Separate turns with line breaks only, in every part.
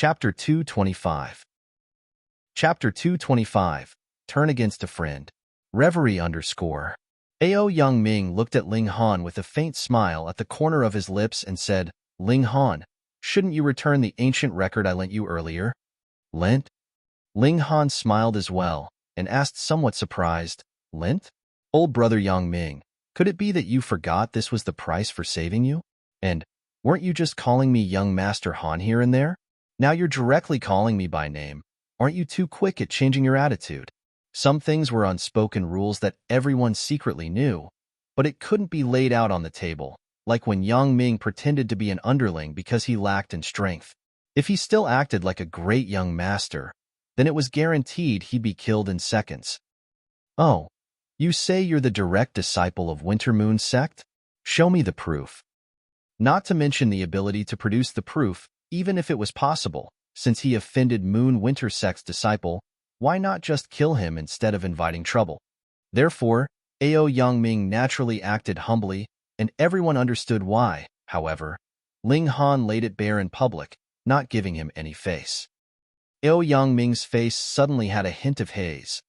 Chapter 225. Chapter 225. Turn against a friend. Reverie underscore. Ao Young Ming looked at Ling Han with a faint smile at the corner of his lips and said, Ling Han, shouldn't you return the ancient record I lent you earlier? Lent? Ling Han smiled as well and asked somewhat surprised, Lent? Old brother Yang Ming, could it be that you forgot this was the price for saving you? And weren't you just calling me young Master Han here and there? Now you're directly calling me by name. Aren't you too quick at changing your attitude? Some things were unspoken rules that everyone secretly knew, but it couldn't be laid out on the table, like when Yang Ming pretended to be an underling because he lacked in strength. If he still acted like a great young master, then it was guaranteed he'd be killed in seconds. Oh, you say you're the direct disciple of Winter Moon sect? Show me the proof. Not to mention the ability to produce the proof, even if it was possible, since he offended Moon Winter sect's disciple, why not just kill him instead of inviting trouble? Therefore, Ao Yang Ming naturally acted humbly, and everyone understood why. However, Ling Han laid it bare in public, not giving him any face. Ao Yang Ming's face suddenly had a hint of haze.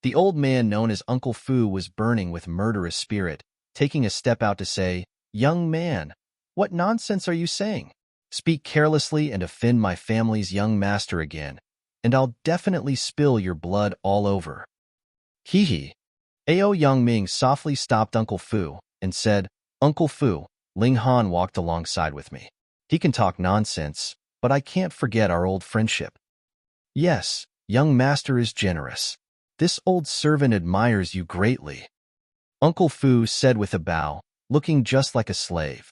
The old man known as Uncle Fu was burning with murderous spirit, taking a step out to say, Young man, what nonsense are you saying? Speak carelessly and offend my family's young master again, and I'll definitely spill your blood all over. Hee hee. Ao Yang Ming softly stopped Uncle Fu and said, Uncle Fu, Ling Han walked alongside with me. He can talk nonsense, but I can't forget our old friendship. Yes, young master is generous. This old servant admires you greatly. Uncle Fu said with a bow, looking just like a slave.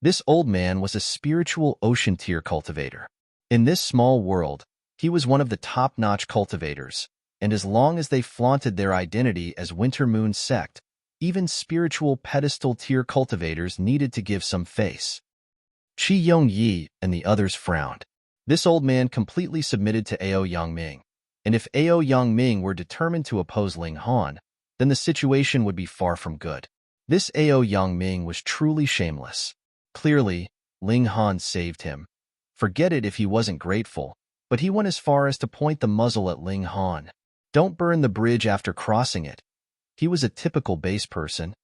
This old man was a spiritual ocean tier cultivator. In this small world, he was one of the top-notch cultivators, and as long as they flaunted their identity as Winter Moon sect, even spiritual pedestal tier cultivators needed to give some face. Qi Yongyi and the others frowned. This old man completely submitted to Ao Yang Ming, and if Ao Yang Ming were determined to oppose Ling Han, then the situation would be far from good. This Ao Yang Ming was truly shameless. Clearly, Ling Han saved him. Forget it if he wasn't grateful, but he went as far as to point the muzzle at Ling Han. Don't burn the bridge after crossing it. He was a typical base person.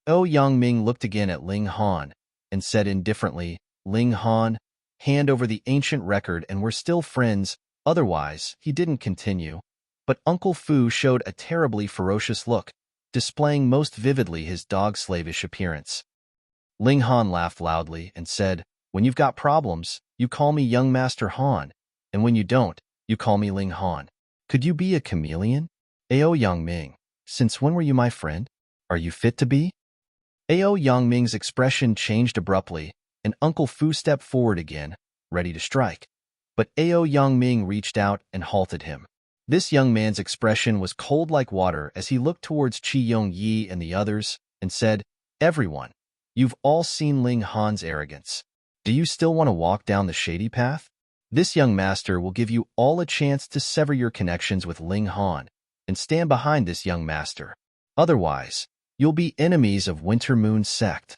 Ao Yang Ming looked again at Ling Han and said indifferently, Ling Han, hand over the ancient record and we're still friends. Otherwise, he didn't continue. But Uncle Fu showed a terribly ferocious look, displaying most vividly his dog-slavish appearance. Ling Han laughed loudly and said, When you've got problems, you call me young Master Han, and when you don't, you call me Ling Han. Could you be a chameleon? Ao Yang Ming, since when were you my friend? Are you fit to be? Ao Yang Ming's expression changed abruptly, and Uncle Fu stepped forward again, ready to strike. But Ao Yang Ming reached out and halted him. This young man's expression was cold like water as he looked towards Qi Yongyi and the others and said, Everyone, you've all seen Ling Han's arrogance. Do you still want to walk down the shady path? This young master will give you all a chance to sever your connections with Ling Han and stand behind this young master. Otherwise, you'll be enemies of Winter Moon sect.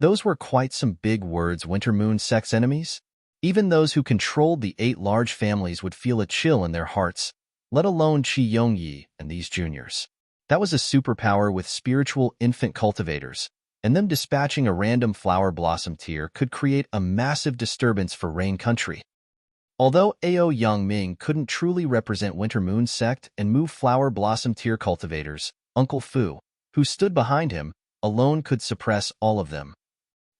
Those were quite some big words, Winter Moon sect's enemies. Even those who controlled the 8 large families would feel a chill in their hearts, let alone Qi Yongyi and these juniors. That was a superpower with spiritual infant cultivators, and them dispatching a random flower blossom tier could create a massive disturbance for Rain Country. Although Ao Yang Ming couldn't truly represent Winter Moon sect and move flower blossom tier cultivators, Uncle Fu, who stood behind him, alone could suppress all of them.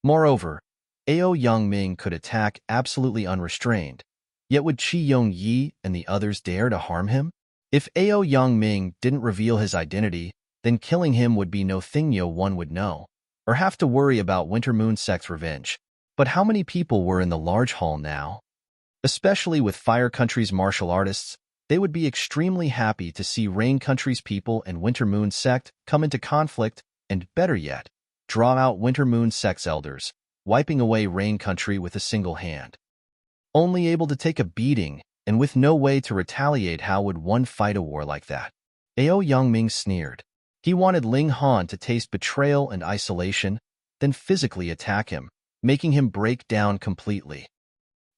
Moreover, Ao Yang Ming could attack absolutely unrestrained, yet would Qi Yongyi and the others dare to harm him? If Ao Yang Ming didn't reveal his identity, then killing him would be no thing no one would know, or have to worry about Winter Moon sect's revenge. But how many people were in the large hall now? Especially with Fire Country's martial artists, they would be extremely happy to see Rain Country's people and Winter Moon sect come into conflict and, better yet, draw out Winter Moon sect's elders, wiping away Rain Country with a single hand. Only able to take a beating, and with no way to retaliate, how would one fight a war like that? Ao Yang Ming sneered. He wanted Ling Han to taste betrayal and isolation, then physically attack him, making him break down completely.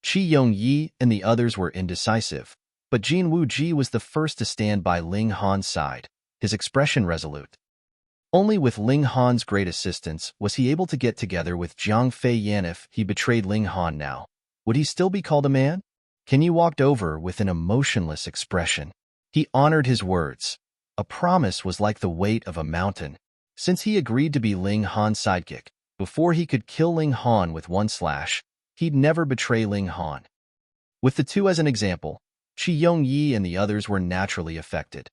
Qi Yongyi and the others were indecisive, but Jin Wuji was the first to stand by Ling Han's side, his expression resolute. Only with Ling Han's great assistance was he able to get together with Jiang Fei Yan. If he betrayed Ling Han now, would he still be called a man? Kenyi walked over with an emotionless expression. He honored his words. A promise was like the weight of a mountain. Since he agreed to be Ling Han's sidekick, before he could kill Ling Han with one slash, he'd never betray Ling Han. With the two as an example, Qi Yongyi and the others were naturally affected.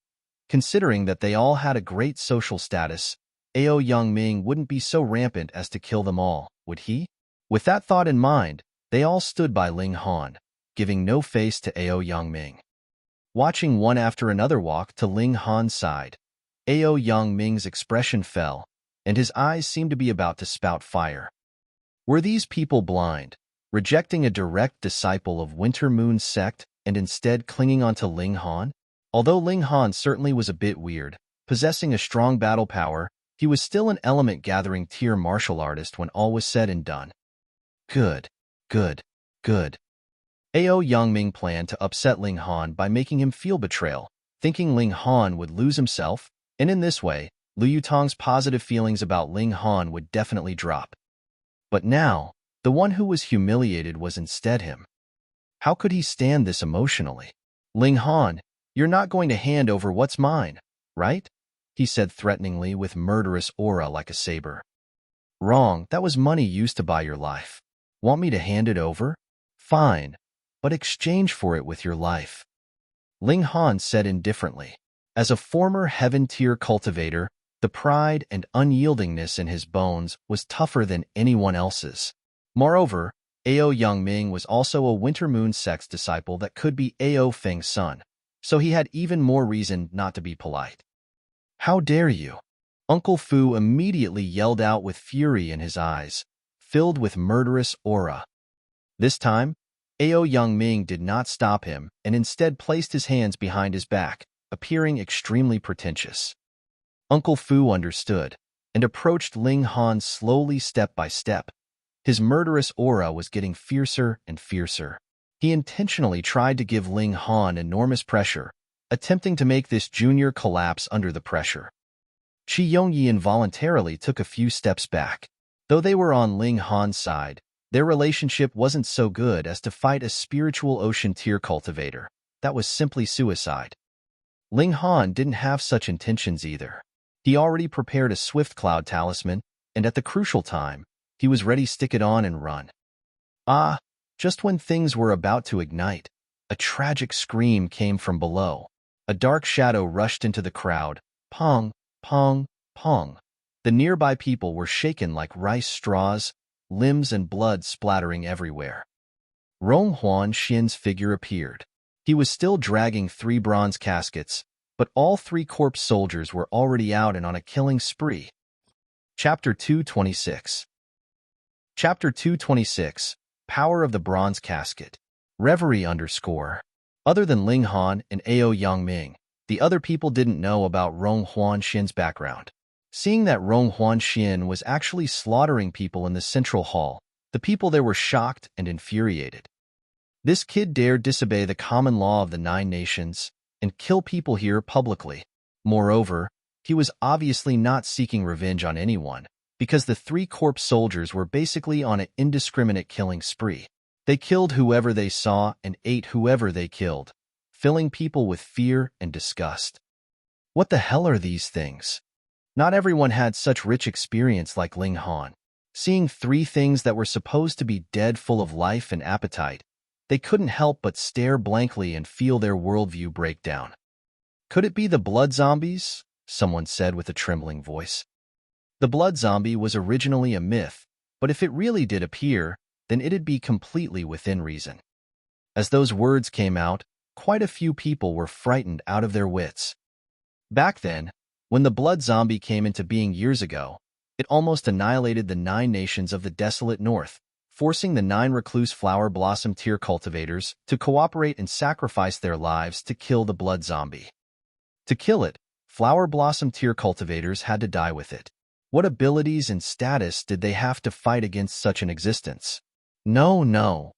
Considering that they all had a great social status, Ao Yangming wouldn't be so rampant as to kill them all, would he? With that thought in mind, they all stood by Ling Han, giving no face to Ao Yangming. Watching one after another walk to Ling Han's side, Ao Yangming's expression fell, and his eyes seemed to be about to spout fire. Were these people blind, rejecting a direct disciple of Winter Moon's sect and instead clinging onto Ling Han? Although Ling Han certainly was a bit weird, possessing a strong battle power, he was still an element-gathering tier martial artist when all was said and done. Good. Ao Yangming planned to upset Ling Han by making him feel betrayal, thinking Ling Han would lose himself, and in this way, Liu Yutong's positive feelings about Ling Han would definitely drop. But now, the one who was humiliated was instead him. How could he stand this emotionally? Ling Han, you're not going to hand over what's mine, right? He said threateningly with murderous aura like a saber. Wrong, that was money used to buy your life. Want me to hand it over? Fine, but exchange for it with your life. Ling Han said indifferently. As a former heaven-tier cultivator, the pride and unyieldingness in his bones was tougher than anyone else's. Moreover, Ao Yangming was also a Winter Moon sect's disciple that could be Ao Feng's son, so he had even more reason not to be polite. How dare you? Uncle Fu immediately yelled out with fury in his eyes, filled with murderous aura. This time, Ao Yangming did not stop him and instead placed his hands behind his back, appearing extremely pretentious. Uncle Fu understood and approached Ling Han slowly step by step. His murderous aura was getting fiercer and fiercer. He intentionally tried to give Ling Han enormous pressure, attempting to make this junior collapse under the pressure. Qi Yongyi involuntarily took a few steps back. Though they were on Ling Han's side, their relationship wasn't so good as to fight a spiritual ocean tier cultivator. That was simply suicide. Ling Han didn't have such intentions either. He already prepared a swift cloud talisman, and at the crucial time, he was ready to stick it on and run. Just when things were about to ignite, a tragic scream came from below. A dark shadow rushed into the crowd. Pong, pong, pong. The nearby people were shaken like rice straws, limbs and blood splattering everywhere. Rong Huan Xin's figure appeared. He was still dragging 3 bronze caskets, but all 3 corpse soldiers were already out and on a killing spree. Chapter 226. Chapter 226. Power of the Bronze Casket. Reverie _ Other than Ling Han and Ao Yangming, the other people didn't know about Rong Huan Xin's background. Seeing that Rong Huan Xin was actually slaughtering people in the central hall, the people there were shocked and infuriated. This kid dared disobey the common law of the 9 nations and kill people here publicly. Moreover, he was obviously not seeking revenge on anyone, because the 3 corpse soldiers were basically on an indiscriminate killing spree. They killed whoever they saw and ate whoever they killed, filling people with fear and disgust. What the hell are these things? Not everyone had such rich experience like Ling Han. Seeing 3 things that were supposed to be dead full of life and appetite, they couldn't help but stare blankly and feel their worldview break down. Could it be the blood zombies? Someone said with a trembling voice. The blood zombie was originally a myth, but if it really did appear, then it'd be completely within reason. As those words came out, quite a few people were frightened out of their wits. Back then, when the blood zombie came into being years ago, it almost annihilated the 9 nations of the desolate north, forcing the 9 recluse flower blossom tier cultivators to cooperate and sacrifice their lives to kill the blood zombie. To kill it, flower blossom tier cultivators had to die with it. What abilities and status did they have to fight against such an existence? No.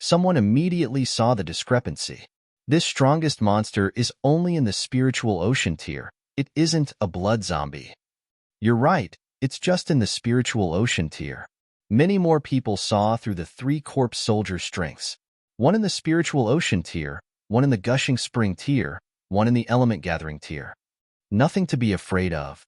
Someone immediately saw the discrepancy. This strongest monster is only in the spiritual ocean tier. It isn't a blood zombie. You're right, it's just in the spiritual ocean tier. Many more people saw through the 3 corpse soldier strengths. One in the spiritual ocean tier, one in the gushing spring tier, one in the element gathering tier. Nothing to be afraid of.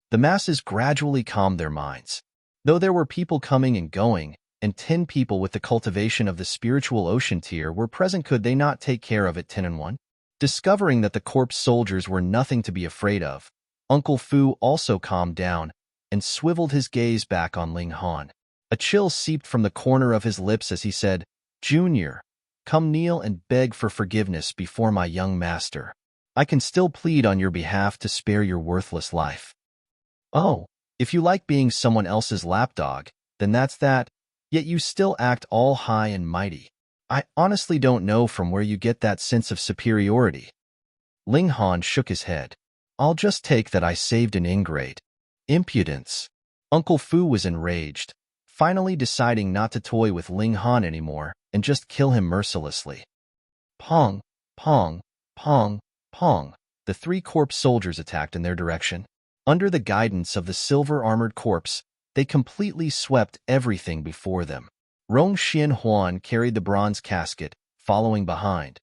The masses gradually calmed their minds. Though there were people coming and going, and 10 people with the cultivation of the spiritual ocean tier were present, could they not take care of it 10 and 1? Discovering that the corpse soldiers were nothing to be afraid of, Uncle Fu also calmed down and swiveled his gaze back on Ling Han. A chill seeped from the corner of his lips as he said, "Junior, come kneel and beg for forgiveness before my young master. I can still plead on your behalf to spare your worthless life." "Oh, if you like being someone else's lapdog, then that's that, yet you still act all high and mighty. I honestly don't know from where you get that sense of superiority." Ling Han shook his head. "I'll just take that I saved an ingrate." Impudence. Uncle Fu was enraged, finally deciding not to toy with Ling Han anymore and just kill him mercilessly. Pong, pong, pong, pong. The 3 corpse soldiers attacked in their direction. Under the guidance of the silver-armored corpse, they completely swept everything before them. Rong Xian Huan carried the bronze casket, following behind.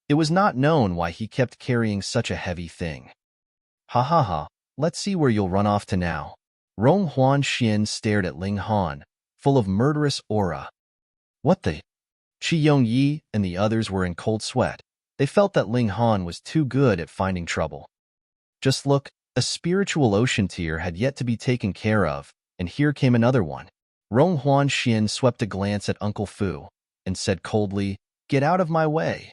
It was not known why he kept carrying such a heavy thing. "Ha ha ha, let's see where you'll run off to now." Rong Huan Xian stared at Ling Han, full of murderous aura. What the? Qi Yongyi and the others were in cold sweat. They felt that Ling Han was too good at finding trouble. Just look, a spiritual ocean tier had yet to be taken care of, and here came another one. Rong Huan Xian swept a glance at Uncle Fu and said coldly, "Get out of my way."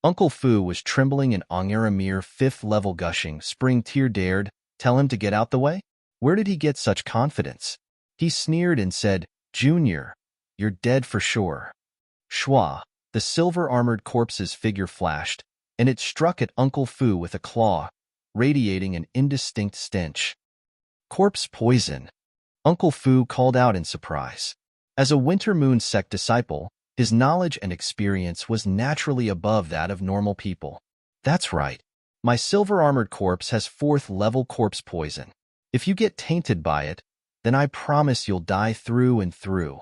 Uncle Fu was trembling in Ongaramir 5th level gushing. Spring tier dared tell him to get out the way? Where did he get such confidence? He sneered and said, "Junior, you're dead for sure." Shua, the silver-armored corpse's figure flashed, and it struck at Uncle Fu with a claw, radiating an indistinct stench. "Corpse poison," Uncle Fu called out in surprise. As a Winter Moon sect disciple, his knowledge and experience was naturally above that of normal people. "That's right. My silver-armored corpse has 4th level corpse poison. If you get tainted by it, then I promise you'll die through and through."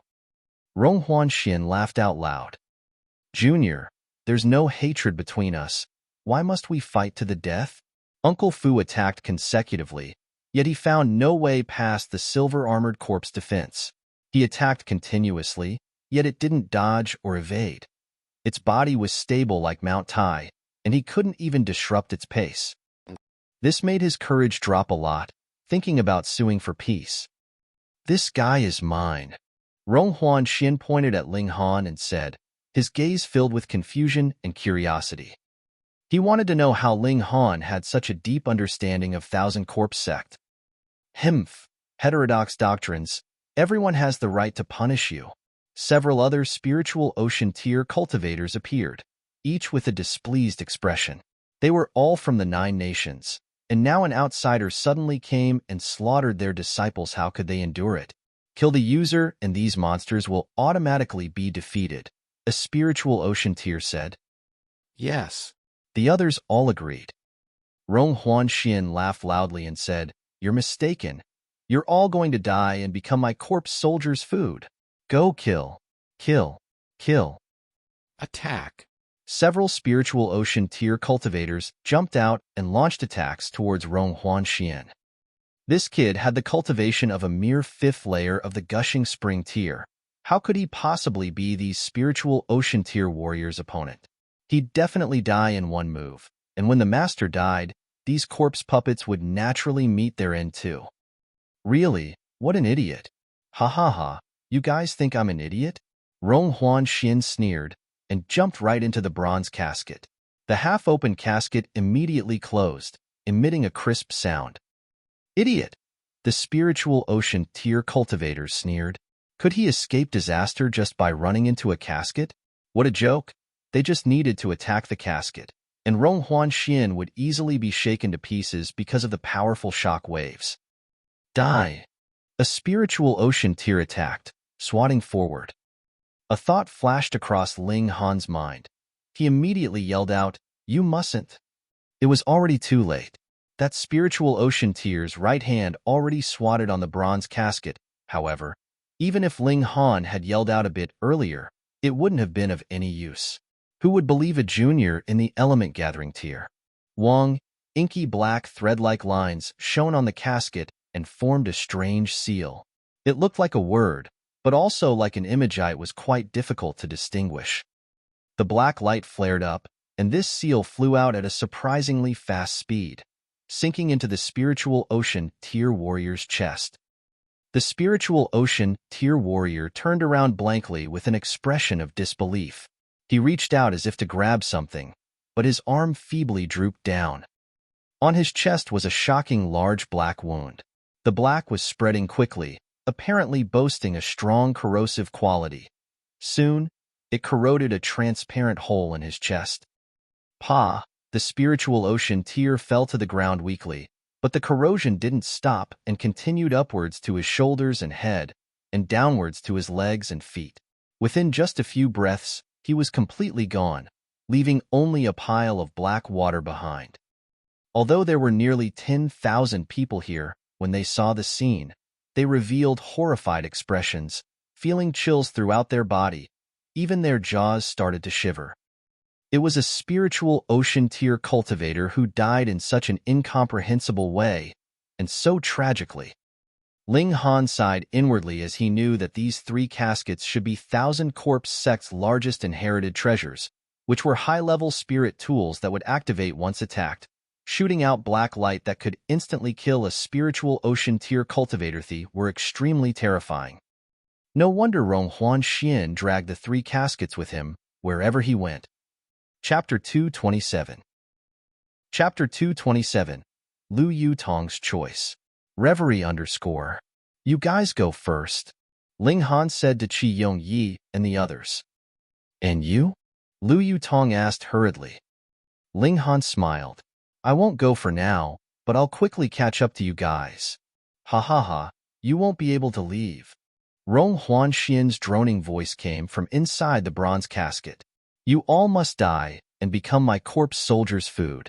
Rong Huan Xian laughed out loud. "Junior, there's no hatred between us. Why must we fight to the death?" Uncle Fu attacked consecutively, yet he found no way past the silver-armored corpse defense. He attacked continuously, yet it didn't dodge or evade. Its body was stable like Mount Tai, and he couldn't even disrupt its pace. This made his courage drop a lot, thinking about suing for peace. "This guy is mine." Rong Huan Xian pointed at Ling Han and said, his gaze filled with confusion and curiosity. He wanted to know how Ling Han had such a deep understanding of Thousand Corpse sect. "Hmph, heterodox doctrines. Everyone has the right to punish you." Several other spiritual ocean tier cultivators appeared, each with a displeased expression. They were all from the 9 nations, and now an outsider suddenly came and slaughtered their disciples. How could they endure it? "Kill the user and these monsters will automatically be defeated," a spiritual ocean tier said.
"Yes."
The others all agreed. Rong Huan Xian laughed loudly and said, "You're mistaken. You're all going to die and become my corpse soldiers' food. Go kill, kill, kill."
Attack.
Several spiritual ocean tier cultivators jumped out and launched attacks towards Rong Huan Xian. This kid had the cultivation of a mere 5th layer of the gushing spring tier. How could he possibly be these spiritual ocean tier warriors' opponent? He'd definitely die in one move, and when the master died, these corpse puppets would naturally meet their end too. Really, what an idiot. "Ha ha ha, you guys think I'm an idiot?" Rong Huan Xian sneered and jumped right into the bronze casket. The half-open casket immediately closed, emitting a crisp sound. "Idiot!" the spiritual ocean tier cultivators sneered. Could he escape disaster just by running into a casket? What a joke. They just needed to attack the casket, and Rong Huan Xian would easily be shaken to pieces because of the powerful shock waves. "Die!" A spiritual ocean tier attacked, swatting forward. A thought flashed across Ling Han's mind. He immediately yelled out, "You mustn't." It was already too late. That spiritual ocean tier's right hand already swatted on the bronze casket. However, even if Ling Han had yelled out a bit earlier, it wouldn't have been of any use. Who would believe a junior in the element gathering tier? Wang, inky black thread-like lines shone on the casket and formed a strange seal. It looked like a word, but also like an image it was quite difficult to distinguish. The black light flared up, and this seal flew out at a surprisingly fast speed, sinking into the spiritual ocean tier warrior's chest. The spiritual ocean tier warrior turned around blankly with an expression of disbelief. He reached out as if to grab something, but his arm feebly drooped down. On his chest was a shocking large black wound. The black was spreading quickly, apparently boasting a strong corrosive quality. Soon, it corroded a transparent hole in his chest. Pa! The spiritual ocean tier fell to the ground weakly, but the corrosion didn't stop and continued upwards to his shoulders and head, and downwards to his legs and feet. Within just a few breaths, he was completely gone, leaving only a pile of black water behind. Although there were nearly 10,000 people here, when they saw the scene, they revealed horrified expressions, feeling chills throughout their body. Even their jaws started to shiver. It was a spiritual ocean tier cultivator who died in such an incomprehensible way, and so tragically. Ling Han sighed inwardly as he knew that these 3 caskets should be Thousand Corpse Sect's largest inherited treasures, which were high-level spirit tools that would activate once attacked, shooting out black light that could instantly kill a spiritual ocean tier cultivator. They were extremely terrifying. No wonder Rong Huanxian dragged the 3 caskets with him wherever he went. Chapter 227. Chapter 227. Lu Yutong's Choice. Reverie _ You guys go first, Ling Han said to Qi Yongyi and the others. And you? Lu Yutong asked hurriedly. Ling Han smiled. I won't go for now, but I'll quickly catch up to you guys. Ha ha ha, you won't be able to leave. Rong Huanxian's droning voice came from inside the bronze casket. You all must die and become my corpse soldiers' food.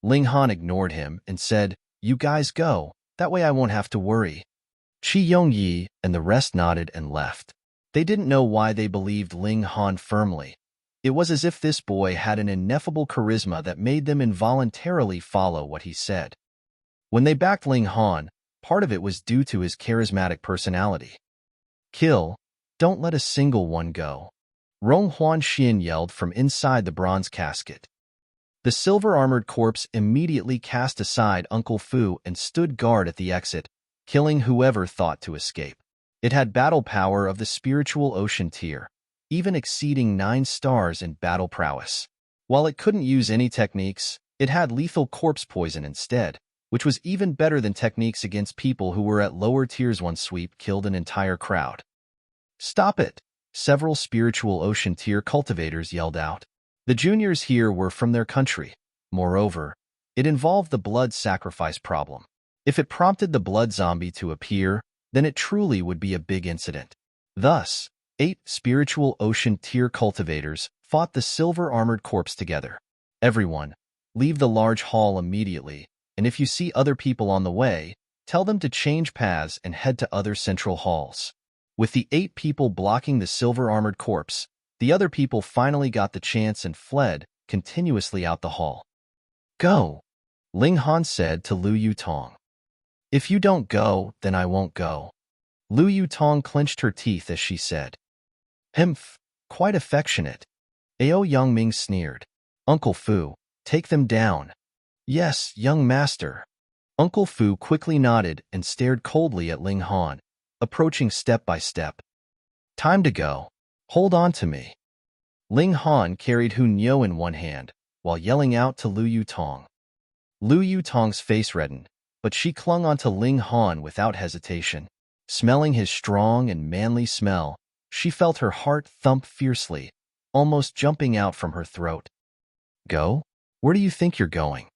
Ling Han ignored him and said, You guys go, that way I won't have to worry. Qi Yongyi and the rest nodded and left. They didn't know why they believed Ling Han firmly. It was as if this boy had an ineffable charisma that made them involuntarily follow what he said. When they backed Ling Han, part of it was due to his charismatic personality. Kill, don't let a single one go. Rong Huanxian yelled from inside the bronze casket. The silver-armored corpse immediately cast aside Uncle Fu and stood guard at the exit, killing whoever thought to escape. It had battle power of the spiritual ocean tier, even exceeding 9 stars in battle prowess. While it couldn't use any techniques, it had lethal corpse poison instead, which was even better than techniques against people who were at lower tiers. One sweep killed an entire crowd. Stop it! Several spiritual ocean tier cultivators yelled out. The juniors here were from their country. Moreover, it involved the blood sacrifice problem. If it prompted the blood zombie to appear, then it truly would be a big incident. Thus, 8 spiritual ocean tier cultivators fought the silver-armored corpse together. Everyone, leave the large hall immediately, and if you see other people on the way, tell them to change paths and head to other central halls. With the 8 people blocking the silver-armored corpse, the other people finally got the chance and fled continuously out the hall. Go, Ling Han said to Lu Yutong. If you don't go, then I won't go. Lu Yutong clenched her teeth as she said. Humph, quite affectionate. Ao Yangming sneered. Uncle Fu, take them down. Yes, young master. Uncle Fu quickly nodded and stared coldly at Ling Han, approaching step by step. Time to go. Hold on to me. Ling Han carried Hu Niu in one hand, while yelling out to Lu Yutong. Lu Yutong's face reddened, but she clung onto Ling Han without hesitation. Smelling his strong and manly smell, she felt her heart thump fiercely, almost jumping out from her throat. Go? Where do you think you're going?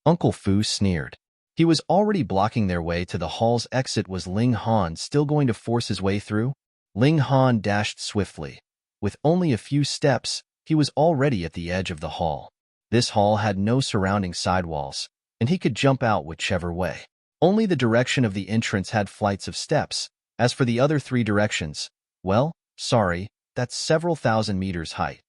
Uncle Fu sneered. He was already blocking their way to the hall's exit. Was Ling Han still going to force his way through? Ling Han dashed swiftly, With only a few steps, he was already at the edge of the hall. This hall had no surrounding sidewalls, and he could jump out whichever way. Only the direction of the entrance had flights of steps. As for the other 3 directions, well, sorry, that's several thousand meters height.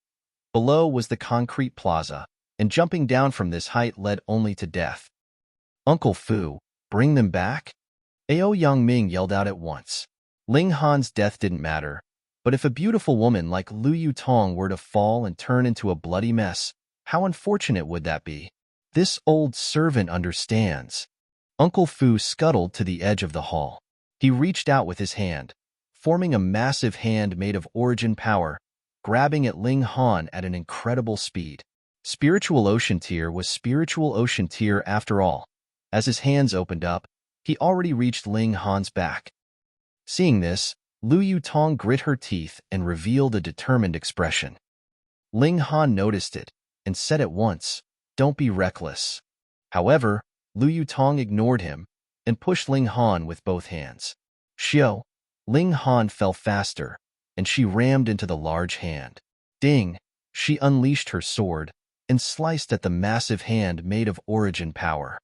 Below was the concrete plaza, and jumping down from this height led only to death. Uncle Fu, bring them back? Ao Yangming yelled out at once. Ling Han's death didn't matter, but if a beautiful woman like Lu Yutong were to fall and turn into a bloody mess, how unfortunate would that be? This old servant understands. Uncle Fu scuttled to the edge of the hall. He reached out with his hand, forming a massive hand made of origin power, grabbing at Ling Han at an incredible speed. Spiritual Ocean Tier was Spiritual Ocean Tier after all. As his hands opened up, he already reached Ling Han's back. Seeing this, Lu Yutong grit her teeth and revealed a determined expression. Ling Han noticed it and said at once, "Don't be reckless." However, Lu Yutong ignored him and pushed Ling Han with both hands. Xiao, Ling Han fell faster, and she rammed into the large hand. Ding! She unleashed her sword and sliced at the massive hand made of origin power.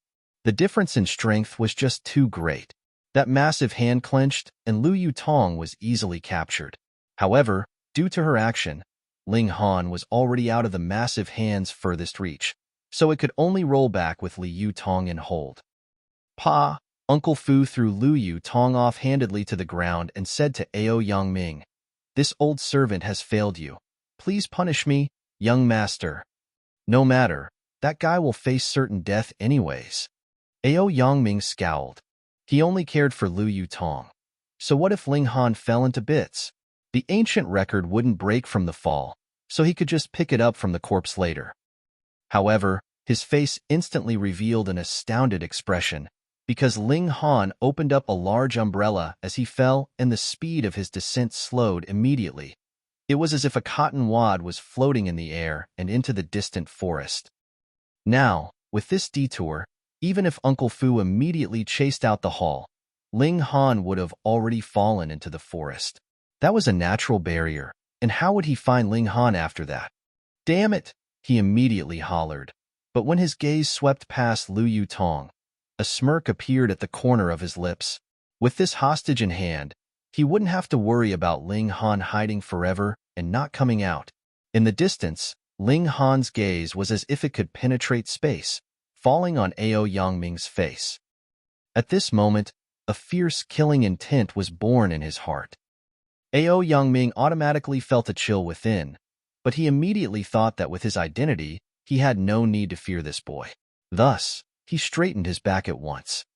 The difference in strength was just too great. That massive hand clenched, and Lu Yutong was easily captured. However, due to her action, Ling Han was already out of the massive hand's furthest reach, so it could only roll back with Li Yutong in hold. Pa! Uncle Fu threw Lu Yutong off-handedly to the ground and said to Ao Yangming, "This old servant has failed you. Please punish me, young master." "No matter, that guy will face certain death anyways." Ao Yangming scowled. He only cared for Lu Yutong. So what if Ling Han fell into bits? The ancient record wouldn't break from the fall, so he could just pick it up from the corpse later. However, his face instantly revealed an astounded expression, because Ling Han opened up a large umbrella as he fell and the speed of his descent slowed immediately. It was as if a cotton wad was floating in the air and into the distant forest. Now, with this detour, even if Uncle Fu immediately chased out the hall, Ling Han would have already fallen into the forest. That was a natural barrier, and how would he find Ling Han after that? "Damn it!" he immediately hollered. But when his gaze swept past Lu Yutong, a smirk appeared at the corner of his lips. With this hostage in hand, he wouldn't have to worry about Ling Han hiding forever and not coming out. In the distance, Ling Han's gaze was as if it could penetrate space, falling on Ao Yangming's face. At this moment, a fierce killing intent was born in his heart. Ao Yangming automatically felt a chill within, but he immediately thought that with his identity, he had no need to fear this boy. Thus, he straightened his back at once.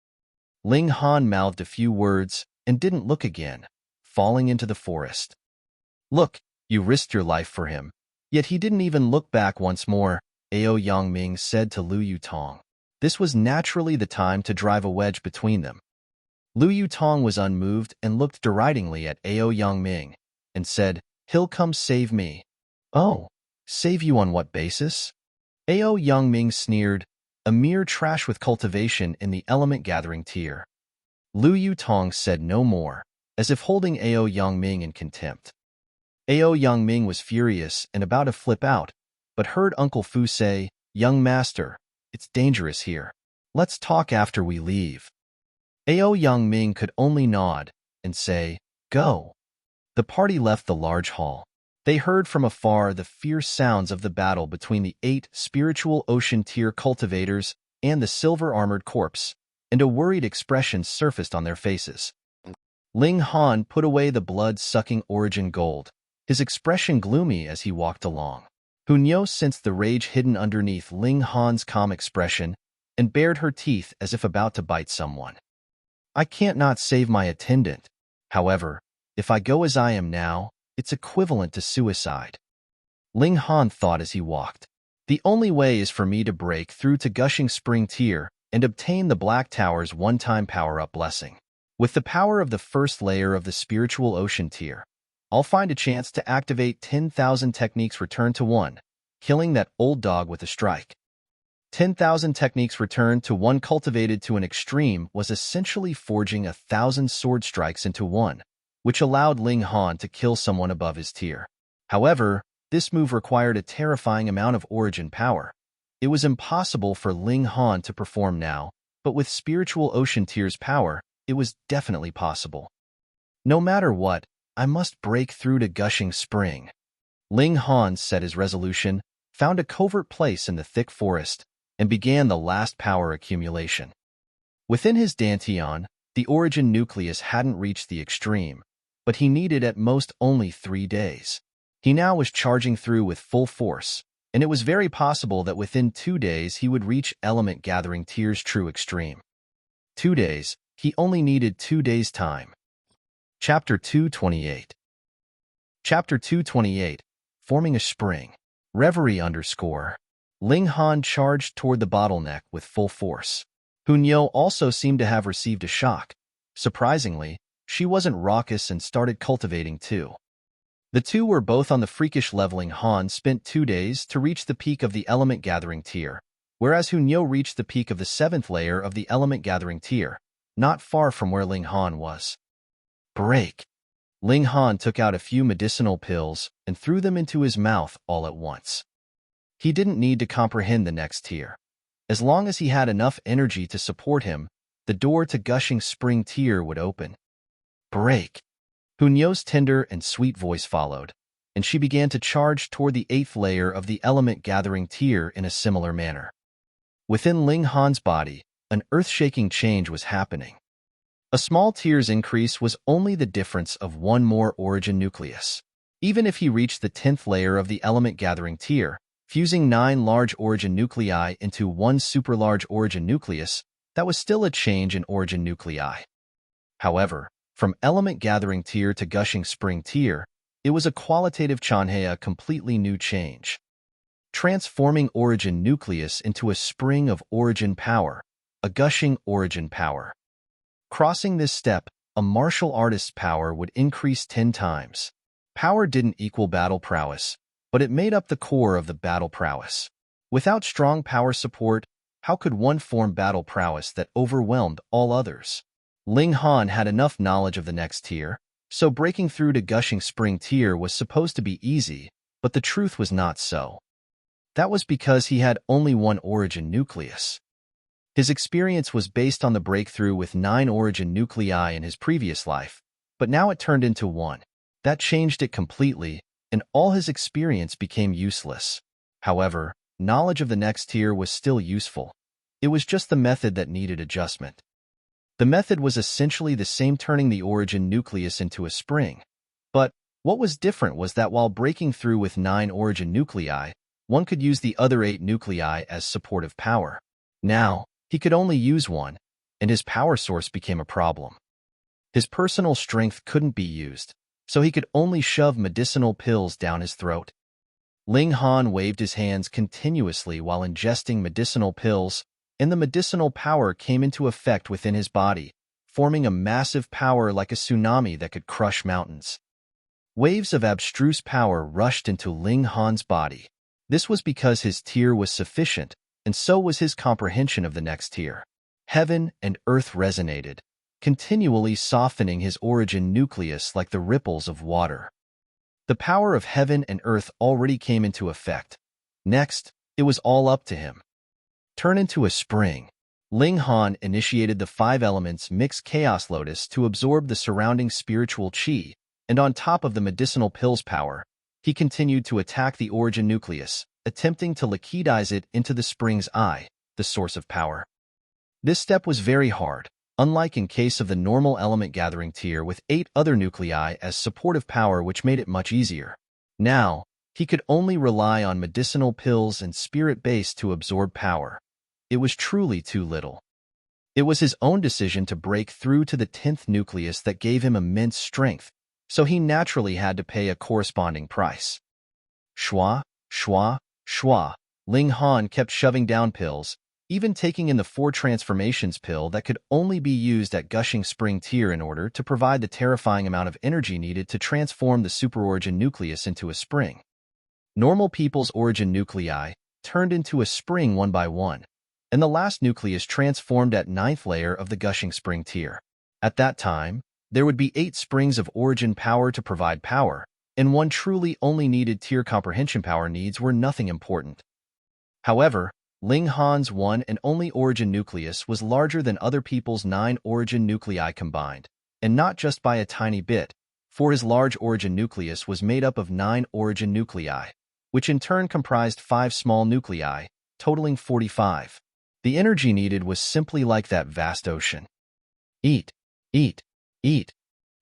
Ling Han mouthed a few words and didn't look again, falling into the forest. "Look, you risked your life for him, yet he didn't even look back once more," Ao Yangming said to Lu Yutong. This was naturally the time to drive a wedge between them. Lu Yutong was unmoved and looked deridingly at Ao Yangming and said, "He'll come save me." "Oh, save you on what basis?" Ao Yangming sneered, "A mere trash with cultivation in the element-gathering tier." Lu Yutong said no more, as if holding Ao Yangming in contempt. Ao Yangming was furious and about to flip out, but heard Uncle Fu say, "Young master, it's dangerous here. Let's talk after we leave." Ao Yangming could only nod and say, "Go." The party left the large hall. They heard from afar the fierce sounds of the battle between the 8 spiritual ocean tier cultivators and the silver-armored corpse, and a worried expression surfaced on their faces. Ling Han put away the blood-sucking origin gold, his expression gloomy as he walked along. Hunyo sensed the rage hidden underneath Ling Han's calm expression and bared her teeth as if about to bite someone. "I can't not save my attendant. However, if I go as I am now, it's equivalent to suicide." Ling Han thought as he walked. "The only way is for me to break through to Gushing Spring Tier and obtain the Black Tower's one-time power-up blessing. With the power of the first layer of the Spiritual Ocean Tier, I'll find a chance to activate 10,000 techniques return to 1, killing that old dog with a strike." 10,000 techniques returned to 1 cultivated to an extreme was essentially forging 1,000 sword strikes into 1, which allowed Ling Han to kill someone above his tier. However, this move required a terrifying amount of origin power. It was impossible for Ling Han to perform now, but with spiritual ocean tears power, it was definitely possible. No matter what, I must break through to gushing spring. Ling Han set his resolution, found a covert place in the thick forest, and began the last power accumulation. Within his dantian, the origin nucleus hadn't reached the extreme, but he needed at most only 3 days. He now was charging through with full force, and it was very possible that within 2 days he would reach element gathering tears true extreme. 2 days, he only needed 2 days' time. Chapter 228. Chapter 228, Forming a Spring. Reverie _ Ling Han charged toward the bottleneck with full force. Hunyo also seemed to have received a shock. Surprisingly, she wasn't raucous and started cultivating too. The two were both on the freakish leveling. Han spent 2 days to reach the peak of the element gathering tier, whereas Hunyo reached the peak of the 7th layer of the element gathering tier, not far from where Ling Han was. Break. Ling Han took out a few medicinal pills and threw them into his mouth all at once. He didn't need to comprehend the next tier. As long as he had enough energy to support him, the door to gushing spring tier would open. Break. Hunyo's tender and sweet voice followed, and she began to charge toward the 8th layer of the element gathering tier in a similar manner. Within Ling Han's body, an earth-shaking change was happening. A small tier's increase was only the difference of one more origin nucleus. Even if he reached the 10th layer of the element gathering tier, fusing 9 large origin nuclei into one super large origin nucleus, that was still a change in origin nuclei. However, from element gathering tier to gushing spring tier, it was a qualitative a completely new change. Transforming origin nucleus into a spring of origin power, a gushing origin power. Crossing this step, a martial artist's power would increase 10 times. Power didn't equal battle prowess, but it made up the core of the battle prowess. Without strong power support, how could one form battle prowess that overwhelmed all others? Ling Han had enough knowledge of the next tier, so breaking through to gushing spring tier was supposed to be easy, but the truth was not so. That was because he had only one origin nucleus. His experience was based on the breakthrough with 9 origin nuclei in his previous life, but now it turned into 1. That changed it completely, and all his experience became useless. However, knowledge of the next tier was still useful. It was just the method that needed adjustment. The method was essentially the same, turning the origin nucleus into a spring. But what was different was that while breaking through with 9 origin nuclei, one could use the other 8 nuclei as supportive power. Now, he could only use 1, and his power source became a problem. His personal strength couldn't be used, so he could only shove medicinal pills down his throat. Ling Han waved his hands continuously while ingesting medicinal pills, and the medicinal power came into effect within his body, forming a massive power like a tsunami that could crush mountains. Waves of abstruse power rushed into Ling Han's body. This was because his tier was sufficient, and so was his comprehension of the next tier. Heaven and earth resonated, continually softening his origin nucleus like the ripples of water. The power of heaven and earth already came into effect. Next, it was all up to him. Turn into a spring. Ling Han initiated the 5 elements mixed chaos lotus to absorb the surrounding spiritual qi, and on top of the medicinal pills power, he continued to attack the origin nucleus, attempting to liquidize it into the spring's eye, the source of power. This step was very hard, unlike in case of the normal element gathering tier with 8 other nuclei as supportive power, which made it much easier. Now, he could only rely on medicinal pills and spirit base to absorb power. It was truly too little. It was his own decision to break through to the 10th nucleus that gave him immense strength, so he naturally had to pay a corresponding price. Shwa, shwa, shwa. Ling Han kept shoving down pills, even taking in the 4 transformations pill that could only be used at gushing spring tier in order to provide the terrifying amount of energy needed to transform the superorigin nucleus into a spring. Normal people's origin nuclei turned into a spring one by one, and the last nucleus transformed at 9th layer of the gushing spring tier. At that time, there would be 8 springs of origin power to provide power, and one truly only needed tier comprehension power needs were nothing important. However, Ling Han's one and only origin nucleus was larger than other people's 9 origin nuclei combined, and not just by a tiny bit, for his large origin nucleus was made up of 9 origin nuclei, which in turn comprised 5 small nuclei, totaling 45. The energy needed was simply like that vast ocean. Eat, eat, eat.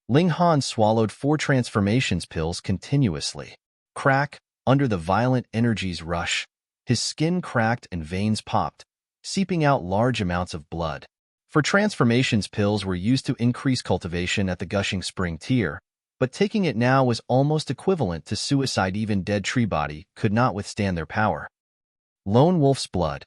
Ling Han swallowed 4 transformations pills continuously. Crack, under the violent energy's rush. His skin cracked and veins popped, seeping out large amounts of blood. For transformations pills were used to increase cultivation at the Gushing Spring tier, but taking it now was almost equivalent to suicide. Even dead tree body could not withstand their power. Lone Wolf's blood.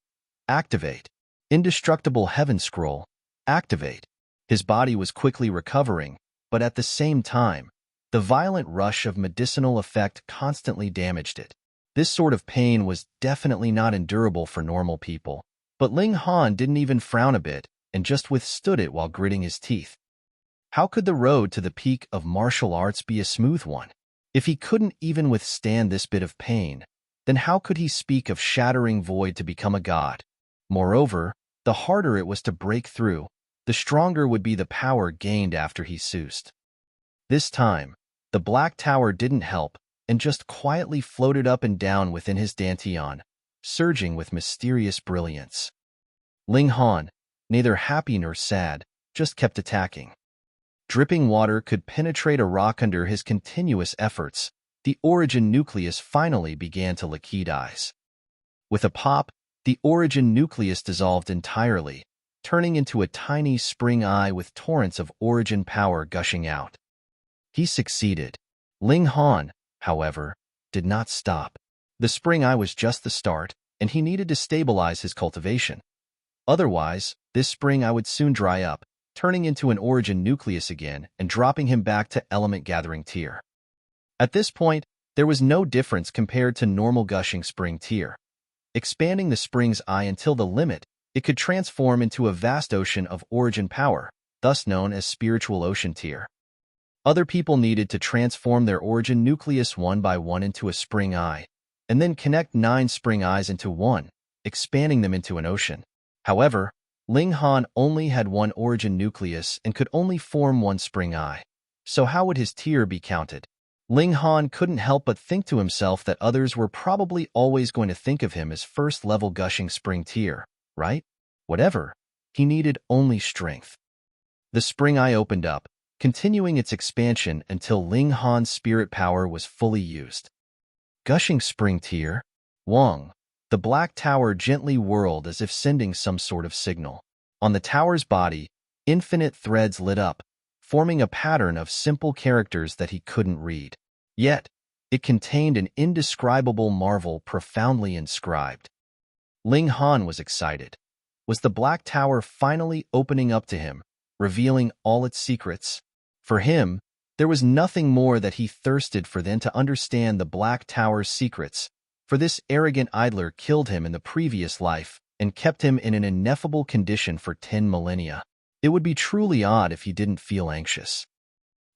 Activate. Indestructible Heaven Scroll. Activate. His body was quickly recovering, but at the same time, the violent rush of medicinal effect constantly damaged it. This sort of pain was definitely not endurable for normal people, but Ling Han didn't even frown a bit and just withstood it while gritting his teeth. How could the road to the peak of martial arts be a smooth one? If he couldn't even withstand this bit of pain, then how could he speak of shattering void to become a god? Moreover, the harder it was to break through, the stronger would be the power gained after he soused. This time, the Black Tower didn't help and just quietly floated up and down within his dantian, surging with mysterious brilliance. Ling Han, neither happy nor sad, just kept attacking. Dripping water could penetrate a rock under his continuous efforts. The origin nucleus finally began to liquidize. With a pop, the origin nucleus dissolved entirely, turning into a tiny spring eye with torrents of origin power gushing out. He succeeded. Ling Han, however, did not stop. The spring eye was just the start, and he needed to stabilize his cultivation. Otherwise, this spring eye would soon dry up, turning into an origin nucleus again and dropping him back to element gathering tier. At this point, there was no difference compared to normal gushing spring tier. Expanding the spring's eye until the limit, it could transform into a vast ocean of origin power, thus known as spiritual ocean tier. Other people needed to transform their origin nucleus one by one into a spring eye, and then connect 9 spring eyes into one, expanding them into an ocean. However, Ling Han only had 1 origin nucleus and could only form 1 spring eye. So how would his tier be counted? Ling Han couldn't help but think to himself that others were probably always going to think of him as first-level gushing spring tier, right? Whatever, he needed only strength. The spring eye opened up, continuing its expansion until Ling Han's spirit power was fully used. Gushing spring tier? Wong. The Black Tower gently whirled as if sending some sort of signal. On the tower's body, infinite threads lit up, forming a pattern of simple characters that he couldn't read. Yet, it contained an indescribable marvel profoundly inscribed. Ling Han was excited. Was the Black Tower finally opening up to him, revealing all its secrets? For him, there was nothing more that he thirsted for than to understand the Black Tower's secrets, for this arrogant idler killed him in the previous life and kept him in an ineffable condition for 10 millennia. It would be truly odd if he didn't feel anxious.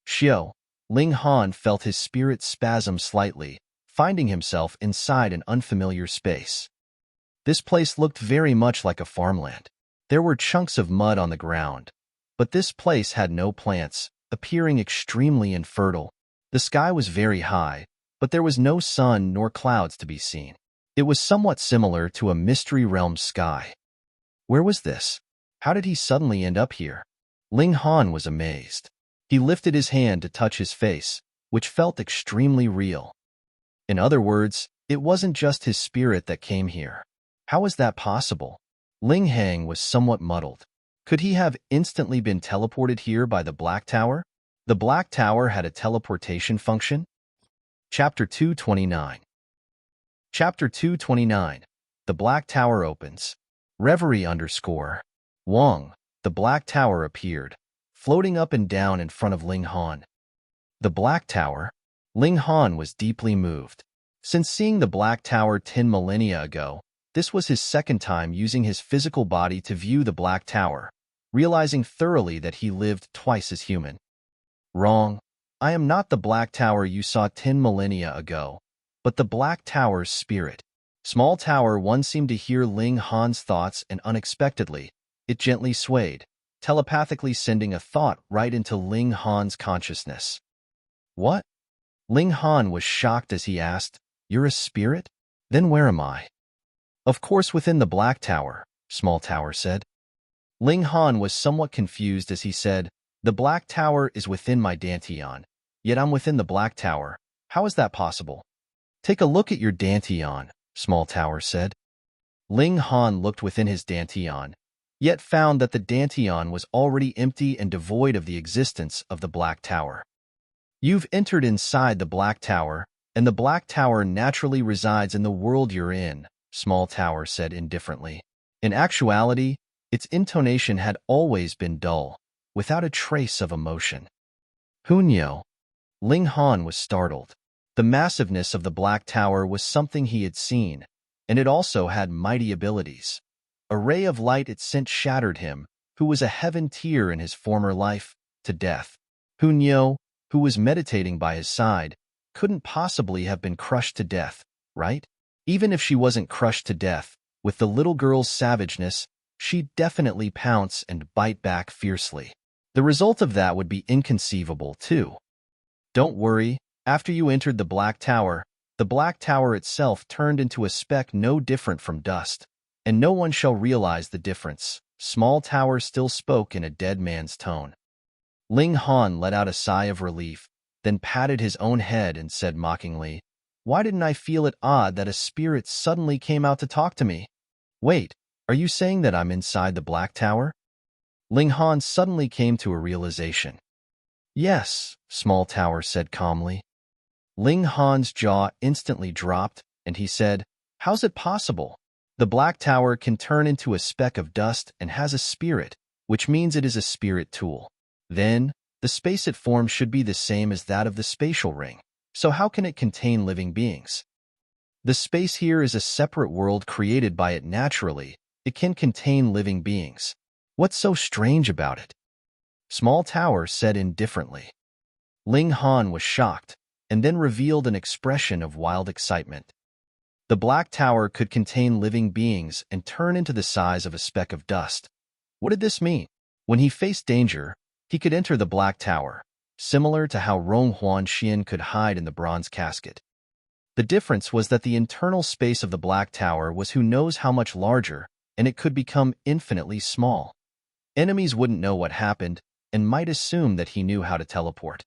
Xiao, Ling Han felt his spirit spasm slightly, finding himself inside an unfamiliar space. This place looked very much like a farmland. There were chunks of mud on the ground, but this place had no plants, appearing extremely infertile. The sky was very high, but there was no sun nor clouds to be seen. It was somewhat similar to a mystery realm sky. Where was this? How did he suddenly end up here? Ling Han was amazed. He lifted his hand to touch his face, which felt extremely real. In other words, it wasn't just his spirit that came here. How was that possible? Ling Hang was somewhat muddled. Could he have instantly been teleported here by the Black Tower? The Black Tower had a teleportation function? Chapter 229. Chapter 229. The Black Tower opens. Reverie _ Wong. The Black Tower appeared, floating up and down in front of Ling Han. The Black Tower? Ling Han was deeply moved. Since seeing the Black Tower 10 millennia ago, this was his second time using his physical body to view the Black Tower, realizing thoroughly that he lived twice as human. Wrong. I am not the Black Tower you saw 10 millennia ago, but the Black Tower's spirit. Small Tower 1 seemed to hear Ling Han's thoughts, and unexpectedly, it gently swayed, telepathically sending a thought right into Ling Han's consciousness. What? Ling Han was shocked as he asked, "You're a spirit? Then where am I?" "Of course within the Black Tower," Small Tower said. Ling Han was somewhat confused as he said, "The Black Tower is within my Dantian, yet I'm within the Black Tower. How is that possible?" "Take a look at your Dantian," Small Tower said. Ling Han looked within his Dantian, yet found that the Dantian was already empty and devoid of the existence of the Black Tower. "You've entered inside the Black Tower, and the Black Tower naturally resides in the world you're in," Small Tower said indifferently. In actuality, its intonation had always been dull, without a trace of emotion. "Hunyo." Ling Han was startled. The massiveness of the Black Tower was something he had seen, and it also had mighty abilities. A ray of light it sent shattered him, who was a heaven tier in his former life, to death. Hunyo, who was meditating by his side, couldn't possibly have been crushed to death, right? Even if she wasn't crushed to death, with the little girl's savageness, she'd definitely pounce and bite back fiercely. The result of that would be inconceivable, too. "Don't worry, after you entered the Black Tower itself turned into a speck no different from dust, and no one shall realize the difference." Small Tower still spoke in a dead man's tone. Ling Han let out a sigh of relief, then patted his own head and said mockingly, "Why didn't I feel it odd that a spirit suddenly came out to talk to me? Wait, are you saying that I'm inside the Black Tower?" Ling Han suddenly came to a realization. "Yes," Small Tower said calmly. Ling Han's jaw instantly dropped, and he said, "How's it possible? The Black Tower can turn into a speck of dust and has a spirit, which means it is a spirit tool. Then, the space it forms should be the same as that of the spatial ring. So how can it contain living beings? The space here is a separate world created by it naturally. It can contain living beings. What's so strange about it?" Small Tower said indifferently. Ling Han was shocked, and then revealed an expression of wild excitement. The Black Tower could contain living beings and turn into the size of a speck of dust. What did this mean? When he faced danger, he could enter the Black Tower, similar to how Rong Huan Xian could hide in the bronze casket. The difference was that the internal space of the Black Tower was who knows how much larger, and it could become infinitely small. Enemies wouldn't know what happened, and might assume that he knew how to teleport.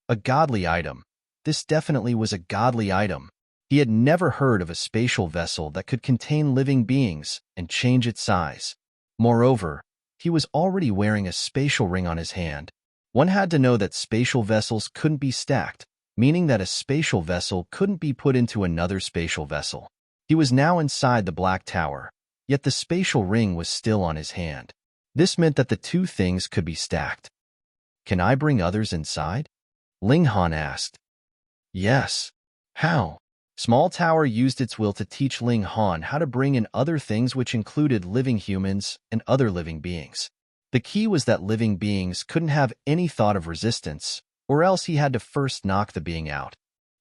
A godly item. This definitely was a godly item. He had never heard of a spatial vessel that could contain living beings and change its size. Moreover, he was already wearing a spatial ring on his hand. One had to know that spatial vessels couldn't be stacked, meaning that a spatial vessel couldn't be put into another spatial vessel. He was now inside the Black Tower, yet the spatial ring was still on his hand. This meant that the two things could be stacked. "Can I bring others inside?" Ling Han asked. "Yes." "How?" Small Tower used its will to teach Ling Han how to bring in other things, which included living humans and other living beings. The key was that living beings couldn't have any thought of resistance, or else he had to first knock the being out.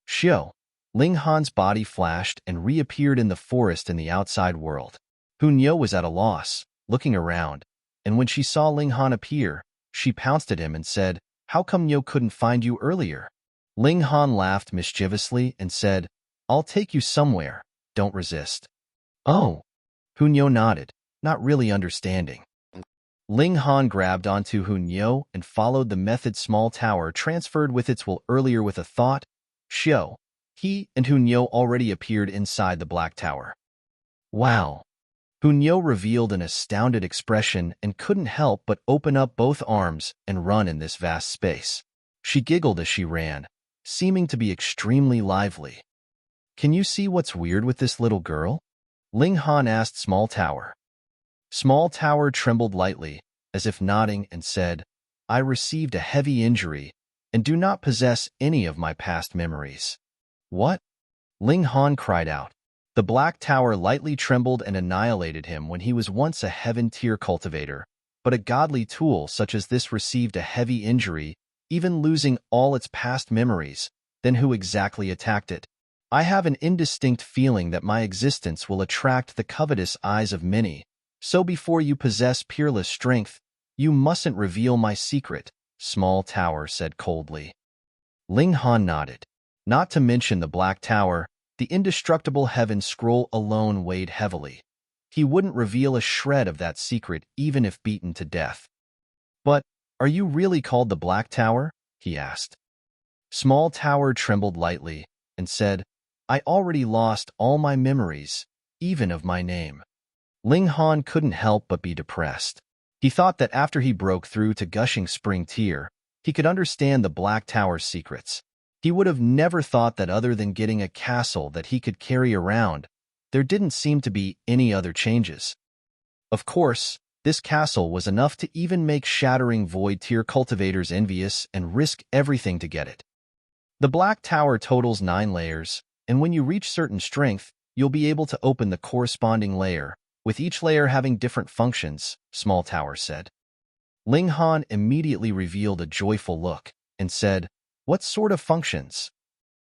Shio. Ling Han's body flashed and reappeared in the forest in the outside world. Hunyo was at a loss, looking around, and when she saw Ling Han appear, she pounced at him and said, "How come Nyo couldn't find you earlier?" Ling Han laughed mischievously and said, "I'll take you somewhere. Don't resist." "Oh." Hunyo nodded, not really understanding. Ling Han grabbed onto Hunyo and followed the method Small Tower transferred with its will earlier with a thought. Shio. He and Hunyo already appeared inside the Black Tower. "Wow." Hunyo revealed an astounded expression and couldn't help but open up both arms and run in this vast space. She giggled as she ran, seeming to be extremely lively. "Can you see what's weird with this little girl?" Ling Han asked Small Tower. Small Tower trembled lightly, as if nodding, and said, "I received a heavy injury and do not possess any of my past memories." "What?" Ling Han cried out. The Black Tower lightly trembled and annihilated him when he was once a heaven-tier cultivator, but a godly tool such as this received a heavy injury even losing all its past memories. Then who exactly attacked it? I have an indistinct feeling that my existence will attract the covetous eyes of many, so before you possess peerless strength, you mustn't reveal my secret, Small Tower said coldly. Ling Han nodded. Not to mention the Black Tower, the indestructible heaven scroll alone weighed heavily. He wouldn't reveal a shred of that secret even if beaten to death. But, are you really called the Black Tower? He asked. Small Tower trembled lightly and said, I already lost all my memories, even of my name. Ling Han couldn't help but be depressed. He thought that after he broke through to Gushing Spring Tear, he could understand the Black Tower's secrets. He would have never thought that other than getting a castle that he could carry around, there didn't seem to be any other changes. Of course, this castle was enough to even make Shattering Void Tier cultivators envious and risk everything to get it. The Black Tower totals 9 layers, and when you reach certain strength, you'll be able to open the corresponding layer, with each layer having different functions, Small Tower said. Ling Han immediately revealed a joyful look and said, What sort of functions?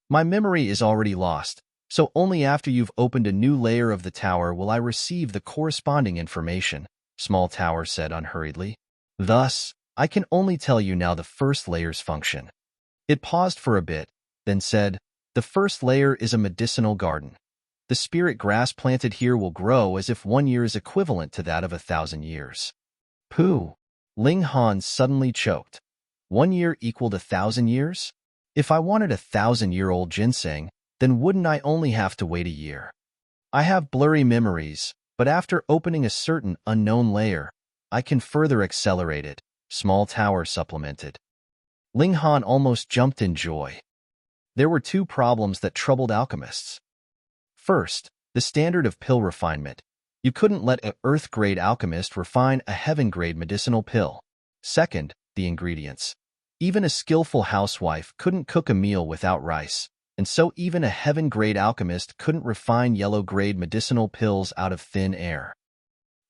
My memory is already lost, so only after you've opened a new layer of the tower will I receive the corresponding information, Small Tower said unhurriedly. Thus, I can only tell you now the first layer's function. It paused for a bit, then said, The first layer is a medicinal garden. The spirit grass planted here will grow as if 1 year is equivalent to that of 1,000 years. Pooh! Ling Han suddenly choked. 1 year equaled 1,000 years? If I wanted 1,000-year-old ginseng, then wouldn't I only have to wait a year? I have blurry memories, but after opening a certain unknown layer, I can further accelerate it, Small Tower supplemented. Ling Han almost jumped in joy. There were 2 problems that troubled alchemists. First, the standard of pill refinement. You couldn't let an earth-grade alchemist refine a heaven-grade medicinal pill. Second, the ingredients. Even a skillful housewife couldn't cook a meal without rice, and so even a heaven-grade alchemist couldn't refine yellow-grade medicinal pills out of thin air.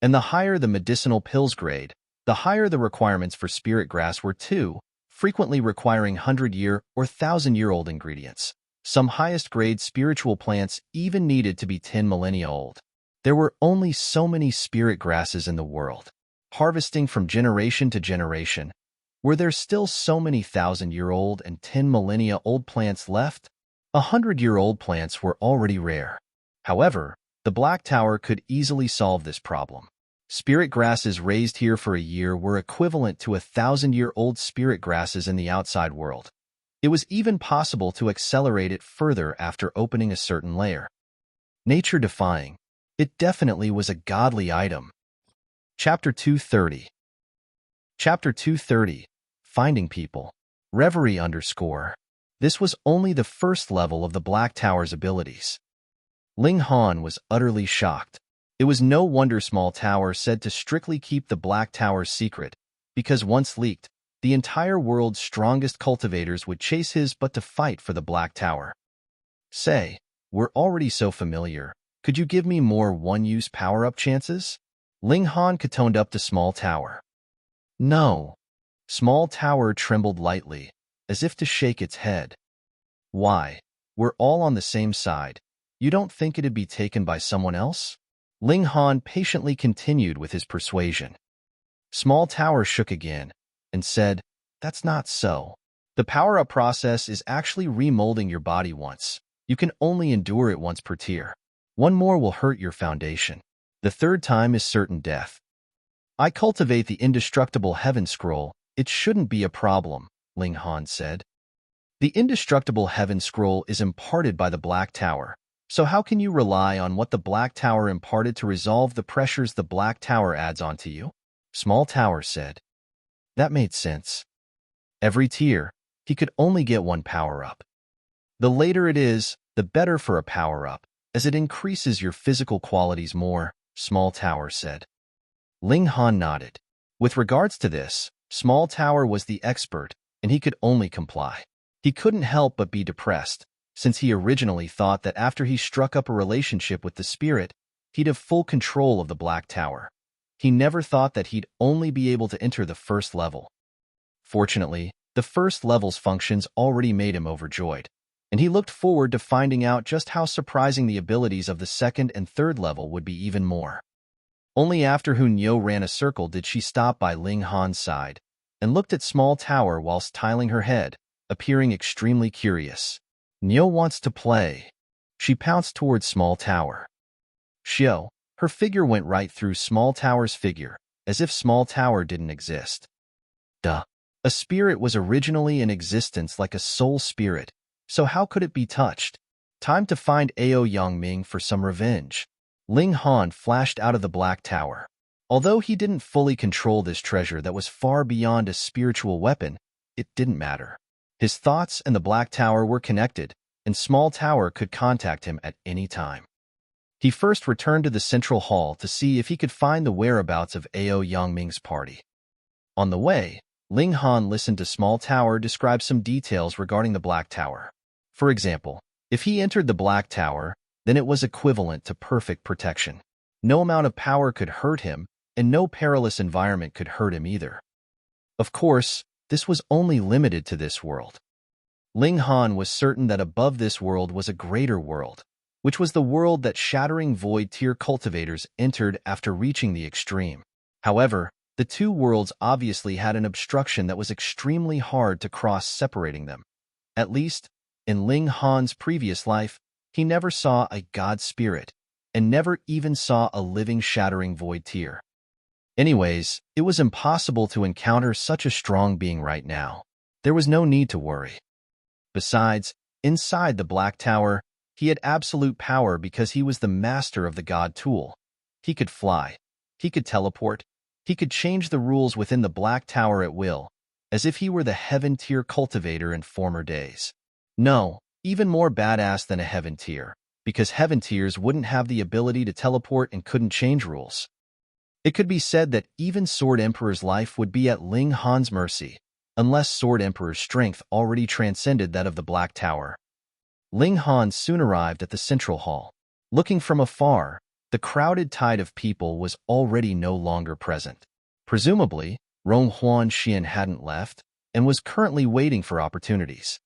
And the higher the medicinal pills grade, the higher the requirements for spirit grass were too, frequently requiring 100-year or 1,000-year-old ingredients. Some highest-grade spiritual plants even needed to be 10 millennia old. There were only so many spirit grasses in the world. Harvesting from generation to generation, were there still so many 1,000-year-old and 10 millennia-old plants left? 100-year-old plants were already rare. However, the Black Tower could easily solve this problem. Spirit grasses raised here for a year were equivalent to 1,000-year-old spirit grasses in the outside world. It was even possible to accelerate it further after opening a certain layer. Nature-defying. It definitely was a godly item. Chapter 230. Chapter 230. Finding People. Reverie _ This was only the first level of the Black Tower's abilities. Ling Han was utterly shocked. It was no wonder Small Tower said to strictly keep the Black Tower's secret, because once leaked, the entire world's strongest cultivators would chase his but to fight for the Black Tower. Say, we're already so familiar. Could you give me more one-use power-up chances? Ling Han catoned up to Small Tower. No. Small Tower trembled lightly, as if to shake its head. Why? We're all on the same side. You don't think it'd be taken by someone else? Ling Han patiently continued with his persuasion. Small Tower shook again and said, That's not so. The power-up process is actually remolding your body once. You can only endure it once per tier. One more will hurt your foundation. The 3rd time is certain death. I cultivate the indestructible heaven scroll. It shouldn't be a problem, Ling Han said. The indestructible heaven scroll is imparted by the Black Tower, so how can you rely on what the Black Tower imparted to resolve the pressures the Black Tower adds onto you? Small Tower said. That made sense. Every tier, he could only get 1 power-up. The later it is, the better for a power-up, as it increases your physical qualities more, Small Tower said. Ling Han nodded. With regards to this, Small Tower was the expert, and he could only comply. He couldn't help but be depressed, since he originally thought that after he struck up a relationship with the spirit, he'd have full control of the Black Tower. He never thought that he'd only be able to enter the 1st level. Fortunately, The first level's functions already made him overjoyed, and he looked forward to finding out just how surprising the abilities of the second and third level would be even more. Only after Hunyo ran a circle did she stop by Ling Han's side and looked at Small Tower whilst tiling her head, appearing extremely curious. Nyo wants to play. She pounced towards Small Tower. Shio, her figure went right through Small Tower's figure, as if Small Tower didn't exist. Duh. A spirit was originally in existence like a soul spirit, so how could it be touched? Time to find Ao Yangming for some revenge. Ling Han flashed out of the Black Tower. Although he didn't fully control this treasure that was far beyond a spiritual weapon, it didn't matter. His thoughts and the Black Tower were connected, and Small Tower could contact him at any time. He first returned to the Central Hall to see if he could find the whereabouts of Ao Yangming's party. On the way, Ling Han listened to Small Tower describe some details regarding the Black Tower. For example, if he entered the Black Tower, then it was equivalent to perfect protection. No amount of power could hurt him, and no perilous environment could hurt him either. Of course, this was only limited to this world. Ling Han was certain that above this world was a greater world, which was the world that Shattering Void tier cultivators entered after reaching the extreme. However, the two worlds obviously had an obstruction that was extremely hard to cross, separating them. At least, in Ling Han's previous life, he never saw a god spirit, and never even saw a living Shattering Void tier. Anyways, it was impossible to encounter such a strong being right now. There was no need to worry. Besides, inside the Black Tower, he had absolute power because he was the master of the god tool. He could fly. He could teleport. He could change the rules within the Black Tower at will, as if he were the Heaven tier cultivator in former days. No, even more badass than a Heaven tier, because Heaven tiers wouldn't have the ability to teleport and couldn't change rules. It could be said that even Sword Emperor's life would be at Ling Han's mercy, unless Sword Emperor's strength already transcended that of the Black Tower. Ling Han soon arrived at the Central Hall. Looking from afar, the crowded tide of people was already no longer present. Presumably, Rong Huan Xian hadn't left and was currently waiting for opportunities.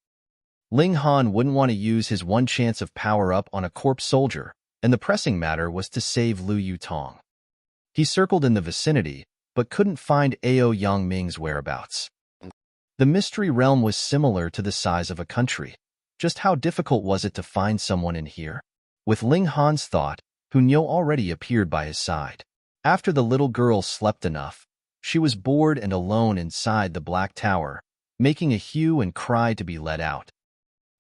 Ling Han wouldn't want to use his one chance of power-up on a corpse soldier, and the pressing matter was to save Lu Yutong. He circled in the vicinity, but couldn't find Ao Yangming's whereabouts. The Mystery Realm was similar to the size of a country. Just how difficult was it to find someone in here? With Ling Han's thought, Hunyo already appeared by his side. After the little girl slept enough, she was bored and alone inside the Black Tower, making a hue and cry to be let out.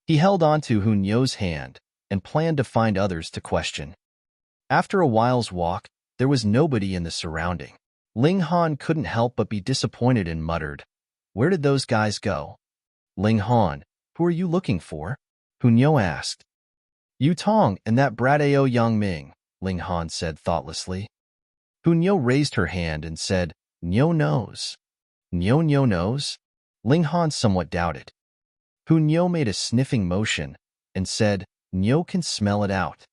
He held on to Hunyo's hand and planned to find others to question. After a while's walk, there was nobody in the surrounding. Ling Han couldn't help but be disappointed and muttered, "Where did those guys go?" "Ling Han, who are you looking for?" Hunyo asked. "Yutong and that brat Ao Yangming," Ling Han said thoughtlessly. Hunyo raised her hand and said, "Nyo knows." "Nyo knows?" Ling Han somewhat doubted. Hunyo made a sniffing motion and said, "Nyo can smell it out."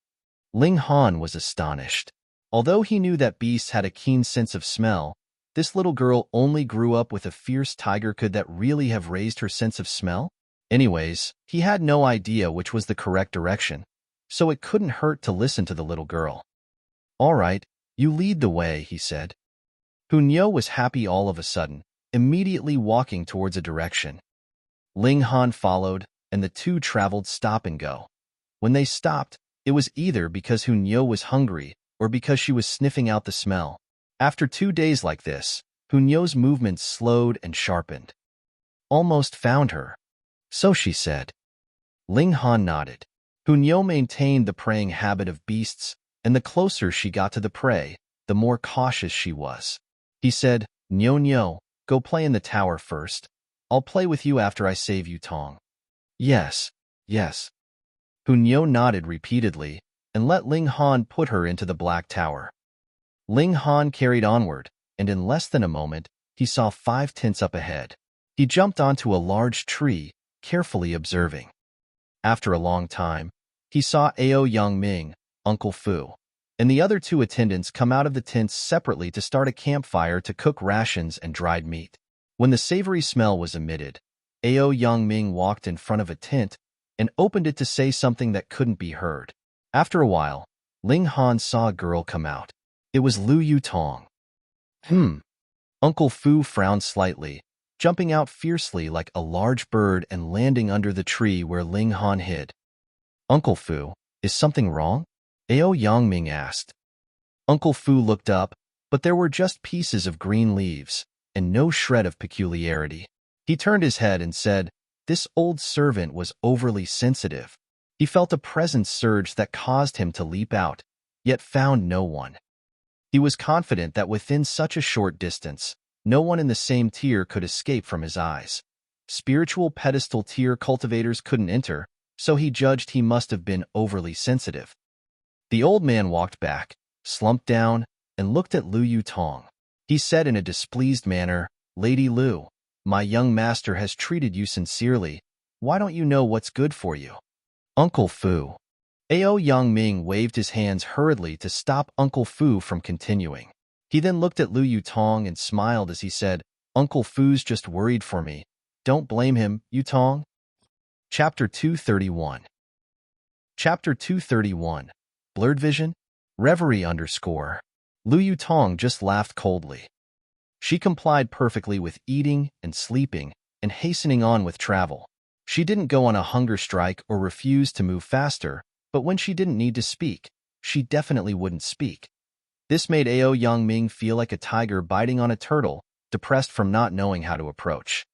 Ling Han was astonished. Although he knew that beasts had a keen sense of smell, this little girl only grew up with a fierce tiger. Could that really have raised her sense of smell? Anyways, he had no idea which was the correct direction, so it couldn't hurt to listen to the little girl. "All right, you lead the way," he said. Hunyo was happy all of a sudden, immediately walking towards a direction. Ling Han followed, and the two traveled stop and go. When they stopped, it was either because Hunyo was hungry or because she was sniffing out the smell. After 2 days like this, Hunyo's movements slowed and sharpened. "Almost found her," so she said. Ling Han nodded. Hunyo maintained the preying habit of beasts, and the closer she got to the prey, the more cautious she was. He said, Nyo, go play in the tower first. I'll play with you after I save Yutong." Yes. Hunyo nodded repeatedly and let Ling Han put her into the Black Tower. Ling Han carried onward, and in less than a moment, he saw 5 tents up ahead. He jumped onto a large tree, carefully observing. After a long time, he saw Ao Yangming, Uncle Fu, and the other 2 attendants come out of the tents separately to start a campfire to cook rations and dried meat. When the savory smell was emitted, Ao Ming walked in front of a tent and opened it to say something that couldn't be heard. After a while, Ling Han saw a girl come out. It was Lu Yutong. Uncle Fu frowned slightly, jumping out fiercely like a large bird and landing under the tree where Ling Han hid. Uncle Fu, is something wrong? Ao Ming asked. Uncle Fu looked up, but there were just pieces of green leaves and no shred of peculiarity. He turned his head and said, this old servant was overly sensitive. He felt a presence surge that caused him to leap out, yet found no one. He was confident that within such a short distance, no one in the same tier could escape from his eyes. Spiritual pedestal tier cultivators couldn't enter, so he judged he must have been overly sensitive. The old man walked back, slumped down, and looked at Lu Yutong. He said in a displeased manner, Lady Lu, my young master has treated you sincerely. Why don't you know what's good for you? Uncle Fu. Ao Ming waved his hands hurriedly to stop Uncle Fu from continuing. He then looked at Lu Yutong and smiled as he said, Uncle Fu's just worried for me. Don't blame him, Yutong. Chapter 231. Chapter 231. Blurred Vision? Reverie _ Lu Yutong just laughed coldly. She complied perfectly with eating and sleeping and hastening on with travel. She didn't go on a hunger strike or refuse to move faster, but when she didn't need to speak, she definitely wouldn't speak. This made Ao Ming feel like a tiger biting on a turtle, depressed from not knowing how to approach.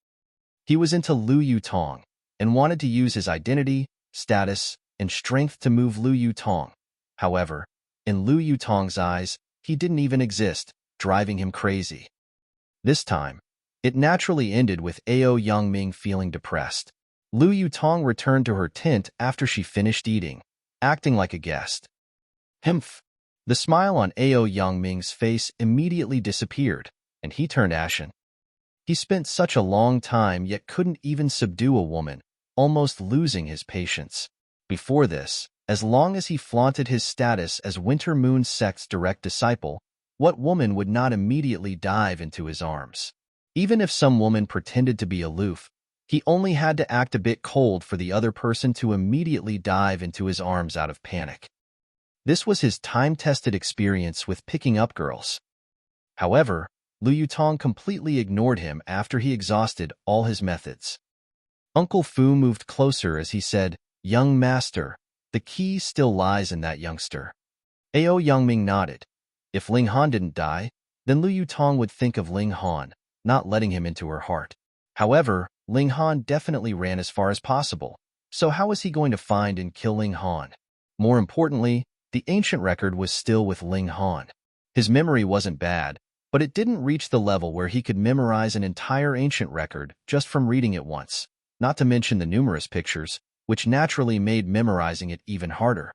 He was into Lu Yutong and wanted to use his identity, status, and strength to move Lu Yutong. However, in Lu Yutong's eyes, he didn't even exist, driving him crazy. This time, it naturally ended with Ao Ming feeling depressed. Lu Yutong returned to her tent after she finished eating, acting like a guest. Humph! The smile on Ao Ming's face immediately disappeared, and he turned ashen. He spent such a long time yet couldn't even subdue a woman, almost losing his patience. Before this, as long as he flaunted his status as Winter Moon Sect's direct disciple, what woman would not immediately dive into his arms? Even if some woman pretended to be aloof, he only had to act a bit cold for the other person to immediately dive into his arms out of panic. This was his time-tested experience with picking up girls. However, Lu Yutong completely ignored him after he exhausted all his methods. Uncle Fu moved closer as he said, Young master, the key still lies in that youngster. Ao Ming nodded. If Ling Han didn't die, then Lu Yutong would think of Ling Han, not letting him into her heart. However, Ling Han definitely ran as far as possible, so how was he going to find and kill Ling Han? More importantly, the ancient record was still with Ling Han. His memory wasn't bad, but it didn't reach the level where he could memorize an entire ancient record just from reading it once, not to mention the numerous pictures, which naturally made memorizing it even harder.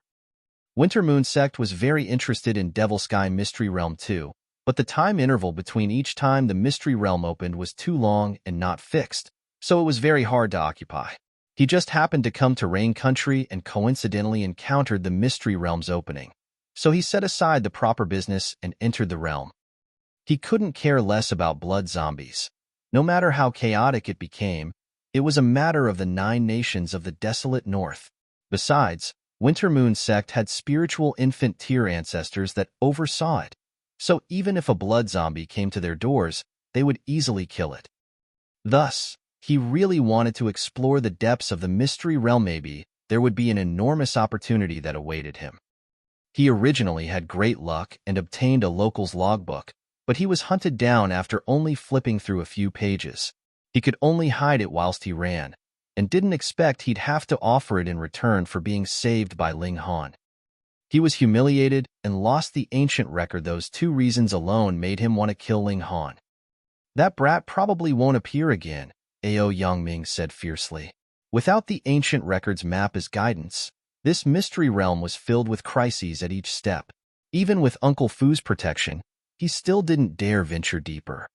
Winter Moon Sect was very interested in Devil Sky Mystery Realm too, but the time interval between each time the Mystery Realm opened was too long and not fixed, so it was very hard to occupy. He just happened to come to Rain Country and coincidentally encountered the Mystery Realm's opening, so he set aside the proper business and entered the realm. He couldn't care less about blood zombies. No matter how chaotic it became, it was a matter of the 9 nations of the desolate north. Besides, Winter Moon Sect had spiritual infant tier ancestors that oversaw it, so even if a blood zombie came to their doors, they would easily kill it. Thus, he really wanted to explore the depths of the mystery realm. Maybe there would be an enormous opportunity that awaited him. He originally had great luck and obtained a local's logbook, but he was hunted down after only flipping through a few pages. He could only hide it whilst he ran, and didn't expect he'd have to offer it in return for being saved by Ling Han. He was humiliated and lost the ancient record. Those 2 reasons alone made him want to kill Ling Han. That brat probably won't appear again, Ao Ming said fiercely. Without the ancient record's map as guidance, this mystery realm was filled with crises at each step. Even with Uncle Fu's protection, he still didn't dare venture deeper.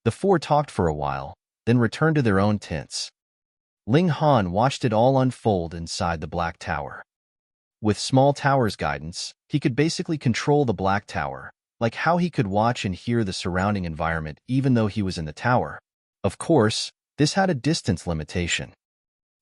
The 4 talked for a while, then returned to their own tents. Ling Han watched it all unfold inside the Black Tower. With Small Tower's guidance, he could basically control the Black Tower, like how he could watch and hear the surrounding environment even though he was in the tower. Of course, This had a distance limitation.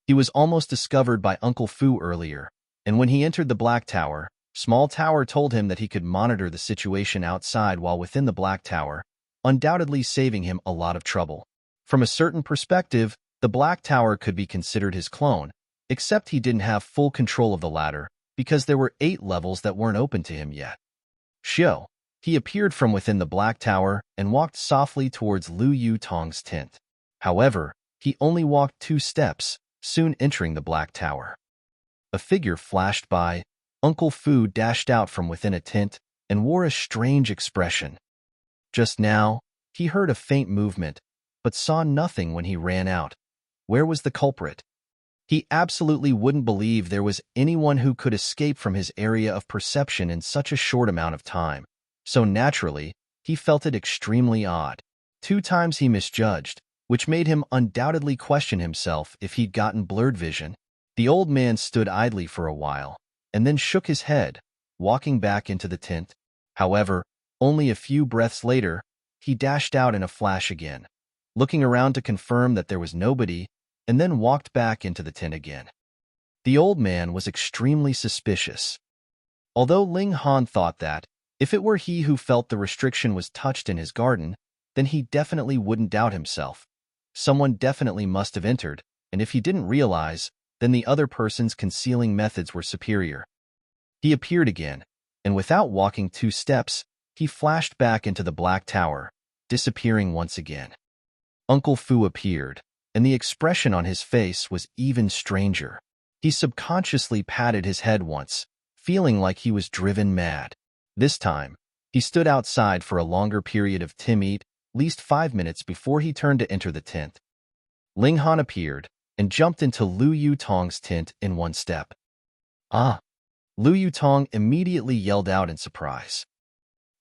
He was almost discovered by Uncle Fu earlier, and when he entered the Black Tower, Small Tower told him that he could monitor the situation outside while within the Black Tower, undoubtedly saving him a lot of trouble. From a certain perspective, the Black Tower could be considered his clone, except he didn't have full control of the ladder, because there were 8 levels that weren't open to him yet. Xiao. He appeared from within the Black Tower and walked softly towards Lu Yutong's tent. However, he only walked 2 steps, soon entering the Black Tower. A figure flashed by. Uncle Fu dashed out from within a tent and wore a strange expression. Just now, he heard a faint movement, but saw nothing when he ran out. Where was the culprit? He absolutely wouldn't believe there was anyone who could escape from his area of perception in such a short amount of time. So naturally, he felt it extremely odd. 2 times he misjudged, which made him undoubtedly question himself if he'd gotten blurred vision. The old man stood idly for a while, and then shook his head, walking back into the tent. However, only a few breaths later, he dashed out in a flash again, looking around to confirm that there was nobody, and then walked back into the tent again. The old man was extremely suspicious. Although Ling Han thought that, if it were he who felt the restriction was touched in his garden, then he definitely wouldn't doubt himself. Someone definitely must have entered, and if he didn't realize, then the other person's concealing methods were superior. He appeared again, and without walking 2 steps, he flashed back into the Black Tower, disappearing once again. Uncle Fu appeared, and the expression on his face was even stranger. He subconsciously patted his head once, feeling like he was driven mad. This time, he stood outside for a longer period of at least 5 minutes before he turned to enter the tent. Ling Han appeared, and jumped into Lu Yutong's tent in 1 step. Ah! Lu Yutong immediately yelled out in surprise.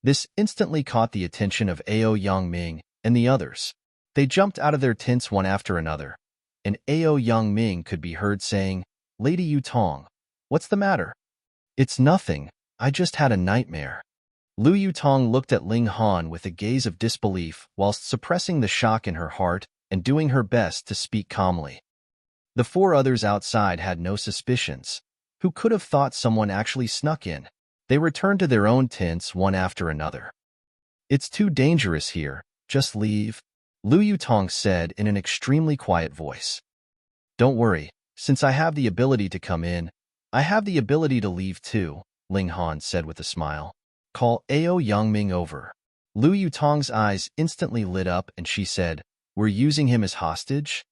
This instantly caught the attention of Ao Yangming and the others. They jumped out of their tents one after another, and Ao Yangming could be heard saying, "Lady Yutong, what's the matter?" "It's nothing, I just had a nightmare." Lu Yutong looked at Ling Han with a gaze of disbelief whilst suppressing the shock in her heart and doing her best to speak calmly. The 4 others outside had no suspicions. Who could have thought someone actually snuck in? They returned to their own tents one after another. "It's too dangerous here, just leave," Lu Yutong said in an extremely quiet voice. "Don't worry, since I have the ability to come in, I have the ability to leave too," Ling Han said with a smile. "Call Ao Yangming over." Lu Yutong's eyes instantly lit up and she said, "We're using him as hostage?"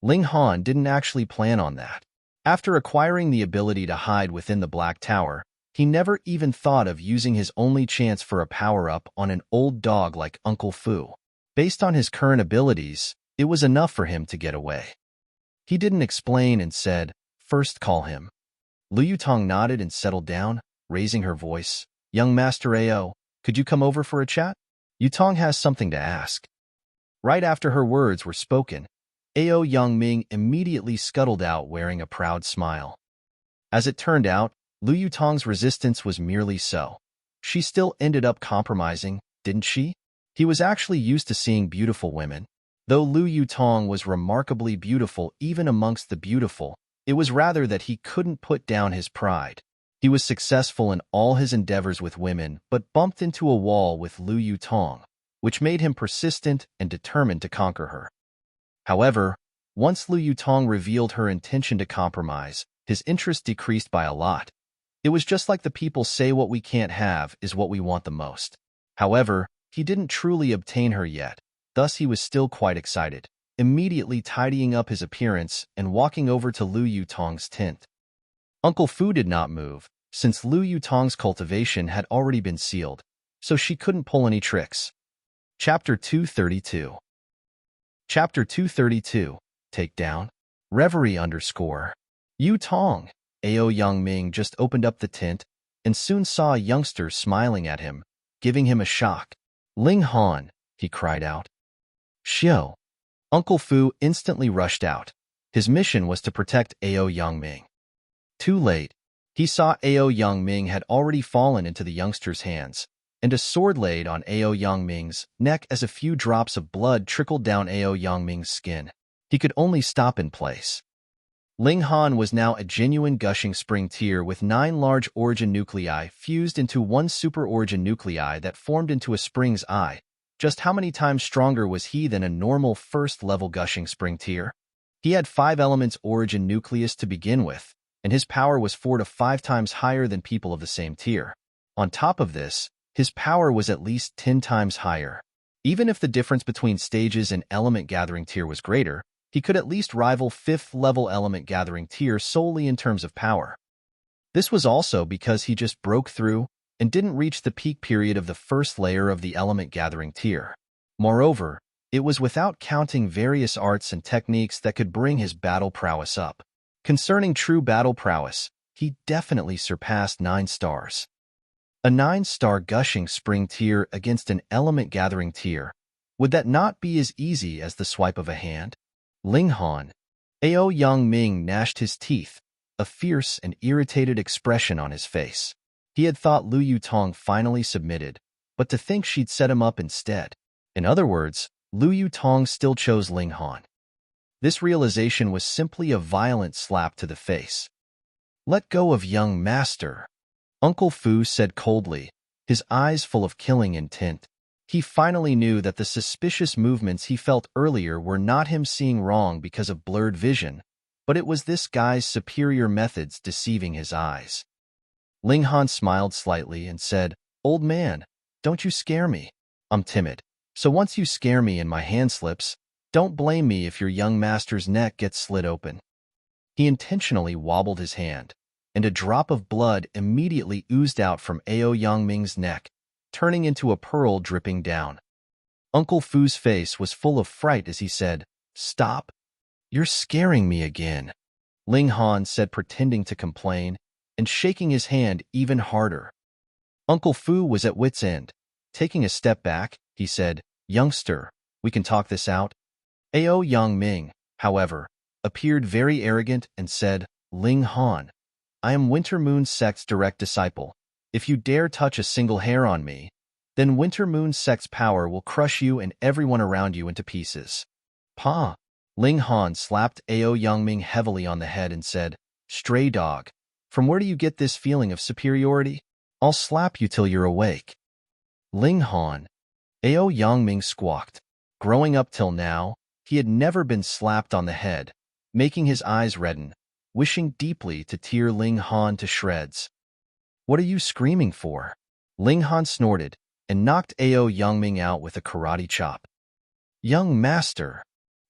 Ling Han didn't actually plan on that. After acquiring the ability to hide within the Black Tower, he never even thought of using his only chance for a power-up on an old dog like Uncle Fu. Based on his current abilities, it was enough for him to get away. He didn't explain and said, "First call him." Lu Yutong nodded and settled down, raising her voice. "Young Master Ao, could you come over for a chat? Yutong has something to ask." Right after her words were spoken, Ao Yangming immediately scuttled out wearing a proud smile. As it turned out, Lu Yutong's resistance was merely so. She still ended up compromising, didn't she? He was actually used to seeing beautiful women. Though Lu Yutong was remarkably beautiful even amongst the beautiful, it was rather that he couldn't put down his pride. He was successful in all his endeavors with women, but bumped into a wall with Lu Yutong, which made him persistent and determined to conquer her. However, once Lu Yutong revealed her intention to compromise, his interest decreased by a lot. It was just like the people say what we can't have is what we want the most. However, he didn't truly obtain her yet, thus he was still quite excited, immediately tidying up his appearance and walking over to Lu Yutong's tent. Uncle Fu did not move, since Lu Yutong's cultivation had already been sealed, so she couldn't pull any tricks. Chapter 232. Chapter 232, Takedown. Reverie _ Yutong. Ao Yangming just opened up the tent and soon saw a youngster smiling at him, giving him a shock. "Ling Han," he cried out. "Xiao." Uncle Fu instantly rushed out. His mission was to protect Ao Yangming. Too late. He saw Ao Yangming had already fallen into the youngster's hands, and a sword laid on Ao Yangming's neck as a few drops of blood trickled down Ao Yangming's skin. He could only stop in place. Ling Han was now a genuine gushing spring tear with 9 large origin nuclei fused into one super origin nuclei that formed into a spring's eye. Just how many times stronger was he than a normal first-level gushing spring tear? He had 5 elements origin nucleus to begin with, and his power was 4 to 5 times higher than people of the same tier. On top of this, his power was at least 10 times higher. Even if the difference between stages and element gathering tier was greater, he could at least rival 5th-level element gathering tier solely in terms of power. This was also because he just broke through and didn't reach the peak period of the first layer of the element gathering tier. Moreover, it was without counting various arts and techniques that could bring his battle prowess up. Concerning true battle prowess, he definitely surpassed 9 stars. A 9-star gushing spring tier against an element gathering tier, would that not be as easy as the swipe of a hand? Ling Han. Ao Yang Ming gnashed his teeth, a fierce and irritated expression on his face. He had thought Lu Yutong finally submitted, but to think she'd set him up instead. In other words, Lu Yutong still chose Ling Han. This realization was simply a violent slap to the face. "Let go of young master," Uncle Fu said coldly, his eyes full of killing intent. He finally knew that the suspicious movements he felt earlier were not him seeing wrong because of blurred vision, but it was this guy's superior methods deceiving his eyes. Ling Han smiled slightly and said, "Old man, don't you scare me. I'm timid. So once you scare me and my hand slips, don't blame me if your young master's neck gets slit open." He intentionally wobbled his hand, and a drop of blood immediately oozed out from Ao Yangming's neck, turning into a pearl dripping down. Uncle Fu's face was full of fright as he said, "Stop. You're scaring me again," Ling Han said, pretending to complain, and shaking his hand even harder. Uncle Fu was at wit's end. Taking a step back, he said, "Youngster, we can talk this out." Ao Yangming, however, appeared very arrogant and said, "Ling Han, I am Winter Moon Sect's direct disciple. If you dare touch a single hair on me, then Winter Moon Sect's power will crush you and everyone around you into pieces." "Pa!" Ling Han slapped Ao Yangming heavily on the head and said, "Stray dog, from where do you get this feeling of superiority? I'll slap you till you're awake." "Ling Han," Ao Yangming squawked. Growing up till now, he had never been slapped on the head, making his eyes redden, wishing deeply to tear Ling Han to shreds. "What are you screaming for?" Ling Han snorted and knocked Ao Yangming out with a karate chop. "Young master!"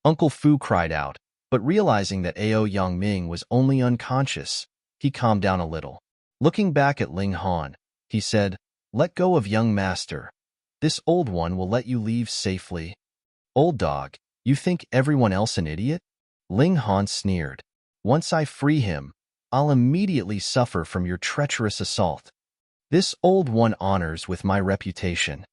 Uncle Fu cried out, but realizing that Ao Yangming was only unconscious, he calmed down a little. Looking back at Ling Han, he said, "Let go of young master. This old one will let you leave safely." "Old dog, you think everyone else an idiot?" Ling Han sneered. "Once I free him, I'll immediately suffer from your treacherous assault. This old one honors with my reputation."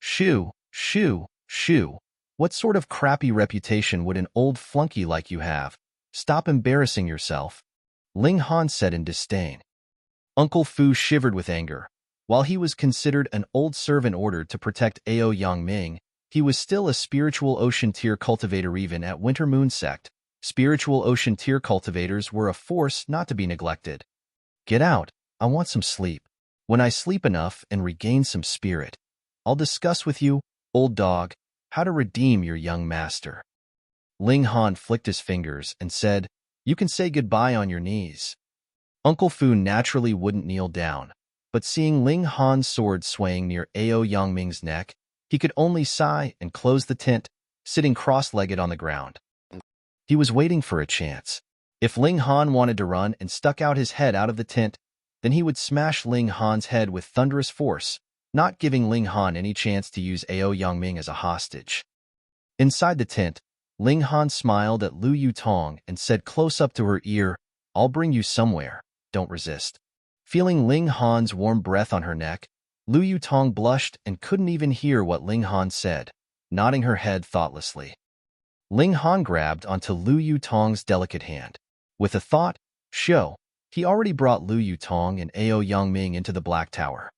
"Shoo, shoo, shoo. What sort of crappy reputation would an old flunky like you have? Stop embarrassing yourself," Ling Han said in disdain. Uncle Fu shivered with anger. While he was considered an old servant ordered to protect Ao Yangming, he was still a spiritual ocean tier cultivator. Even at Winter Moon Sect, spiritual ocean tier cultivators were a force not to be neglected. "Get out, I want some sleep. When I sleep enough and regain some spirit, I'll discuss with you, old dog, how to redeem your young master." Ling Han flicked his fingers and said, "You can say goodbye on your knees." Uncle Fu naturally wouldn't kneel down, but seeing Ling Han's sword swaying near Ao Yangming's neck, he could only sigh and close the tent, sitting cross-legged on the ground. He was waiting for a chance. If Ling Han wanted to run and stuck out his head out of the tent, then he would smash Ling Han's head with thunderous force, not giving Ling Han any chance to use Ao Yangming as a hostage. Inside the tent, Ling Han smiled at Lu Yutong and said close up to her ear, "I'll bring you somewhere, don't resist." Feeling Ling Han's warm breath on her neck, Lu Yutong blushed and couldn't even hear what Ling Han said, nodding her head thoughtlessly. Ling Han grabbed onto Lu Yutong's delicate hand. With a thought, show, he already brought Lu Yutong and Ao Yangming into the Black Tower.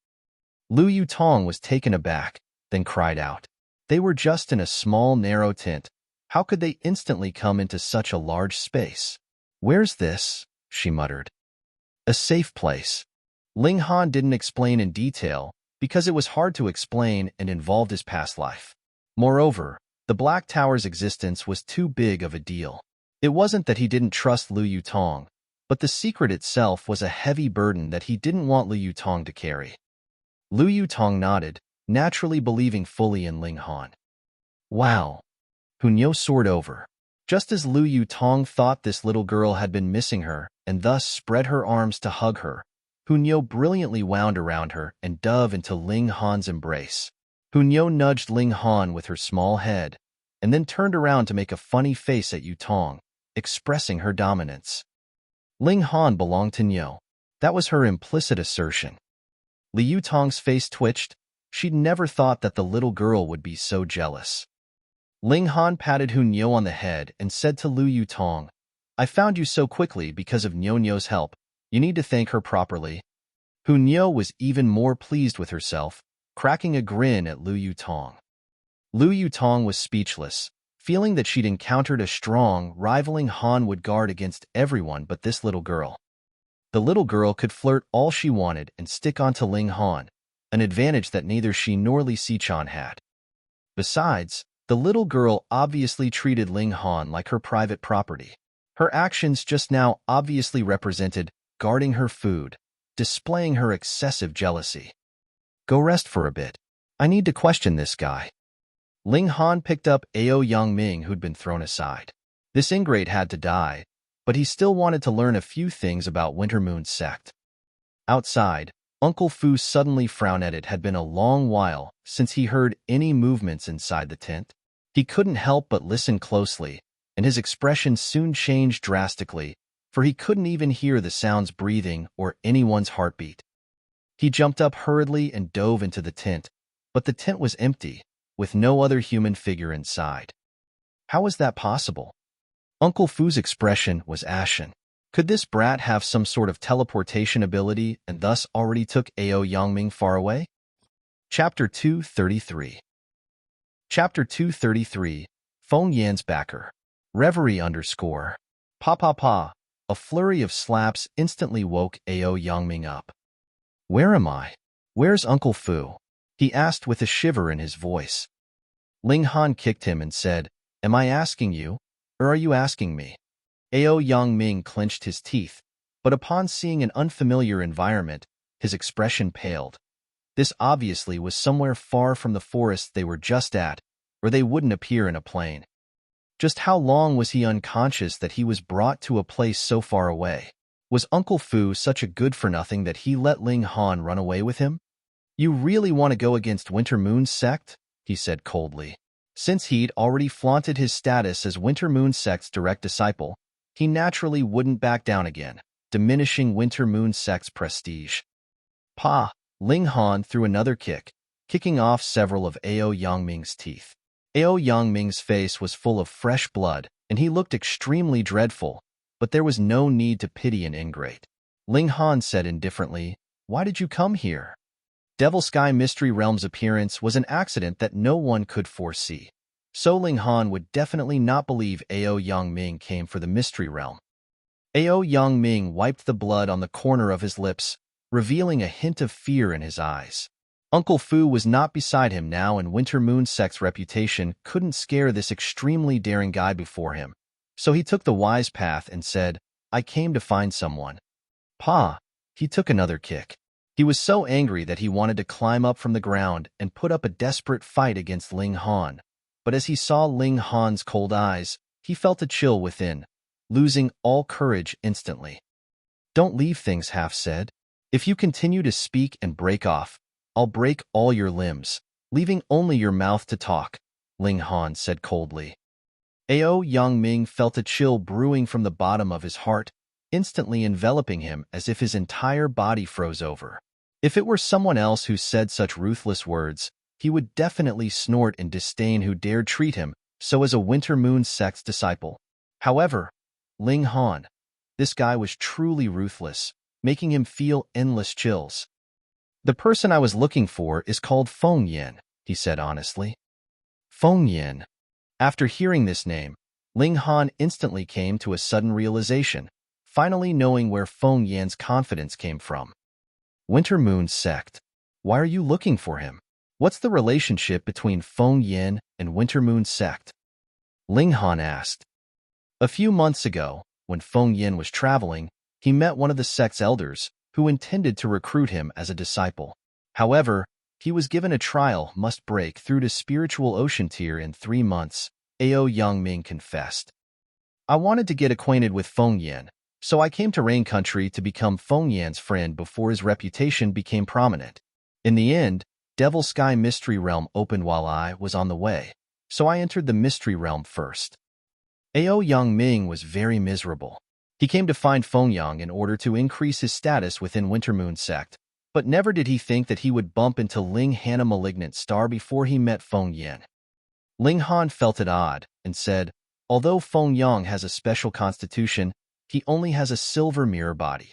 Lu Yutong was taken aback, then cried out. They were just in a small, narrow tent, How could they instantly come into such a large space? Where's this? She muttered. A safe place. Ling Han didn't explain in detail because it was hard to explain and involved his past life. Moreover, the Black Tower's existence was too big of a deal. It wasn't that he didn't trust Lu Yutong, but the secret itself was a heavy burden that he didn't want Lu Yutong to carry. Lu Yutong nodded, naturally believing fully in Ling Han. Wow. Hunyo soared over. Just as Lu Yutong thought this little girl had been missing her and thus spread her arms to hug her, Hunyo brilliantly wound around her and dove into Ling Han's embrace. Hunyo nudged Ling Han with her small head and then turned around to make a funny face at Yutong, expressing her dominance. Ling Han belonged to Nyo. That was her implicit assertion. Li Yutong's face twitched. She'd never thought that the little girl would be so jealous. Ling Han patted Hunyo on the head and said to Lu Yutong, I found you so quickly because of Nyo-Nyo's help. You need to thank her properly. Hunyo was even more pleased with herself, cracking a grin at Lu Yutong. Lu Yutong was speechless, feeling that she'd encountered a strong, rivaling Han would guard against everyone but this little girl. The little girl could flirt all she wanted and stick onto Ling Han, an advantage that neither she nor Li Sichan had. Besides, the little girl obviously treated Ling Han like her private property. Her actions just now obviously represented guarding her food, displaying her excessive jealousy. Go rest for a bit. I need to question this guy. Ling Han picked up Ao Yangming, who'd been thrown aside. This ingrate had to die, but he still wanted to learn a few things about Winter Moon's sect. Outside, Uncle Fu suddenly frowned at it. Had been a long while since he heard any movements inside the tent. He couldn't help but listen closely, and his expression soon changed drastically, for he couldn't even hear the sounds breathing or anyone's heartbeat. He jumped up hurriedly and dove into the tent, but the tent was empty, with no other human figure inside. How was that possible? Uncle Fu's expression was ashen. Could this brat have some sort of teleportation ability and thus already took Ao Yangming far away? Chapter 233. Chapter 233, Feng Yan's backer. Reverie _ Pa pa pa. A flurry of slaps instantly woke Ao Yangming up. Where am I? Where's Uncle Fu? He asked with a shiver in his voice. Ling Han kicked him and said, Am I asking you, or are you asking me? Ao Yangming clenched his teeth, but upon seeing an unfamiliar environment, his expression paled. This obviously was somewhere far from the forest they were just at, or they wouldn't appear in a plane. Just how long was he unconscious that he was brought to a place so far away? Was Uncle Fu such a good-for-nothing that he let Ling Han run away with him? You really want to go against Winter Moon's sect? He said coldly. Since he'd already flaunted his status as Winter Moon's sect's direct disciple, he naturally wouldn't back down again, diminishing Winter Moon's sect's prestige. Pa! Ling Han threw another kick, kicking off several of Ao Yangming's teeth. Ao Yangming's face was full of fresh blood, and he looked extremely dreadful, but there was no need to pity an ingrate. Ling Han said indifferently, Why did you come here? Devil Sky Mystery Realm's appearance was an accident that no one could foresee, so Ling Han would definitely not believe Ao Yangming came for the Mystery Realm. Ao Yangming wiped the blood on the corner of his lips, revealing a hint of fear in his eyes. Uncle Fu was not beside him now, and Winter Moon's sect's reputation couldn't scare this extremely daring guy before him, so he took the wise path and said, I came to find someone. Pa! He took another kick. He was so angry that he wanted to climb up from the ground and put up a desperate fight against Ling Han, but as he saw Ling Han's cold eyes, he felt a chill within, losing all courage instantly. Don't leave things half said. If you continue to speak and break off, I'll break all your limbs, leaving only your mouth to talk, Ling Han said coldly. Ao Yangming felt a chill brewing from the bottom of his heart, instantly enveloping him as if his entire body froze over. If it were someone else who said such ruthless words, he would definitely snort in disdain who dared treat him so as a Winter Moon sect's disciple. However, Ling Han, this guy was truly ruthless, making him feel endless chills. The person I was looking for is called Feng Yan, he said honestly. Feng Yan. After hearing this name, Ling Han instantly came to a sudden realization, finally knowing where Feng Yan's confidence came from. Winter Moon's sect. Why are you looking for him? What's the relationship between Feng Yan and Winter Moon's sect? Ling Han asked. A few months ago, when Feng Yan was traveling, he met one of the sect's elders, who intended to recruit him as a disciple. However, he was given a trial must break through to spiritual ocean tier in 3 months, Ao Yangming confessed. I wanted to get acquainted with Feng Yan, so I came to Rain Country to become Feng Yan's friend before his reputation became prominent. In the end, Devil Sky Mystery Realm opened while I was on the way, so I entered the Mystery Realm first. Ao Yangming was very miserable. He came to find Feng Yang in order to increase his status within Winter Moon sect, but never did he think that he would bump into Ling Han, a malignant star, before he met Feng Yan. Ling Han felt it odd and said, although Feng Yang has a special constitution, he only has a silver mirror body.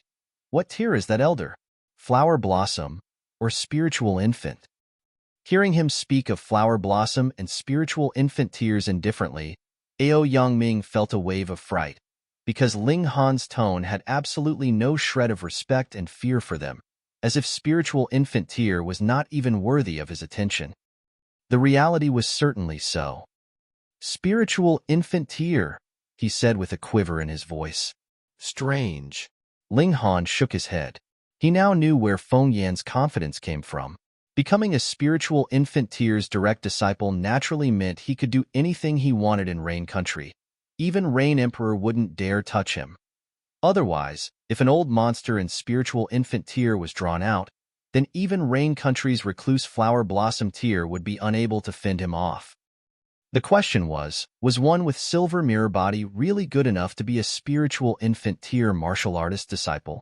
What tier is that elder? Flower Blossom or Spiritual Infant? Hearing him speak of Flower Blossom and Spiritual Infant tiers indifferently, Ao Yangming felt a wave of fright, because Ling Han's tone had absolutely no shred of respect and fear for them, as if Spiritual Infant tier was not even worthy of his attention. The reality was certainly so. Spiritual Infant tier, he said with a quiver in his voice.
Strange.
Ling Han shook his head. He now knew where Feng Yan's confidence came from. Becoming a Spiritual Infant tier's direct disciple naturally meant he could do anything he wanted in Rain Country. Even Rain Emperor wouldn't dare touch him. Otherwise, if an old monster in Spiritual Infant tier was drawn out, then even Rain Country's Recluse Flower Blossom tier would be unable to fend him off. The question was one with Silver Mirror Body really good enough to be a Spiritual Infant tier martial artist disciple?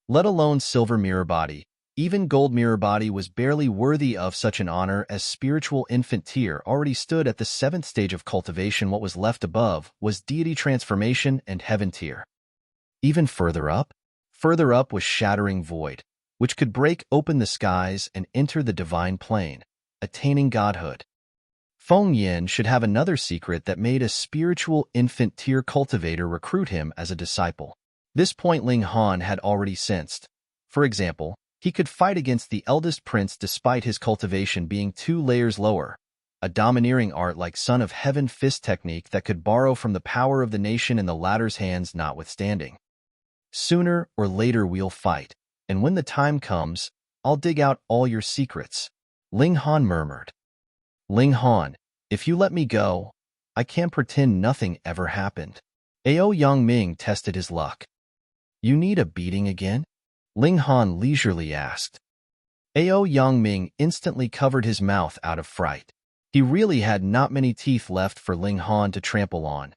Let alone Silver Mirror Body, even Gold Mirror Body was barely worthy of such an honor, as Spiritual Infant tier already stood at the 7th stage of cultivation. What was left above was Deity Transformation and Heaven tier. Even further up was Shattering Void, which could break open the skies and enter the divine plane, attaining godhood. Feng Yan should have another secret that made a Spiritual Infant tier cultivator recruit him as a disciple. This point Ling Han had already sensed. For example, he could fight against the eldest prince despite his cultivation being 2 layers lower, a domineering art like Son of Heaven fist technique that could borrow from the power of the nation in the latter's hands notwithstanding. Sooner or later we'll fight, and when the time comes, I'll dig out all your secrets, Ling Han murmured. Ling Han, if you let me go, I can't pretend nothing ever happened. Ao Yangming tested his luck. You need a beating again? Ling Han leisurely asked. Ao Yangming instantly covered his mouth out of fright. He really had not many teeth left for Ling Han to trample on.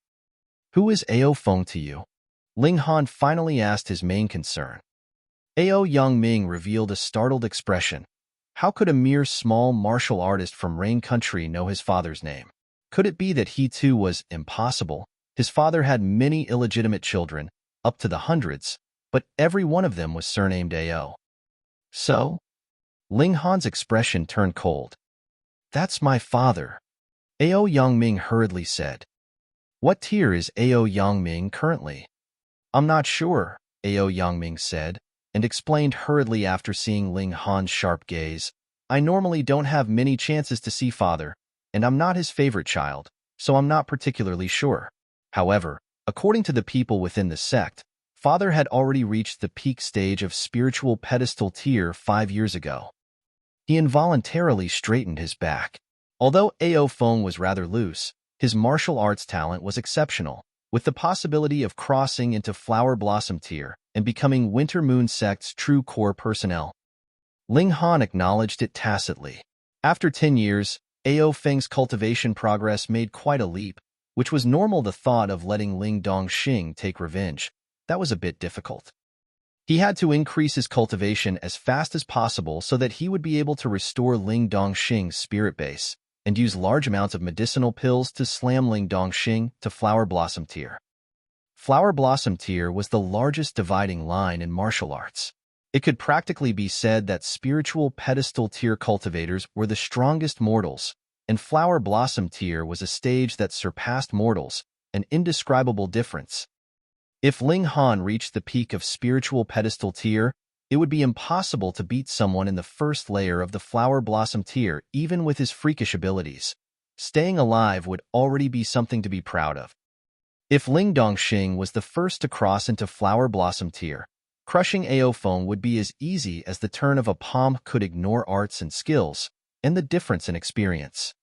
Who is Ao Feng to you? Ling Han finally asked his main concern. Ao Yangming revealed a startled expression. How could a mere small martial artist from Rain Country know his father's name? Could it be that he too was impossible? His father had many illegitimate children, up to the hundreds, but every one of them was surnamed Ao. So? Ling Han's expression turned cold. That's my father, Ao Yangming hurriedly said. What tier is Ao Yangming currently? I'm not sure, Ao Yangming said, and explained hurriedly after seeing Ling Han's sharp gaze. I normally don't have many chances to see father, and I'm not his favorite child, so I'm not particularly sure. However, according to the people within the sect, father had already reached the peak stage of spiritual pedestal tier 5 years ago. He involuntarily straightened his back. Although Ao Feng was rather loose, his martial arts talent was exceptional, with the possibility of crossing into Flower Blossom tier and becoming Winter Moon sect's true core personnel. Ling Han acknowledged it tacitly. After 10 years, Ao Feng's cultivation progress made quite a leap, which was normal. The thought of letting Ling Dongxing take revenge, that was a bit difficult. He had to increase his cultivation as fast as possible so that he would be able to restore Ling Dongxing's spirit base and use large amounts of medicinal pills to slam Ling Dongxing to Flower Blossom tier. Flower Blossom tier was the largest dividing line in martial arts. It could practically be said that spiritual pedestal tier cultivators were the strongest mortals, and flower blossom tier was a stage that surpassed mortals, an indescribable difference. If Ling Han reached the peak of spiritual pedestal tier, it would be impossible to beat someone in the first layer of the flower blossom tier, even with his freakish abilities. Staying alive would already be something to be proud of. If Ling Dongxing was the first to cross into flower blossom tier, crushing Aofeng would be as easy as the turn of a palm could ignore arts and skills, and the difference in experience.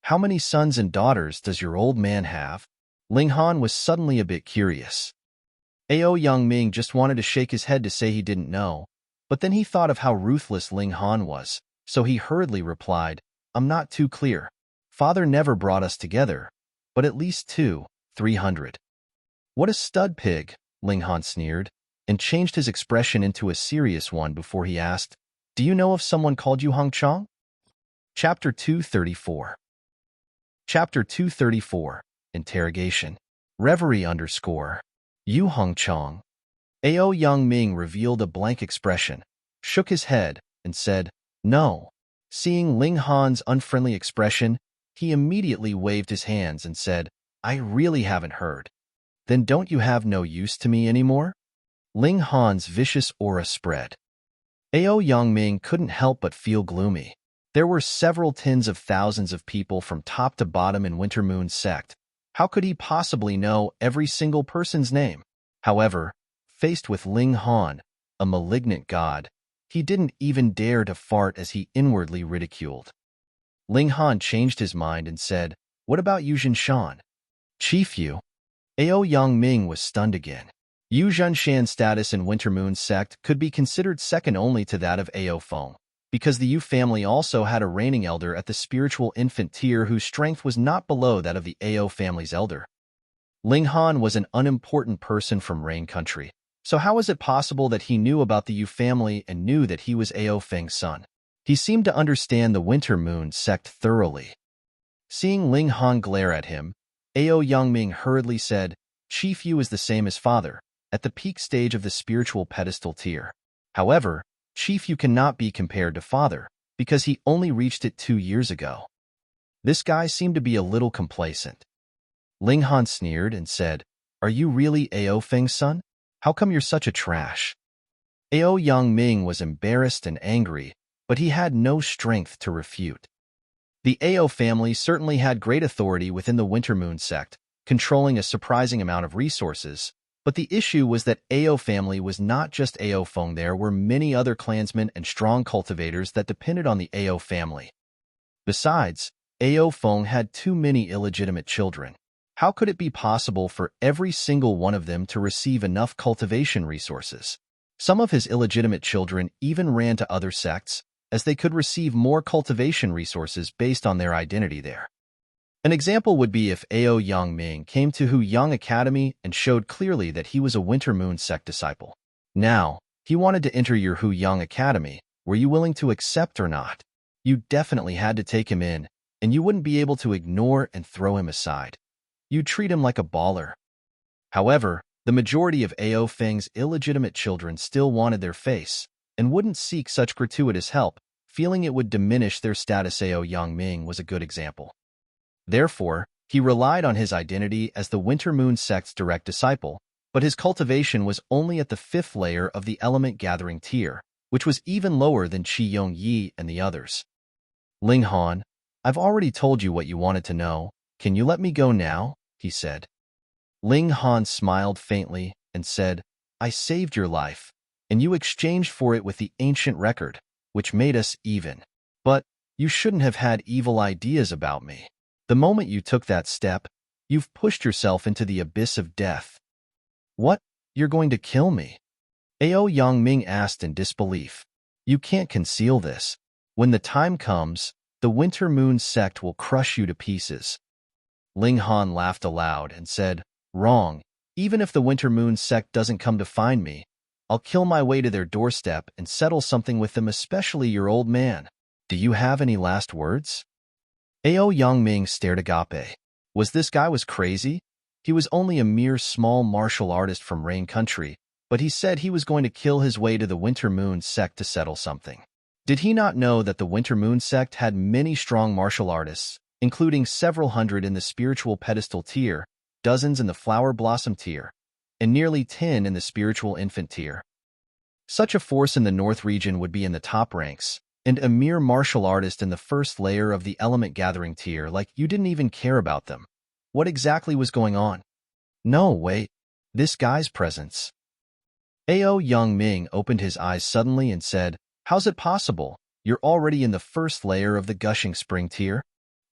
How many sons and daughters does your old man have? Ling Han was suddenly a bit curious. Youngming just wanted to shake his head to say he didn't know, but then he thought of how ruthless Ling Han was, so he hurriedly replied, I'm not too clear. Father never brought us together, but at least 300. What a stud pig, Ling Han sneered, and changed his expression into a serious one before he asked, Do you know if someone called you Hong Chong? Chapter 234. Chapter 234, Interrogation. Reverie _ You Hong Chong. Youngming revealed a blank expression, shook his head, and said, No. Seeing Ling Han's unfriendly expression, he immediately waved his hands and said, I really haven't heard. Then don't you have no use to me anymore? Ling Han's vicious aura spread. Youngming couldn't help but feel gloomy. There were several tens of thousands of people from top to bottom in Winter Moon's sect. How could he possibly know every single person's name? However, faced with Ling Han, a malignant god, he didn't even dare to fart as he inwardly ridiculed. Ling Han changed his mind and said, What about Yu Zhanshan? Chief Yu. Youngming was stunned again. Yu Zhanshan's status in Winter Moon's sect could be considered second only to that of Aofeng, because the Yu family also had a reigning elder at the spiritual infant tier whose strength was not below that of the Ao family's elder. Ling Han was an unimportant person from Rain Country, so how was it possible that he knew about the Yu family and knew that he was Aofeng's son? He seemed to understand the Winter Moon sect thoroughly. Seeing Ling Han glare at him, Youngming hurriedly said, Chief Yu is the same as father, at the peak stage of the spiritual pedestal tier. However, Chief Yu cannot be compared to father, because he only reached it 2 years ago. This guy seemed to be a little complacent. Ling Han sneered and said, Are you really Aofeng's son? How come you're such a trash? Youngming was embarrassed and angry, but he had no strength to refute. The Ao family certainly had great authority within the Winter Moon sect, controlling a surprising amount of resources, but the issue was that Ao family was not just Aofeng. There were many other clansmen and strong cultivators that depended on the Ao family. Besides, Aofeng had too many illegitimate children. How could it be possible for every single one of them to receive enough cultivation resources? Some of his illegitimate children even ran to other sects, as they could receive more cultivation resources based on their identity there. An example would be if Ao Youngming came to Hu Yang Academy and showed clearly that he was a Winter Moon sect disciple. Now, he wanted to enter your Hu Yang Academy. Were you willing to accept or not? You definitely had to take him in, and you wouldn't be able to ignore and throw him aside. You'd treat him like a baller. However, the majority of Aofeng's illegitimate children still wanted their face, and wouldn't seek such gratuitous help, feeling it would diminish their status. Ao Youngming was a good example. Therefore, he relied on his identity as the Winter Moon sect's direct disciple, but his cultivation was only at the 5th layer of the element gathering tier, which was even lower than Qi Yong Yi and the others. Ling Han, I've already told you what you wanted to know. Can you let me go now? He said. Ling Han smiled faintly and said, I saved your life, and you exchanged for it with the ancient record, which made us even. But you shouldn't have had evil ideas about me. The moment you took that step, you've pushed yourself into the abyss of death. What? You're going to kill me? Ao Youngming asked in disbelief. You can't conceal this. When the time comes, the Winter Moon sect will crush you to pieces. Ling Han laughed aloud and said, Wrong. Even if the Winter Moon sect doesn't come to find me, I'll kill my way to their doorstep and settle something with them, especially your old man. Do you have any last words? Ao Youngming stared agape. Was this guy crazy? He was only a mere small martial artist from Rain Country, but he said he was going to kill his way to the Winter Moon sect to settle something. Did he not know that the Winter Moon sect had many strong martial artists, including several hundred in the spiritual pedestal tier, dozens in the flower blossom tier, and nearly 10 in the spiritual infant tier? Such a force in the North region would be in the top ranks, and a mere martial artist in the first layer of the element gathering tier, like you didn't even care about them. What exactly was going on? No, wait. This guy's presence. Ao Young Ming opened his eyes suddenly and said, "How's it possible? You're already in the first layer of the gushing spring tier?"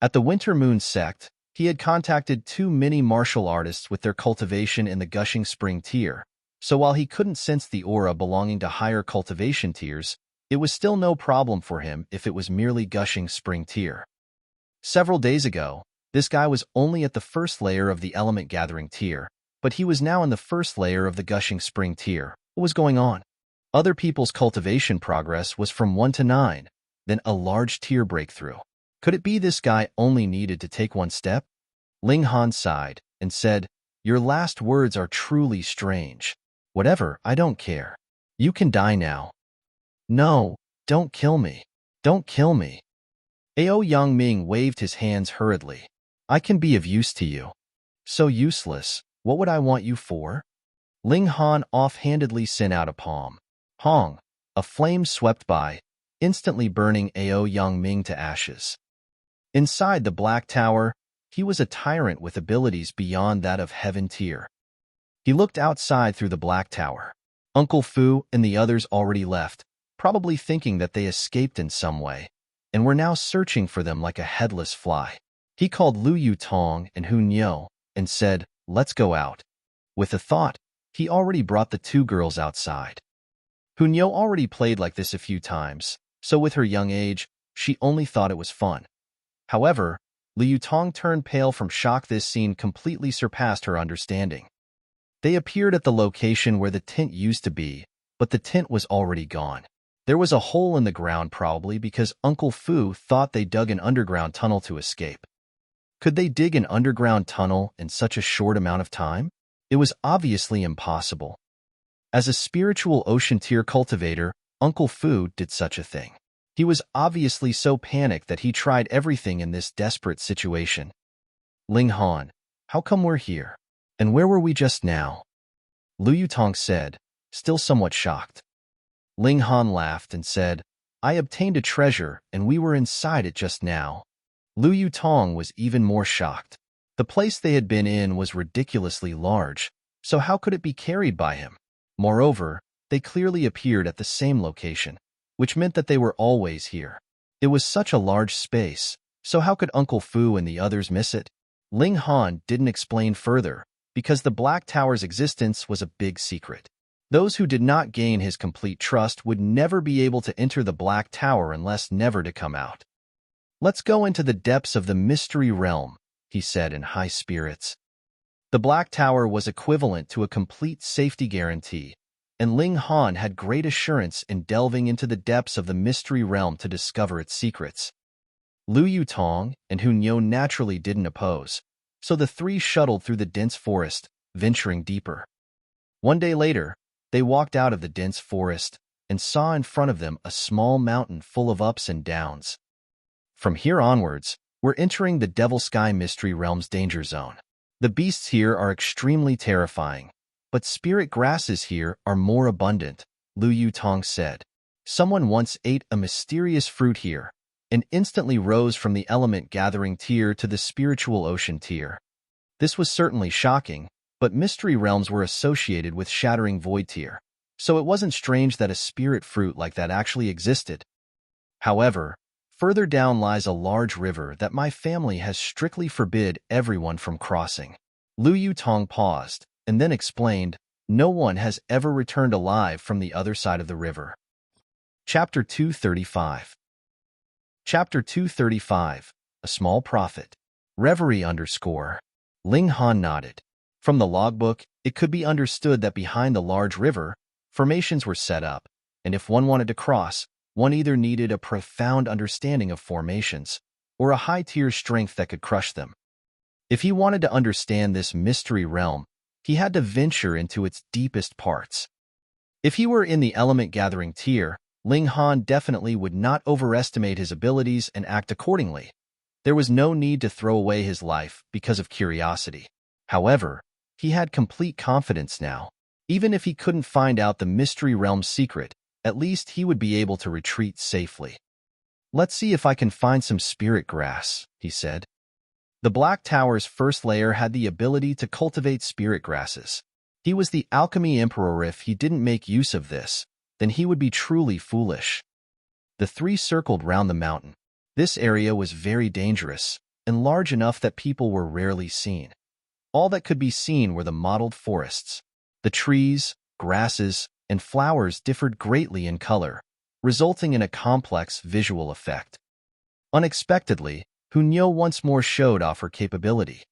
At the Winter Moon sect, he had contacted 2 mini martial artists with their cultivation in the gushing spring tier, so while he couldn't sense the aura belonging to higher cultivation tiers, it was still no problem for him if it was merely gushing spring tier. Several days ago, this guy was only at the first layer of the element gathering tier, but he was now in the first layer of the gushing spring tier. What was going on? Other people's cultivation progress was from 1 to 9, then a large tier breakthrough. Could it be this guy only needed to take one step? Ling Han sighed and said, "Your last words are truly strange. Whatever, I don't care. You can die now." "No, don't kill me. Don't kill me." Ao Yang Ming waved his hands hurriedly. "I can be of use to you." "So useless. What would I want you for?" Ling Han offhandedly sent out a palm. Hong, a flame swept by, instantly burning Ao Yang Ming to ashes. Inside the Black Tower, he was a tyrant with abilities beyond that of Heaven tier. He looked outside through the Black Tower. Uncle Fu and the others already left, probably thinking that they escaped in some way, and were now searching for them like a headless fly. He called Lu Yutong and Hu Niu and said, "Let's go out." With a thought, he already brought the 2 girls outside. Hu Niu already played like this a few times, so with her young age, she only thought it was fun. However, Liu Tong turned pale from shock. This scene completely surpassed her understanding. They appeared at the location where the tent used to be, but the tent was already gone. There was a hole in the ground, probably because Uncle Fu thought they dug an underground tunnel to escape. Could they dig an underground tunnel in such a short amount of time? It was obviously impossible. As a spiritual ocean tier cultivator, Uncle Fu did such a thing. He was obviously so panicked that he tried everything in this desperate situation. "Ling Han, how come we're here? And where were we just now?" Lu Yutong said, still somewhat shocked. Ling Han laughed and said, "I obtained a treasure and we were inside it just now." Lu Yutong was even more shocked. The place they had been in was ridiculously large, so how could it be carried by him? Moreover, they clearly appeared at the same location, which meant that they were always here. It was such a large space, so how could Uncle Fu and the others miss it? Ling Han didn't explain further, because the Black Tower's existence was a big secret. Those who did not gain his complete trust would never be able to enter the Black Tower unless never to come out. "Let's go into the depths of the mystery realm," he said in high spirits. The Black Tower was equivalent to a complete safety guarantee, and Ling Han had great assurance in delving into the depths of the mystery realm to discover its secrets. Lu Yutong and Hu Niu naturally didn't oppose, so the 3 shuttled through the dense forest, venturing deeper. One day later, they walked out of the dense forest and saw in front of them a small mountain full of ups and downs. From here onwards, we're entering the Devil Sky Mystery Realm's danger zone. The beasts here are extremely terrifying, but spirit grasses here are more abundant, Lu Yutong said. Someone once ate a mysterious fruit here and instantly rose from the element gathering tier to the spiritual ocean tier. This was certainly shocking, but mystery realms were associated with shattering void tier, so it wasn't strange that a spirit fruit like that actually existed. However, further down lies a large river that my family has strictly forbid everyone from crossing. Lu Yutong paused, and then explained, "No one has ever returned alive from the other side of the river." Chapter 235. Chapter 235, A Small Prophet. Reverie _ Ling Han nodded. From the logbook, it could be understood that behind the large river, formations were set up, and if one wanted to cross, one either needed a profound understanding of formations or a high-tier strength that could crush them. If he wanted to understand this mystery realm, he had to venture into its deepest parts. If he were in the element-gathering tier, Ling Han definitely would not overestimate his abilities and act accordingly. There was no need to throw away his life because of curiosity. However, he had complete confidence now. Even if he couldn't find out the Mystery Realm's secret, at least he would be able to retreat safely. "Let's see if I can find some spirit grass," he said. The Black Tower's first layer had the ability to cultivate spirit grasses. He was the Alchemy Emperor. If he didn't make use of this, then he would be truly foolish. The three circled round the mountain. This area was very dangerous and large enough that people were rarely seen. All that could be seen were the mottled forests. The trees, grasses, and flowers differed greatly in color, resulting in a complex visual effect. Unexpectedly, Hunyo once more showed off her capability.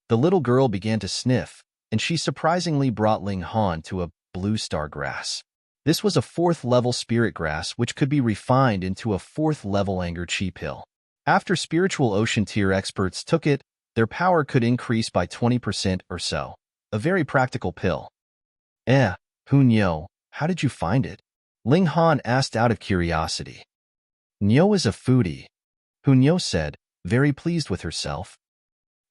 The little girl began to sniff, and she surprisingly brought Ling Han to a blue star grass. This was a 4th-level spirit grass which could be refined into a 4th-level anger chi pill. After spiritual ocean tier experts took it, their power could increase by 20% or so. A very practical pill. Hunyo, how did you find it?" Ling Han asked out of curiosity. "Nyo is a foodie," Hunyo said, very pleased with herself.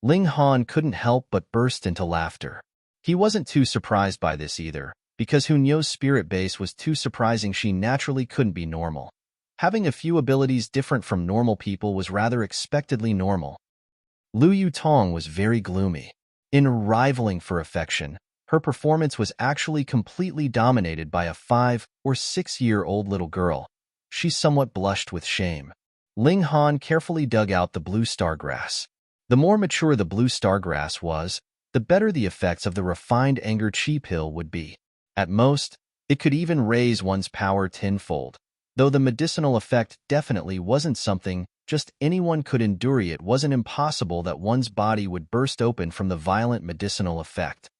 Ling Han couldn't help but burst into laughter. He wasn't too surprised by this either, because Hunyo's spirit base was too surprising. She naturally couldn't be normal. Having a few abilities different from normal people was rather expectedly normal. Lu Yutong was very gloomy. In rivaling for affection, her performance was actually completely dominated by a 5- or 6-year-old little girl. She somewhat blushed with shame. Ling Han carefully dug out the blue star grass. The more mature the blue star grass was, the better the effects of the refined anger chi pill would be. At most, it could even raise one's power tenfold. Though the medicinal effect definitely wasn't something just anyone could endure, it wasn't impossible that one's body would burst open from the violent medicinal effect.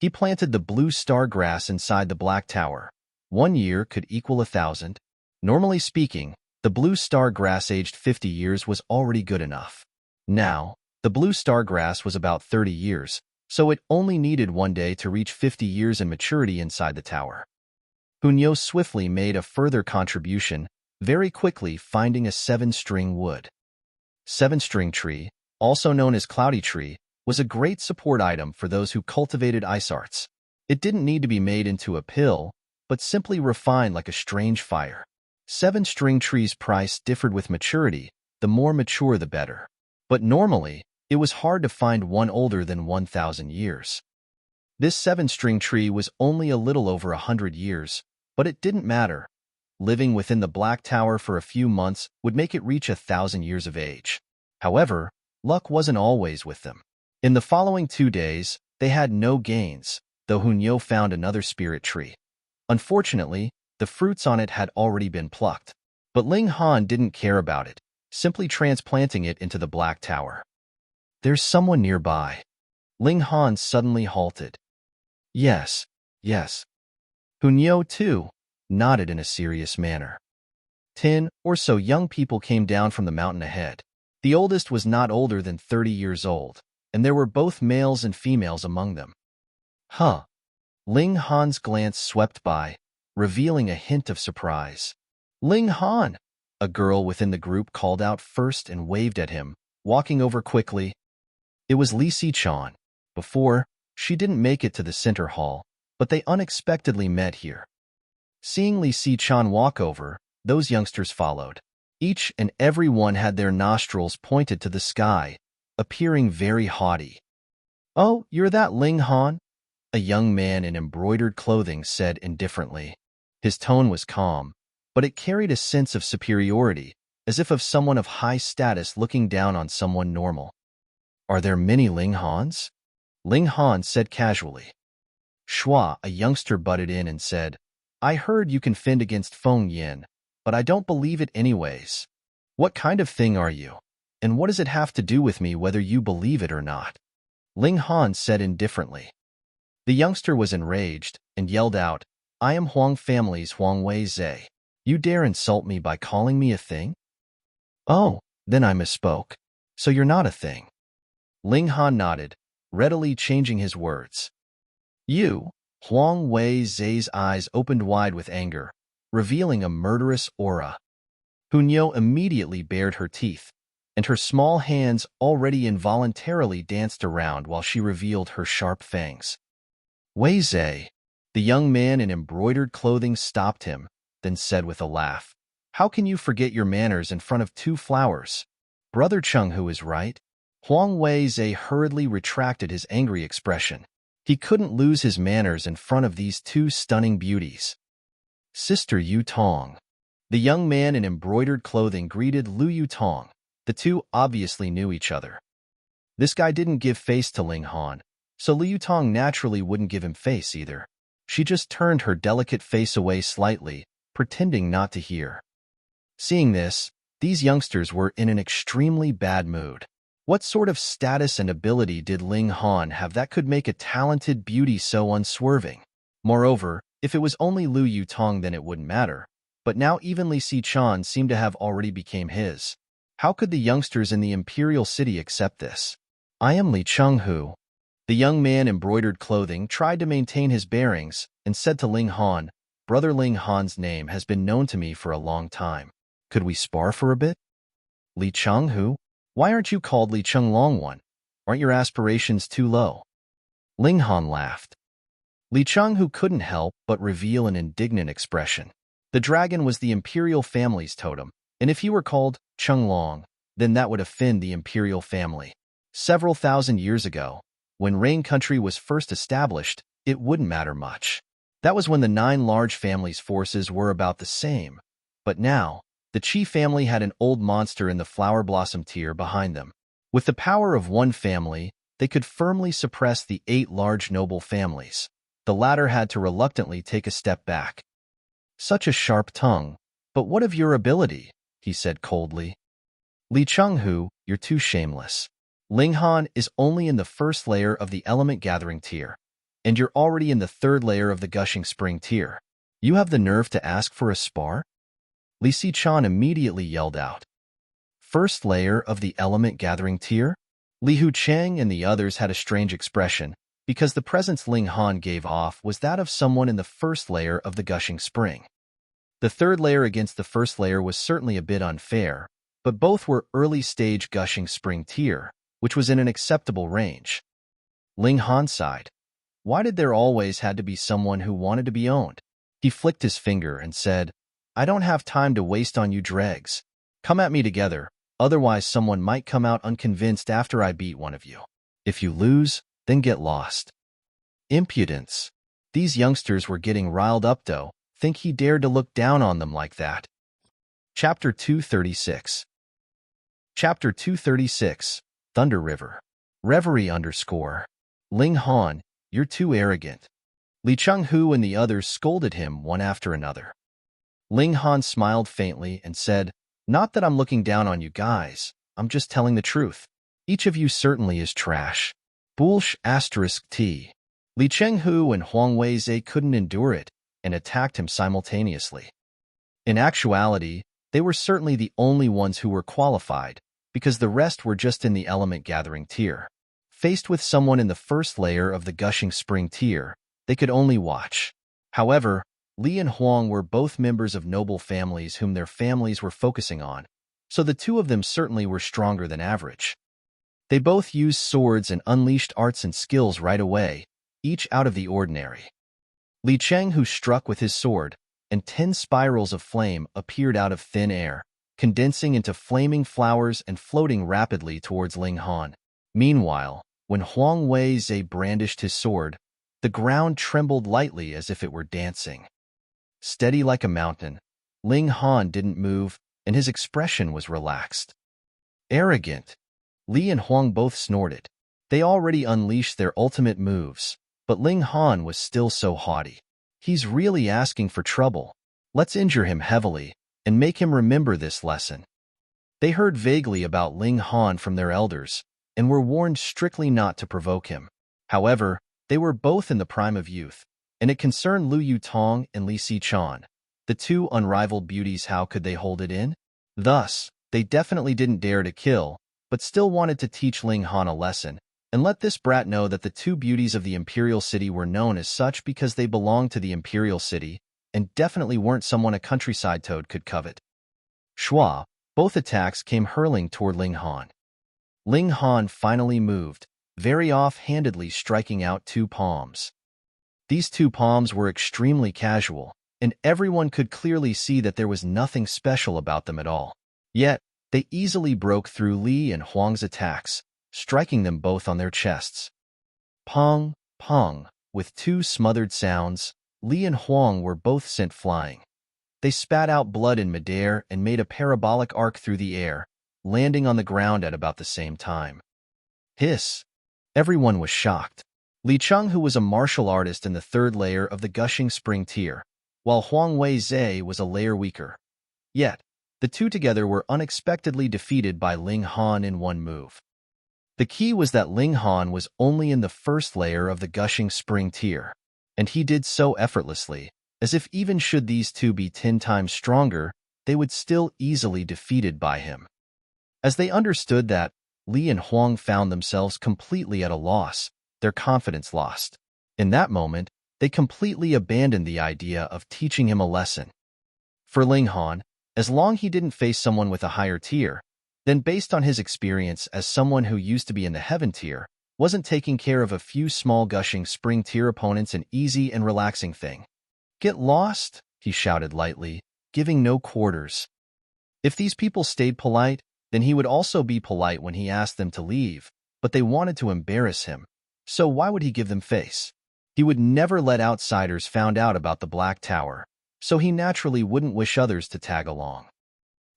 He planted the blue star grass inside the Black Tower. 1 year could equal 1,000. Normally speaking, the blue star grass aged 50 years was already good enough. Now, the blue star grass was about 30 years, so it only needed 1 day to reach 50 years in maturity inside the tower. Hunyo swiftly made a further contribution, very quickly finding a 7-string wood. 7-string tree, also known as cloudy tree, was a great support item for those who cultivated ice arts. It didn't need to be made into a pill, but simply refined like a strange fire. 7-string trees' price differed with maturity, the more mature the better. But normally, it was hard to find one older than 1,000 years. This 7-string tree was only a little over 100 years, but it didn't matter. Living within the Black Tower for a few months would make it reach 1,000 years of age. However, luck wasn't always with them. In the following 2 days, they had no gains, though Hunyo found another spirit tree. Unfortunately, the fruits on it had already been plucked. But Ling Han didn't care about it, simply transplanting it into the Black Tower. "There's someone nearby." Ling Han suddenly halted. Yes. Hunyo, too, nodded in a serious manner. 10 or so young people came down from the mountain ahead. The oldest was not older than 30 years old, and there were both males and females among them. Ling Han's glance swept by, revealing a hint of surprise. "Ling Han!" A girl within the group called out first and waved at him, walking over quickly. It was Li Si-chan. Before, she didn't make it to the center hall, but they unexpectedly met here. Seeing Li Si-chan walk over, those youngsters followed. Each and every one had their nostrils pointed to the sky, appearing very haughty. "Oh, you're that Ling Han?" A young man in embroidered clothing said indifferently. His tone was calm, but it carried a sense of superiority, as if of someone of high status looking down on someone normal. "Are there many Ling Hans?" Ling Han said casually. Shua, a youngster, butted in and said, "I heard you can fend against Feng Yin, but I don't believe it anyways. What kind of thing are you? And what does it have to do with me whether you believe it or not?" Ling Han said indifferently. The youngster was enraged and yelled out, "I am Huang family's Huang Wei Zhe. You dare insult me by calling me a thing?" "Oh, then I misspoke. So you're not a thing." Ling Han nodded, readily changing his words. "You?" Huang Wei Zhe's eyes opened wide with anger. revealing a murderous aura. Hunyo immediately bared her teeth, and her small hands already involuntarily danced around while she revealed her sharp fangs. Wei Zhe, the young man in embroidered clothing stopped him, then said with a laugh, "How can you forget your manners in front of two flowers? Brother Chenghu is right." Huang Wei Zhe hurriedly retracted his angry expression. He couldn't lose his manners in front of these two stunning beauties. Sister Yu Tong. The young man in embroidered clothing greeted Lu Yu Tong. The two obviously knew each other. This guy didn't give face to Ling Han, so Lu Yu Tong naturally wouldn't give him face either. She just turned her delicate face away slightly, pretending not to hear. Seeing this, these youngsters were in an extremely bad mood. What sort of status and ability did Ling Han have that could make a talented beauty so unswerving? Moreover, if it was only Lu Yu Tong, then it wouldn't matter. But now even Li Xichan seemed to have already become his. How could the youngsters in the Imperial City accept this? "I am Li Chenghu." The young man in embroidered clothing tried to maintain his bearings and said to Ling Han, "Brother Ling Han's name has been known to me for a long time. Could we spar for a bit?" "Li Chenghu? Why aren't you called Li Cheng Long One? Aren't your aspirations too low?" Ling Han laughed. Li Chenghu couldn't help but reveal an indignant expression. The dragon was the imperial family's totem, and if he were called Cheng Long, then that would offend the imperial family. Several thousand years ago, when Rain Country was first established, it wouldn't matter much. That was when the 9 large families' forces were about the same. But now, the Qi family had an old monster in the Flower Blossom tier behind them. With the power of one family, they could firmly suppress the 8 large noble families. The latter had to reluctantly take a step back. "Such a sharp tongue, but what of your ability?" he said coldly. "Li Chenghu, you're too shameless. Ling Han is only in the first layer of the element gathering tier, and you're already in the 3rd layer of the gushing spring tier. You have the nerve to ask for a spar?" Li Xichan immediately yelled out. "First layer of the element gathering tier?" Li Hu Cheng and the others had a strange expression, because the presence Ling Han gave off was that of someone in the 1st layer of the gushing spring. The 3rd layer against the 1st layer was certainly a bit unfair, but both were early-stage gushing spring tier, which was in an acceptable range. Ling Han sighed. Why did there always had to be someone who wanted to be owned? He flicked his finger and said, "I don't have time to waste on you dregs. Come at me together, otherwise someone might come out unconvinced after I beat one of you. If you lose, then get lost." Impudence. These youngsters were getting riled up though. Think he dared to look down on them like that. Chapter 236. Chapter 236. Thunder River. Reverie _ Ling Han, you're too arrogant. Li Chenghu and the others scolded him one after another. Ling Han smiled faintly and said, "Not that I'm looking down on you guys, I'm just telling the truth. Each of you certainly is trash. Bullsh *T. Li Chenghu and Huang Weizhe couldn't endure it and attacked him simultaneously. In actuality, they were certainly the only ones who were qualified, because the rest were just in the element gathering tier. Faced with someone in the 1st layer of the gushing spring tier, they could only watch. However, Li and Huang were both members of noble families whom their families were focusing on, so the two of them certainly were stronger than average. They both used swords and unleashed arts and skills right away, each out of the ordinary. Li Chenghu struck with his sword, and 10 spirals of flame appeared out of thin air, condensing into flaming flowers and floating rapidly towards Ling Han. Meanwhile, when Huang Weizhe brandished his sword, the ground trembled lightly as if it were dancing. Steady like a mountain, Ling Han didn't move, and his expression was relaxed. Arrogant. Li and Huang both snorted. They already unleashed their ultimate moves, but Ling Han was still so haughty. He's really asking for trouble. Let's injure him heavily, and make him remember this lesson. They heard vaguely about Ling Han from their elders, and were warned strictly not to provoke him. However, they were both in the prime of youth, and it concerned Lu Yu Tong and Li Xichan. The two unrivaled beauties, how could they hold it in? Thus, they definitely didn't dare to kill, but still wanted to teach Ling Han a lesson, and let this brat know that the two beauties of the Imperial City were known as such because they belonged to the Imperial City, and definitely weren't someone a countryside toad could covet. Schwa, both attacks came hurling toward Ling Han. Ling Han finally moved, very off-handedly striking out 2 palms. These 2 palms were extremely casual, and everyone could clearly see that there was nothing special about them at all. Yet, they easily broke through Li and Huang's attacks, striking them both on their chests. Pong, pong, with 2 smothered sounds, Li and Huang were both sent flying. They spat out blood in midair and made a parabolic arc through the air, landing on the ground at about the same time. Hiss! Everyone was shocked. Li Cheng, who was a martial artist in the 3rd layer of the Gushing Spring tier, while Huang Wei was a layer weaker. Yet, the 2 together were unexpectedly defeated by Ling Han in 1 move. The key was that Ling Han was only in the 1st layer of the Gushing Spring tier, and he did so effortlessly, as if even should these 2 be 10 times stronger, they would still easily defeated by him. As they understood that, Li and Huang found themselves completely at a loss, their confidence lost. In that moment, they completely abandoned the idea of teaching him a lesson. For Ling Han, as long as he didn't face someone with a higher tier, then based on his experience as someone who used to be in the heaven tier, wasn't taking care of a few small Gushing Spring tier opponents an easy and relaxing thing. "Get lost," he shouted lightly, giving no quarters. If these people stayed polite, then he would also be polite when he asked them to leave, but they wanted to embarrass him, so why would he give them face? He would never let outsiders found out about the Black Tower, so he naturally wouldn't wish others to tag along.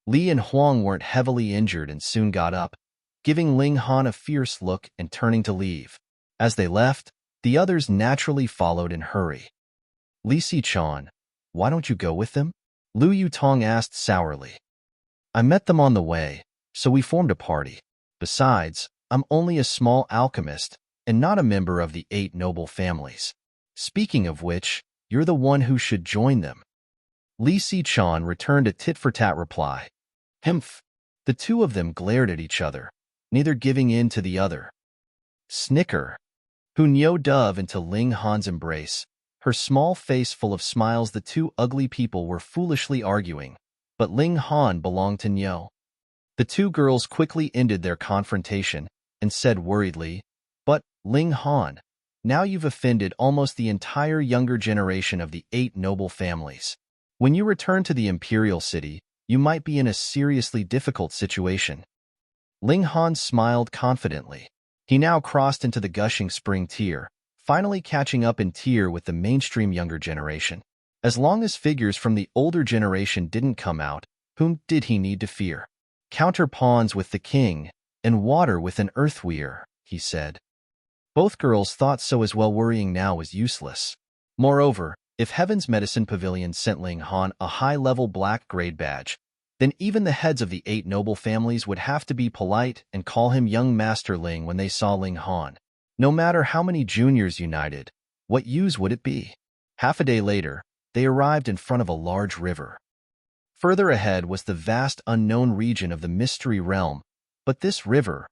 Li and Huang weren't heavily injured and soon got up, giving Ling Han a fierce look and turning to leave. As they left, the others naturally followed in hurry. "Li Si-chan, why don't you go with them?" Lu Yutong asked sourly. "I met them on the way, so we formed a party. Besides, I'm only a small alchemist and not a member of the 8 noble families. Speaking of which, you're the one who should join them." Li Si-chan returned a tit-for-tat reply. Humph! The 2 of them glared at each other, neither giving in to the other. Snicker! Who dove into Ling Han's embrace, her small face full of smiles. The 2 ugly people were foolishly arguing, but Ling Han belonged to Nyo. The 2 girls quickly ended their confrontation and said worriedly, "But, Ling Han, now you've offended almost the entire younger generation of the 8 noble families. When you return to the Imperial City, you might be in a seriously difficult situation." Ling Han smiled confidently. He now crossed into the Gushing Spring tier, finally catching up in tier with the mainstream younger generation. As long as figures from the older generation didn't come out, whom did he need to fear? "Counter pawns with the king, and water with an earthweir," he said. Both girls thought so as well. Worrying now was useless. Moreover, if Heaven's Medicine Pavilion sent Ling Han a high-level black grade badge, then even the heads of the 8 noble families would have to be polite and call him young Master Ling when they saw Ling Han. No matter how many juniors united, what use would it be? Half a day later, they arrived in front of a large river. Further ahead was the vast unknown region of the Mystery Realm, but this river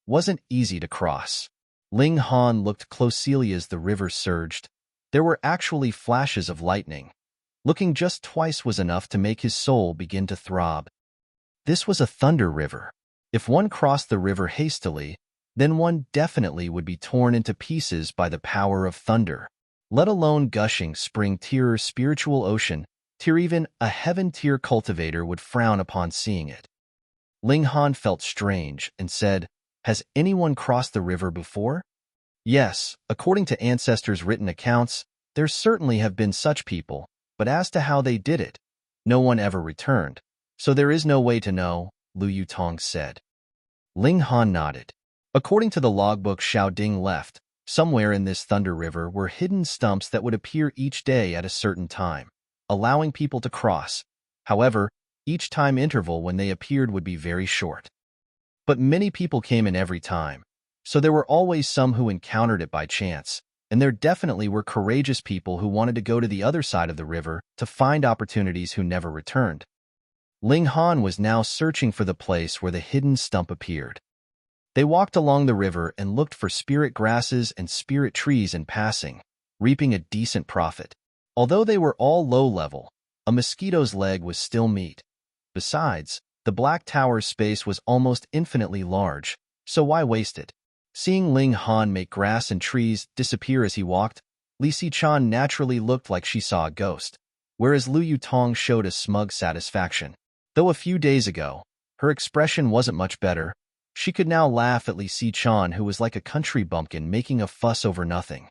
wasn't easy to cross. Ling Han looked closely as the river surged. There were actually flashes of lightning. Looking just twice was enough to make his soul begin to throb. This was a thunder river. If one crossed the river hastily, then one definitely would be torn into pieces by the power of thunder. Let alone Gushing Spring tier or spiritual ocean tier, even a heaven tier cultivator would frown upon seeing it. Ling Han felt strange and said, "Has anyone crossed the river before?" Yes, according to ancestors' written accounts, there certainly have been such people, but as to how they did it, no one ever returned, so there is no way to know, Lu Yutong said. Ling Han nodded. According to the logbook Xiao Ding left, somewhere in this thunder river were hidden stumps that would appear each day at a certain time, allowing people to cross. However, each time interval when they appeared would be very short. But many people came in every time, so there were always some who encountered it by chance, and there definitely were courageous people who wanted to go to the other side of the river to find opportunities who never returned. Ling Han was now searching for the place where the hidden stump appeared. They walked along the river and looked for spirit grasses and spirit trees in passing, reaping a decent profit. Although they were all low level, a mosquito's leg was still meat. Besides, the Black Tower's space was almost infinitely large, so why waste it? Seeing Ling Han make grass and trees disappear as he walked, Li Xichan naturally looked like she saw a ghost, whereas Lu Yutong showed a smug satisfaction. Though a few days ago, her expression wasn't much better, she could now laugh at Li Xichan, who was like a country bumpkin making a fuss over nothing.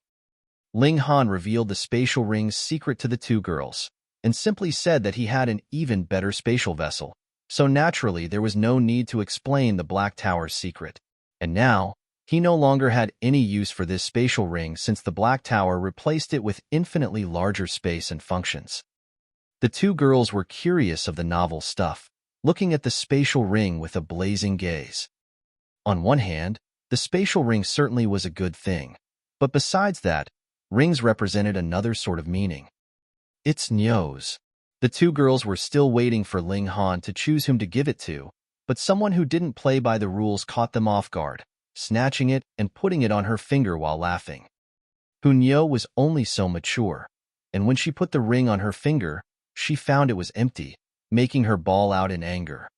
Ling Han revealed the spatial ring's secret to the two girls, and simply said that he had an even better spatial vessel, so naturally there was no need to explain the Black Tower's secret. And now, he no longer had any use for this spatial ring since the Black Tower replaced it with infinitely larger space and functions. The two girls were curious of the novel stuff, looking at the spatial ring with a blazing gaze. On one hand, the spatial ring certainly was a good thing, but besides that, rings represented another sort of meaning. It's Nyo's. The two girls were still waiting for Ling Han to choose whom to give it to, but someone who didn't play by the rules caught them off guard, snatching it and putting it on her finger while laughing. Nyo was only so mature, and when she put the ring on her finger, she found it was empty, making her bawl out in anger.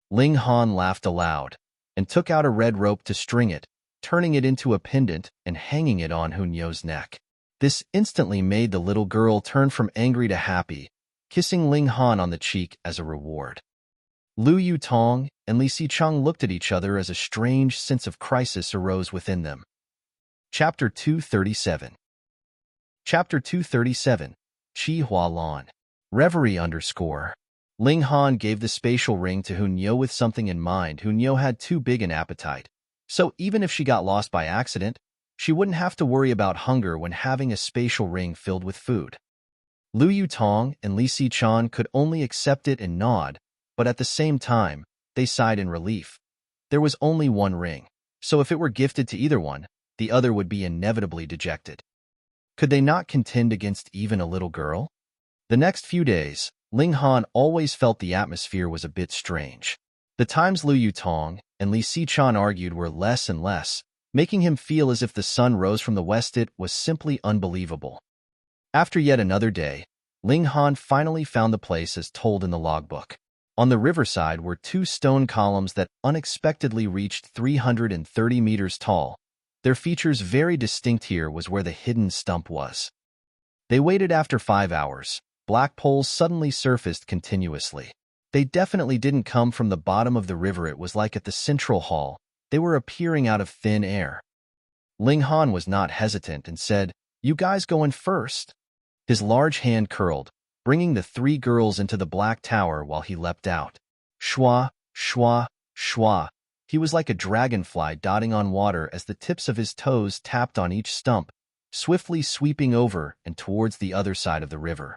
Ling Han laughed aloud, and took out a red rope to string it, turning it into a pendant and hanging it on Nyo's neck. This instantly made the little girl turn from angry to happy, kissing Ling Han on the cheek as a reward. Lu Yutong and Li Xicheng looked at each other as a strange sense of crisis arose within them. Chapter 237. Chapter 237, Qi Hua Lan. Reverie _ Ling Han gave the spatial ring to Nyo with something in mind. Nyo had too big an appetite, so even if she got lost by accident, she wouldn't have to worry about hunger when having a spatial ring filled with food. Lu Yutong and Li Xicheng could only accept it and nod, but at the same time, they sighed in relief. There was only one ring, so if it were gifted to either one, the other would be inevitably dejected. Could they not contend against even a little girl? The next few days, Ling Han always felt the atmosphere was a bit strange. The times Lu Yutong and Li Xicheng argued were less and less, making him feel as if the sun rose from the west. It was simply unbelievable. After yet another day, Ling Han finally found the place as told in the logbook. On the riverside were two stone columns that unexpectedly reached 330 meters tall. Their features very distinct. Here was where the hidden stump was. They waited. After 5 hours, black poles suddenly surfaced continuously. They definitely didn't come from the bottom of the river. It was like at the central hall, they were appearing out of thin air. Ling Han was not hesitant and said, "You guys go in first." His large hand curled, bringing the three girls into the Black Tower while he leapt out. Shwa, shwa, shwa. He was like a dragonfly dotting on water as the tips of his toes tapped on each stump, swiftly sweeping over and towards the other side of the river.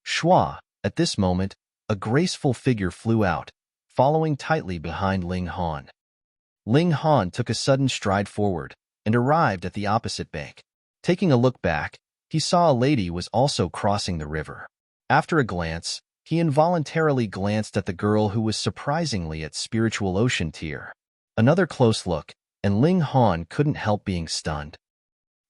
Shwa. At this moment, a graceful figure flew out, following tightly behind Ling Han. Ling Han took a sudden stride forward and arrived at the opposite bank. Taking a look back, he saw a lady was also crossing the river. After a glance, he involuntarily glanced at the girl who was surprisingly at spiritual ocean tier. Another close look, and Ling Han couldn't help being stunned.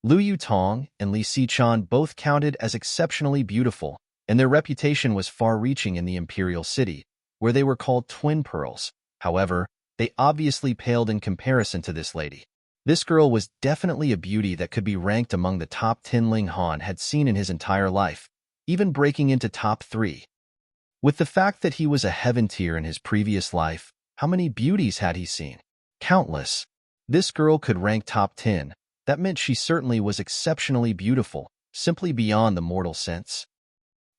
Lu Yutong and Li Xicheng both counted as exceptionally beautiful, and their reputation was far-reaching in the imperial city, where they were called twin pearls. However, they obviously paled in comparison to this lady. This girl was definitely a beauty that could be ranked among the top 10 Ling Han had seen in his entire life, even breaking into top 3. With the fact that he was a heaven tier in his previous life, how many beauties had he seen? Countless. This girl could rank top 10. That meant she certainly was exceptionally beautiful, simply beyond the mortal sense.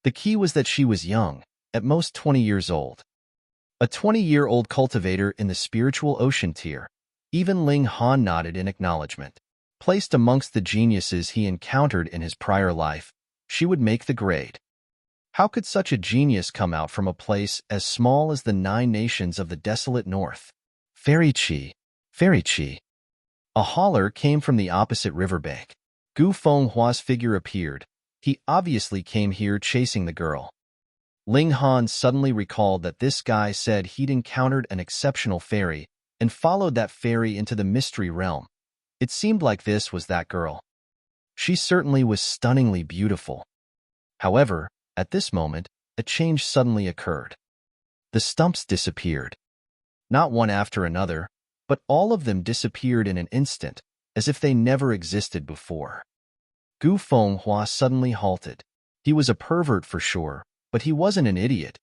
The key was that she was young, at most 20 years old. A 20-year-old cultivator in the spiritual ocean tier. Even Ling Han nodded in acknowledgement. Placed amongst the geniuses he encountered in his prior life, she would make the grade. How could such a genius come out from a place as small as the 9 nations of the desolate north? Fairy Qi. Fairy Qi. A holler came from the opposite riverbank. Gu Fenghua's figure appeared. He obviously came here chasing the girl. Ling Han suddenly recalled that this guy said he'd encountered an exceptional fairy and followed that fairy into the mystery realm. It seemed like this was that girl. She certainly was stunningly beautiful. However, at this moment, a change suddenly occurred. The stumps disappeared. Not one after another, but all of them disappeared in an instant, as if they never existed before. Gu Fenghua suddenly halted. He was a pervert for sure, but he wasn't an idiot.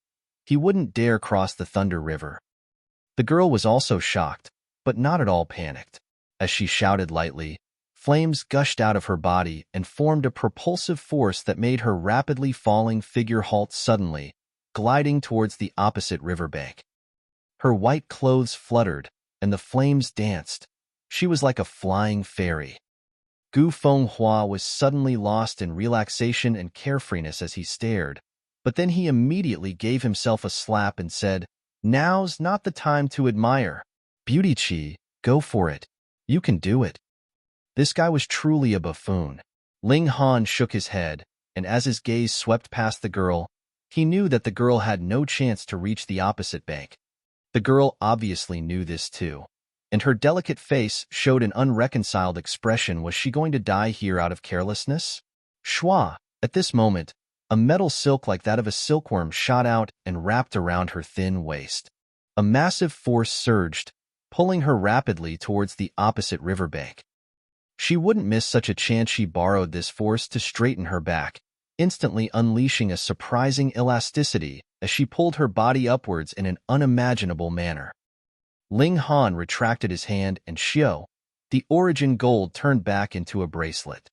He wouldn't dare cross the Thunder River. The girl was also shocked, but not at all panicked. As she shouted lightly, flames gushed out of her body and formed a propulsive force that made her rapidly falling figure halt suddenly, gliding towards the opposite riverbank. Her white clothes fluttered, and the flames danced. She was like a flying fairy. Gu Fenghua was suddenly lost in relaxation and carefreeness as he stared, but then he immediately gave himself a slap and said, "Now's not the time to admire. Beauty Chi, go for it. You can do it." This guy was truly a buffoon. Ling Han shook his head, and as his gaze swept past the girl, he knew that the girl had no chance to reach the opposite bank. The girl obviously knew this too, and her delicate face showed an unreconciled expression. Was she going to die here out of carelessness? Shua! At this moment, a metal silk like that of a silkworm shot out and wrapped around her thin waist. A massive force surged, pulling her rapidly towards the opposite riverbank. She wouldn't miss such a chance. She borrowed this force to straighten her back, instantly unleashing a surprising elasticity as she pulled her body upwards in an unimaginable manner. Ling Han retracted his hand and Xiao, the origin gold, turned back into a bracelet.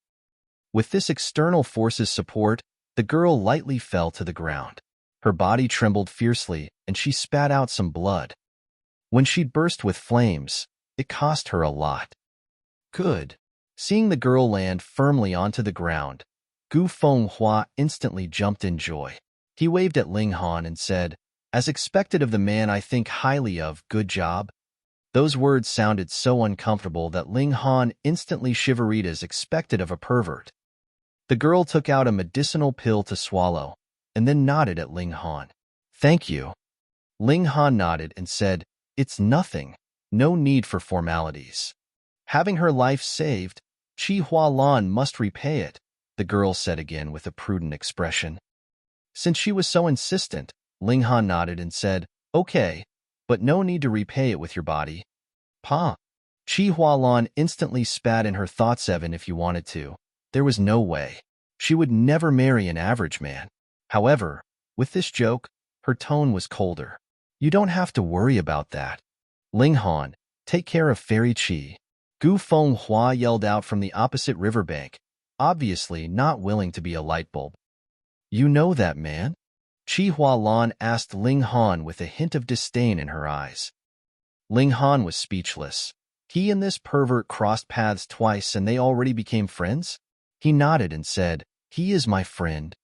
With this external force's support, the girl lightly fell to the ground. Her body trembled fiercely and she spat out some blood. When she'd burst with flames, it cost her a lot. Good. Seeing the girl land firmly onto the ground, Gu Fenghua instantly jumped in joy. He waved at Ling Han and said, "As expected of the man I think highly of, good job." Those words sounded so uncomfortable that Ling Han instantly shivered as expected of a pervert. The girl took out a medicinal pill to swallow, and then nodded at Ling Han. "Thank you." Ling Han nodded and said, "It's nothing. No need for formalities." Having her life saved, Chi Hualan must repay it, the girl said again with a prudent expression. Since she was so insistent, Ling Han nodded and said, "Okay, but no need to repay it with your body." Pa. Chi Hualan instantly spat in her thoughts. "Evan, if you wanted to, there was no way. She would never marry an average man." However, with this joke, her tone was colder. "You don't have to worry about that. Ling Han, take care of Fairy Chi." Gu Fenghua yelled out from the opposite riverbank, obviously not willing to be a light bulb. "You know that man?" Chi Hualan asked Ling Han with a hint of disdain in her eyes. Ling Han was speechless. He and this pervert crossed paths twice and they already became friends? He nodded and said, "He is my friend."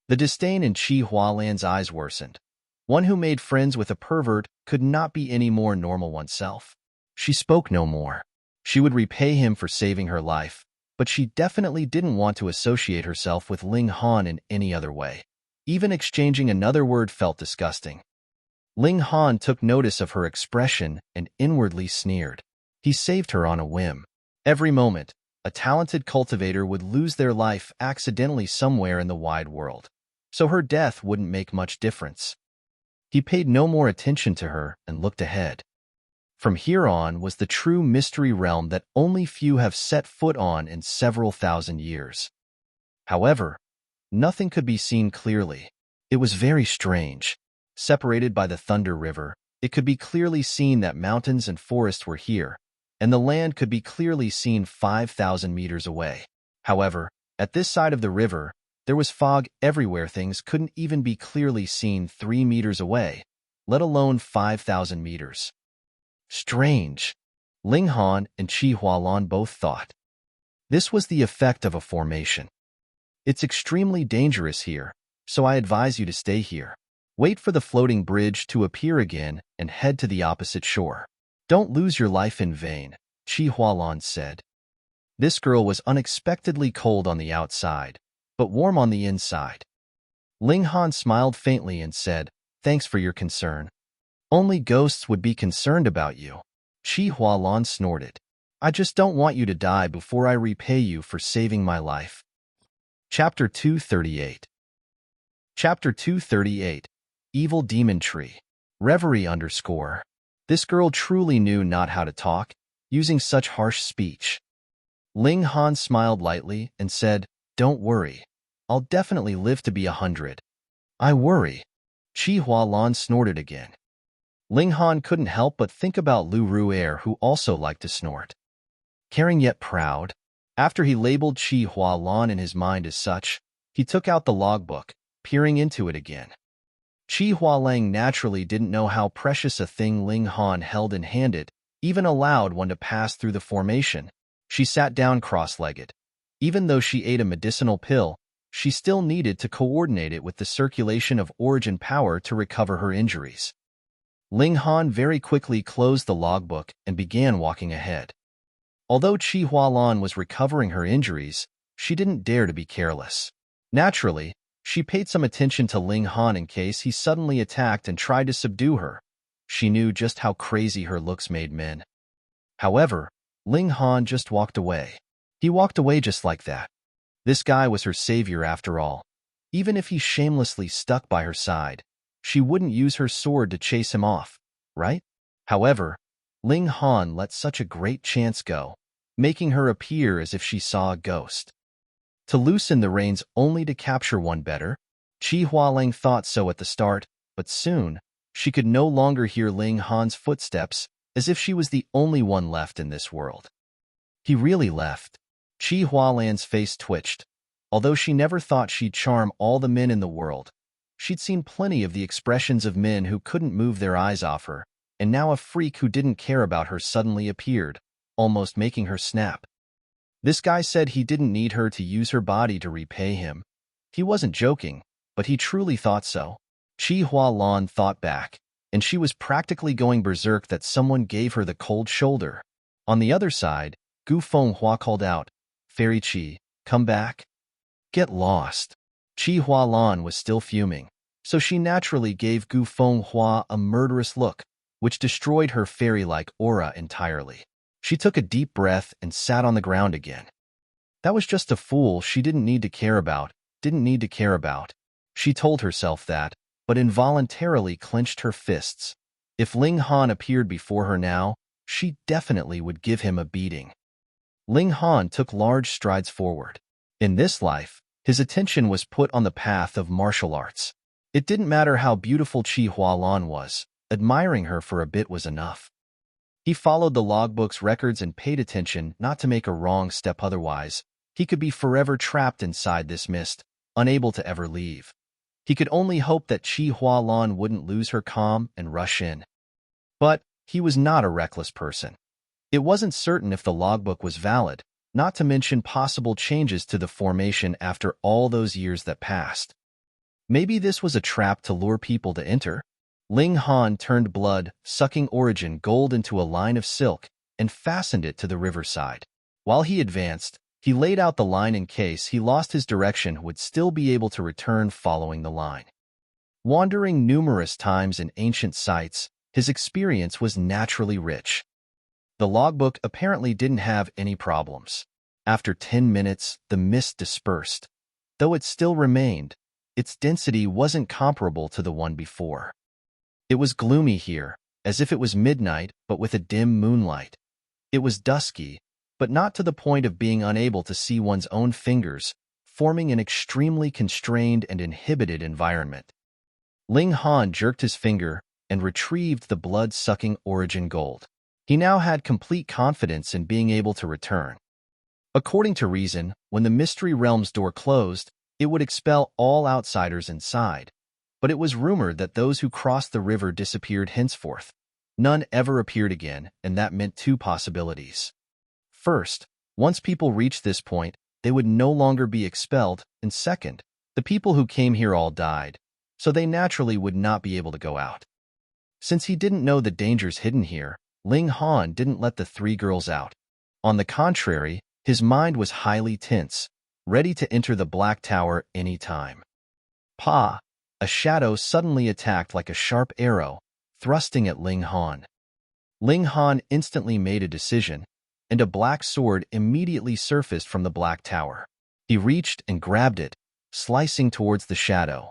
The disdain in Chi Hualan's eyes worsened. One who made friends with a pervert could not be any more normal oneself. She spoke no more. She would repay him for saving her life, but she definitely didn't want to associate herself with Ling Han in any other way. Even exchanging another word felt disgusting. Ling Han took notice of her expression and inwardly sneered. He saved her on a whim. Every moment, a talented cultivator would lose their life accidentally somewhere in the wide world, so her death wouldn't make much difference. He paid no more attention to her and looked ahead. From here on was the true mystery realm that only few have set foot on in several thousand years. However, nothing could be seen clearly. It was very strange. Separated by the Thunder River, it could be clearly seen that mountains and forests were here, and the land could be clearly seen 5,000 meters away. However, at this side of the river, there was fog everywhere. Things couldn't even be clearly seen 3 meters away, let alone 5,000 meters. Strange. Ling Han and Chi Hualan both thought. This was the effect of a formation. It's extremely dangerous here, so I advise you to stay here. Wait for the floating bridge to appear again and head to the opposite shore. Don't lose your life in vain, Chi Hualan said. This girl was unexpectedly cold on the outside, but warm on the inside. Ling Han smiled faintly and said, "Thanks for your concern. Only ghosts would be concerned about you." Chi Hualan snorted. "I just don't want you to die before I repay you for saving my life." Chapter 238. Chapter 238. Evil Demon Tree. Reverie _ This girl truly knew not how to talk, using such harsh speech. Ling Han smiled lightly and said, "Don't worry. I'll definitely live to be 100. I worry." Chi Hualan snorted again. Ling Han couldn't help but think about Lu Ru'er, who also liked to snort. Caring yet proud, after he labeled Chi Hualan in his mind as such, he took out the logbook, peering into it again. Chi Hualang naturally didn't know how precious a thing Ling Han held in handed, even allowed one to pass through the formation. She sat down cross-legged. Even though she ate a medicinal pill, she still needed to coordinate it with the circulation of origin power to recover her injuries. Ling Han very quickly closed the logbook and began walking ahead. Although Chi Hualan was recovering her injuries, she didn't dare to be careless. Naturally, she paid some attention to Ling Han in case he suddenly attacked and tried to subdue her. She knew just how crazy her looks made men. However, Ling Han just walked away. He walked away just like that. This guy was her savior after all. Even if he shamelessly stuck by her side, she wouldn't use her sword to chase him off, right? However, Ling Han let such a great chance go, making her appear as if she saw a ghost. To loosen the reins only to capture one better? Chi Hualang thought so at the start, but soon, she could no longer hear Ling Han's footsteps, as if she was the only one left in this world. He really left. Chi Hualang's face twitched. Although she never thought she'd charm all the men in the world, she'd seen plenty of the expressions of men who couldn't move their eyes off her, and now a freak who didn't care about her suddenly appeared, almost making her snap. This guy said he didn't need her to use her body to repay him. He wasn't joking, but he truly thought so. Chi Hualan thought back, and she was practically going berserk that someone gave her the cold shoulder. On the other side, Gu Fenghua called out, "Fairy Chi, come back." Get lost. Chi Hualan was still fuming, so she naturally gave Gu Fenghua a murderous look, which destroyed her fairy-like aura entirely. She took a deep breath and sat on the ground again. That was just a fool she didn't need to care about. She told herself that, but involuntarily clenched her fists. If Ling Han appeared before her now, she definitely would give him a beating. Ling Han took large strides forward. In this life, his attention was put on the path of martial arts. It didn't matter how beautiful Chi Hualan was, admiring her for a bit was enough. He followed the logbook's records and paid attention not to make a wrong step, otherwise he could be forever trapped inside this mist, unable to ever leave. He could only hope that Chi Hualan wouldn't lose her calm and rush in. But he was not a reckless person. It wasn't certain if the logbook was valid, not to mention possible changes to the formation after all those years that passed. Maybe this was a trap to lure people to enter? Ling Han turned blood-sucking origin gold into a line of silk and fastened it to the riverside. While he advanced, he laid out the line in case he lost his direction would still be able to return following the line. Wandering numerous times in ancient sites, his experience was naturally rich. The logbook apparently didn't have any problems. After 10 minutes, the mist dispersed. Though it still remained, its density wasn't comparable to the one before. It was gloomy here, as if it was midnight but with a dim moonlight. It was dusky, but not to the point of being unable to see one's own fingers, forming an extremely constrained and inhibited environment. Ling Han jerked his finger and retrieved the blood-sucking origin gold. He now had complete confidence in being able to return. According to reason, when the Mystery Realm's door closed, it would expel all outsiders inside. But it was rumored that those who crossed the river disappeared henceforth. None ever appeared again, and that meant two possibilities. First, once people reached this point, they would no longer be expelled, and second, the people who came here all died, so they naturally would not be able to go out. Since he didn't know the dangers hidden here, Ling Han didn't let the three girls out. On the contrary, his mind was highly tense, ready to enter the Black Tower any time. Pa! A shadow suddenly attacked like a sharp arrow, thrusting at Ling Han. Ling Han instantly made a decision, and a black sword immediately surfaced from the Black Tower. He reached and grabbed it, slicing towards the shadow.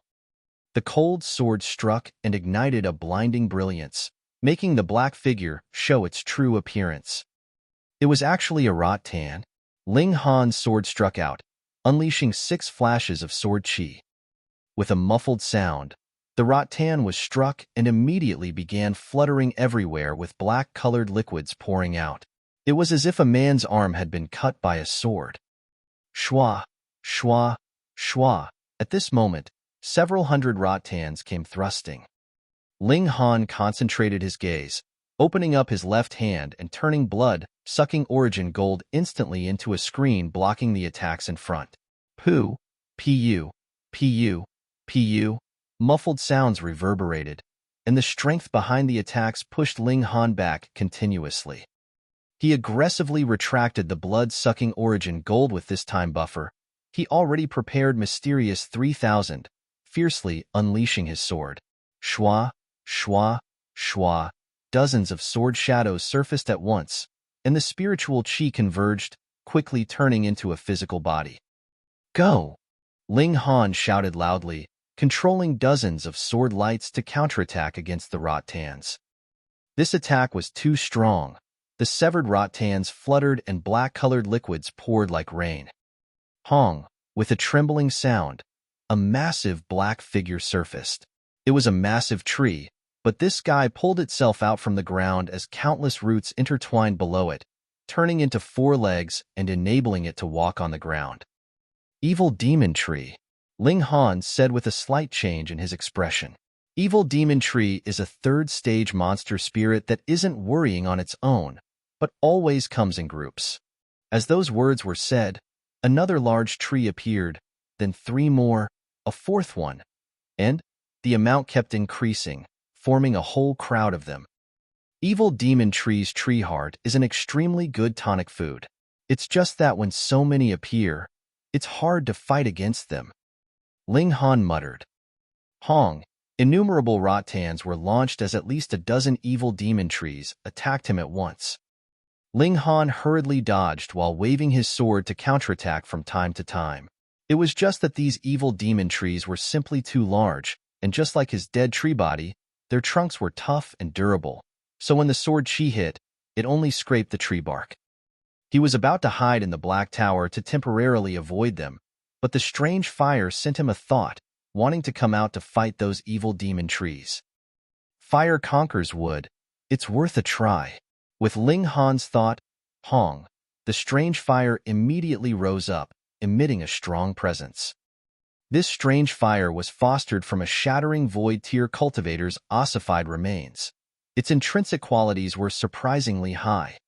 The cold sword struck and ignited a blinding brilliance, making the black figure show its true appearance. It was actually a rattan. Ling Han's sword struck out, unleashing 6 flashes of sword chi. With a muffled sound, the rattan was struck and immediately began fluttering everywhere with black-colored liquids pouring out. It was as if a man's arm had been cut by a sword. Shwa, shwa, shwa. At this moment, several hundred rattans came thrusting. Ling Han concentrated his gaze, opening up his left hand and turning blood-sucking origin gold instantly into a screen blocking the attacks in front. Pu, pu, pu, pu. Muffled sounds reverberated, and the strength behind the attacks pushed Ling Han back continuously. He aggressively retracted the blood-sucking origin gold with this time buffer. He already prepared mysterious 3000, fiercely unleashing his sword. Shwa, shwa, shwa. Dozens of sword shadows surfaced at once, and the spiritual chi converged, quickly turning into a physical body. Go! Ling Han shouted loudly, controlling dozens of sword lights to counterattack against the rattans. This attack was too strong. The severed rattans fluttered and black-colored liquids poured like rain. Hong, with a trembling sound, a massive black figure surfaced. It was a massive tree, but this guy pulled itself out from the ground as countless roots intertwined below it, turning into 4 legs and enabling it to walk on the ground. Evil Demon Tree, Ling Han said with a slight change in his expression. Evil Demon Tree is a 3rd-stage monster spirit that isn't worrying on its own, but always comes in groups. As those words were said, another large tree appeared, then 3 more, a 4th one, and the amount kept increasing, forming a whole crowd of them. Evil Demon Tree's tree heart is an extremely good tonic food. It's just that when so many appear, it's hard to fight against them. Ling Han muttered. Hong, innumerable rattans were launched as at least a dozen evil demon trees attacked him at once. Ling Han hurriedly dodged while waving his sword to counterattack from time to time. It was just that these evil demon trees were simply too large, and just like his dead tree body, their trunks were tough and durable, so when the sword chi hit, it only scraped the tree bark. He was about to hide in the Black Tower to temporarily avoid them, but the strange fire sent him a thought, wanting to come out to fight those evil demon trees. Fire conquers wood. It's worth a try. With Ling Han's thought, Hong, the strange fire immediately rose up, emitting a strong presence. This strange fire was fostered from a shattering void tier cultivator's ossified remains. Its intrinsic qualities were surprisingly high.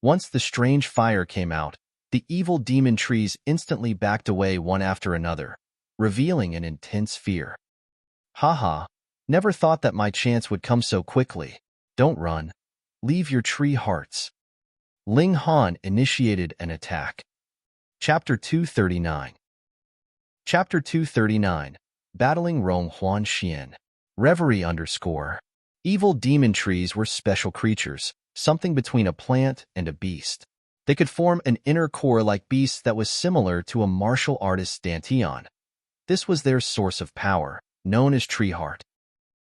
Once the strange fire came out, the evil demon trees instantly backed away one after another, revealing an intense fear. Haha, never thought that my chance would come so quickly. Don't run. Leave your tree hearts. Ling Han initiated an attack. Chapter 239. Chapter 239. Battling Rong Huan Xian. Reverie _ Evil demon trees were special creatures, something between a plant and a beast. They could form an inner core like beasts that was similar to a martial artist's dantian. This was their source of power, known as tree heart.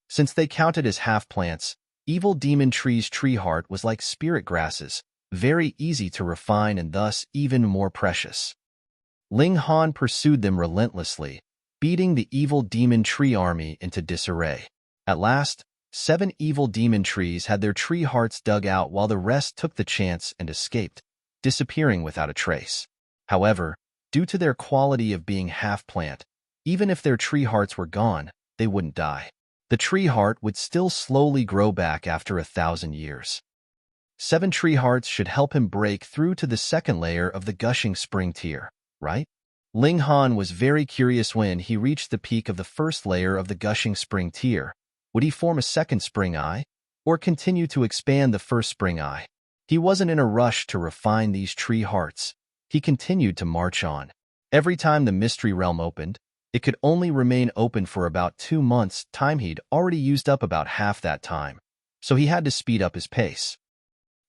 Since they counted as half-plants, evil demon trees' tree heart was like spirit grasses, very easy to refine and thus even more precious. Ling Han pursued them relentlessly, beating the evil demon tree army into disarray. At last, 7 evil demon trees had their tree hearts dug out while the rest took the chance and escaped, disappearing without a trace. However, due to their quality of being half-plant, even if their tree hearts were gone, they wouldn't die. The tree heart would still slowly grow back after 1,000 years. 7 tree hearts should help him break through to the second layer of the gushing spring tier, right? Ling Han was very curious when he reached the peak of the first layer of the gushing spring tier. Would he form a second spring eye, or continue to expand the first spring eye? He wasn't in a rush to refine these tree hearts. He continued to march on. Every time the mystery realm opened, it could only remain open for about 2 months' time. He'd already used up about half that time, so he had to speed up his pace.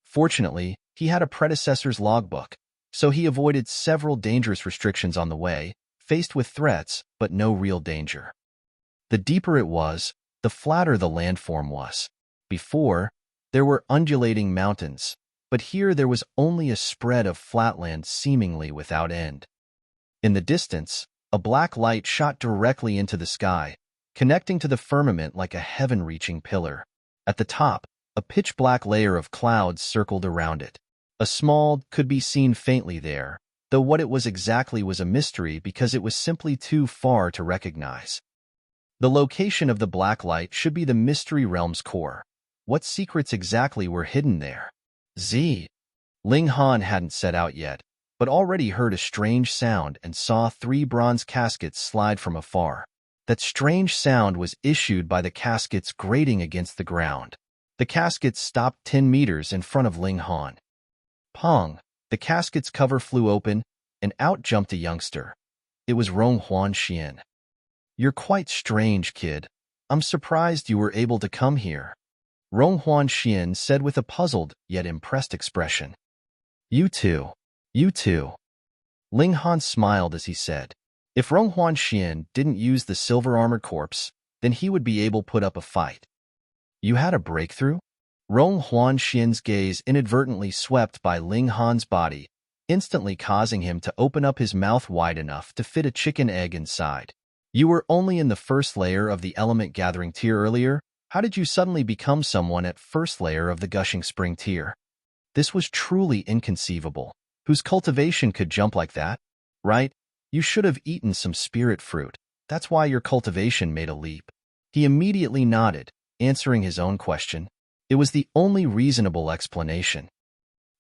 Fortunately, he had a predecessor's logbook, so he avoided several dangerous restrictions on the way, faced with threats but no real danger. The deeper it was, the flatter the landform was. Before, there were undulating mountains, but here there was only a spread of flatland seemingly without end. In the distance, a black light shot directly into the sky, connecting to the firmament like a heaven-reaching pillar. At the top, a pitch-black layer of clouds circled around it. A small could be seen faintly there, though what it was exactly was a mystery because it was simply too far to recognize. The location of the black light should be the mystery realm's core. What secrets exactly were hidden there? Ling Han hadn't set out yet, but already heard a strange sound and saw 3 bronze caskets slide from afar. That strange sound was issued by the caskets grating against the ground. The caskets stopped 10 meters in front of Ling Han. Pong! The casket's cover flew open, and out jumped a youngster. It was Rong Huanxian. "You're quite strange, kid. I'm surprised you were able to come here," Rong Huanxian said with a puzzled yet impressed expression. You too. Ling Han smiled as he said. If Rong Huanxian didn't use the silver-armored corpse, then he would be able to put up a fight. "You had a breakthrough?" Rong Huanxian's gaze inadvertently swept by Ling Han's body, instantly causing him to open up his mouth wide enough to fit a chicken egg inside. "You were only in the first layer of the element gathering tier earlier. How did you suddenly become someone at first layer of the gushing spring tier?" This was truly inconceivable. Whose cultivation could jump like that? Right? You should have eaten some spirit fruit. That's why your cultivation made a leap. He immediately nodded, answering his own question. It was the only reasonable explanation.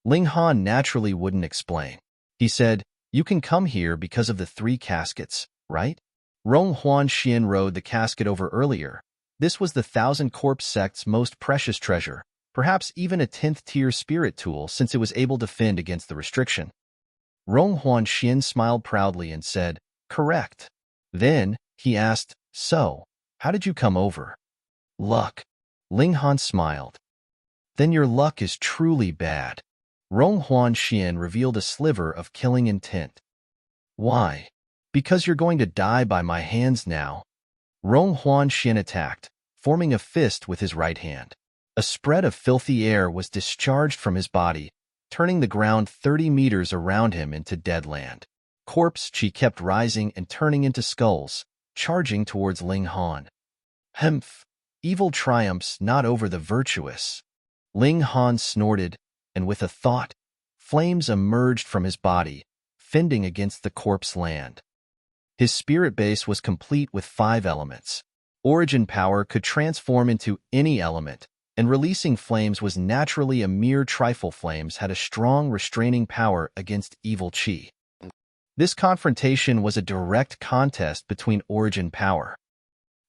Ling Han naturally wouldn't explain. He said, "You can come here because of the 3 caskets, right?" Rong Huanxian rode the casket over earlier. This was the 1,000 Corpse sect's most precious treasure, perhaps even a 10th-tier spirit tool since it was able to fend against the restriction. Rong Huanxian smiled proudly and said, "Correct." Then, he asked, "So, how did you come over?" "Luck." Ling Han smiled. "Then your luck is truly bad." Rong Huanxian revealed a sliver of killing intent. "Why?" "Because you're going to die by my hands now." Rong Huanxian attacked, forming a fist with his right hand. A spread of filthy air was discharged from his body, turning the ground 30 meters around him into dead land. Corpse chi kept rising and turning into skulls, charging towards Ling Han. "Humph! Evil triumphs not over the virtuous." Ling Han snorted, and with a thought, flames emerged from his body, fending against the corpse land. His spirit base was complete with 5 elements. Origin power could transform into any element, and releasing flames was naturally a mere trifle. Flames had a strong restraining power against evil chi. This confrontation was a direct contest between origin power.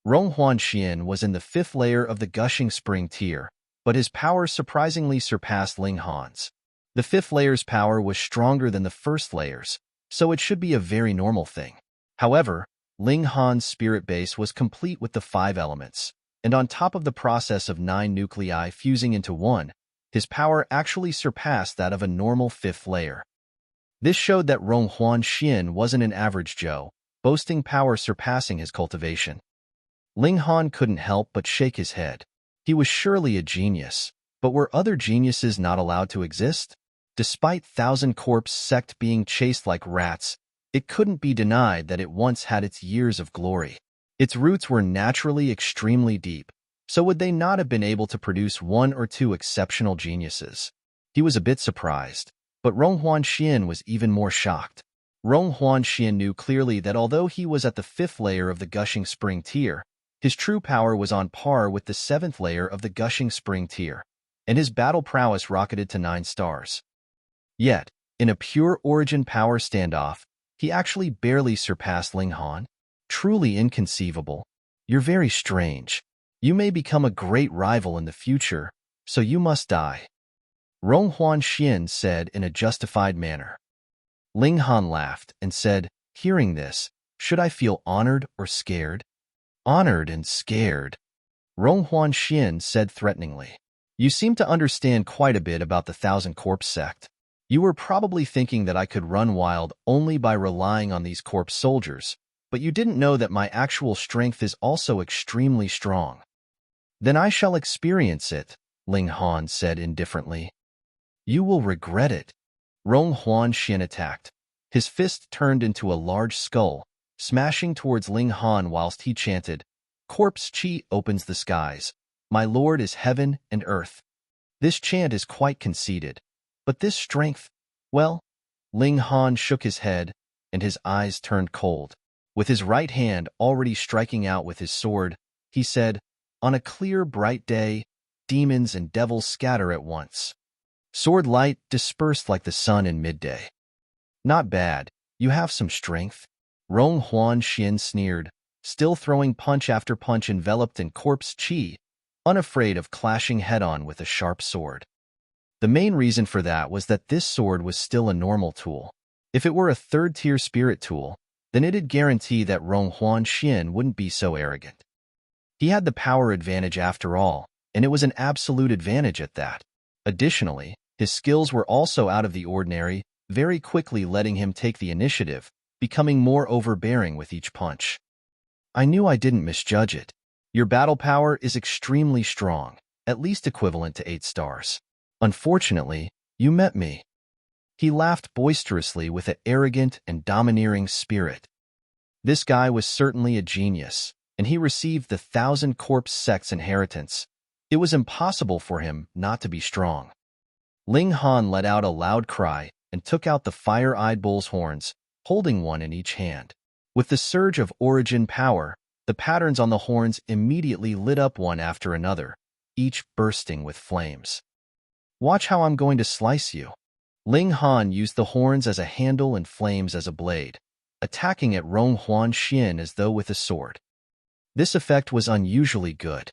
Rong Huanxian was in the 5th layer of the gushing spring tier, but his power surprisingly surpassed Ling Han's. The 5th layer's power was stronger than the 1st layer's, so it should be a very normal thing. However, Ling Han's spirit base was complete with the 5 elements, and on top of the process of 9 nuclei fusing into 1, his power actually surpassed that of a normal 5th layer. This showed that Rong Huanxian wasn't an average Joe, boasting power surpassing his cultivation. Ling Han couldn't help but shake his head. He was surely a genius, but were other geniuses not allowed to exist? Despite 1,000 Corpse sect being chased like rats, it couldn't be denied that it once had its years of glory. Its roots were naturally extremely deep, so would they not have been able to produce 1 or 2 exceptional geniuses? He was a bit surprised, but Rong Huanxian was even more shocked. Rong Huanxian knew clearly that although he was at the 5th layer of the gushing spring tier, his true power was on par with the 7th layer of the gushing spring tier, and his battle prowess rocketed to 9 stars. Yet, in a pure origin power standoff, he actually barely surpassed Ling Han. Truly inconceivable. You're very strange. You may become a great rival in the future, so you must die. Rong Huanxian said in a justified manner. Ling Han laughed and said, "Hearing this, should I feel honored or scared?" "Honored and scared," Rong Huanxian said threateningly. "You seem to understand quite a bit about the 1,000 Corpse sect. You were probably thinking that I could run wild only by relying on these corpse soldiers, but you didn't know that my actual strength is also extremely strong. Then I shall experience it, Ling Han said indifferently. You will regret it. Rong Huanxian attacked. His fist turned into a large skull, smashing towards Ling Han whilst he chanted, Corpse Chi opens the skies. My lord is heaven and earth. This chant is quite conceited. But this strength, well, Ling Han shook his head, and his eyes turned cold. With his right hand already striking out with his sword, he said, On a clear, bright day, demons and devils scatter at once. Sword light dispersed like the sun in midday. Not bad, you have some strength. Rong Huanxian sneered, still throwing punch after punch enveloped in corpse chi, unafraid of clashing head-on with a sharp sword. The main reason for that was that this sword was still a normal tool. If it were a third-tier spirit tool, then it'd guarantee that Rong Huanxian wouldn't be so arrogant. He had the power advantage after all, and it was an absolute advantage at that. Additionally, his skills were also out of the ordinary, very quickly letting him take the initiative, becoming more overbearing with each punch. I knew I didn't misjudge it. Your battle power is extremely strong, at least equivalent to 8 stars. Unfortunately, you met me. He laughed boisterously with an arrogant and domineering spirit. This guy was certainly a genius, and he received the 1,000 Corpse Sect's inheritance. It was impossible for him not to be strong. Ling Han let out a loud cry and took out the fire-eyed bull's horns, holding one in each hand. With the surge of origin power, the patterns on the horns immediately lit up one after another, each bursting with flames. Watch how I'm going to slice you. Ling Han used the horns as a handle and flames as a blade, attacking at Rong Huanxian as though with a sword. This effect was unusually good.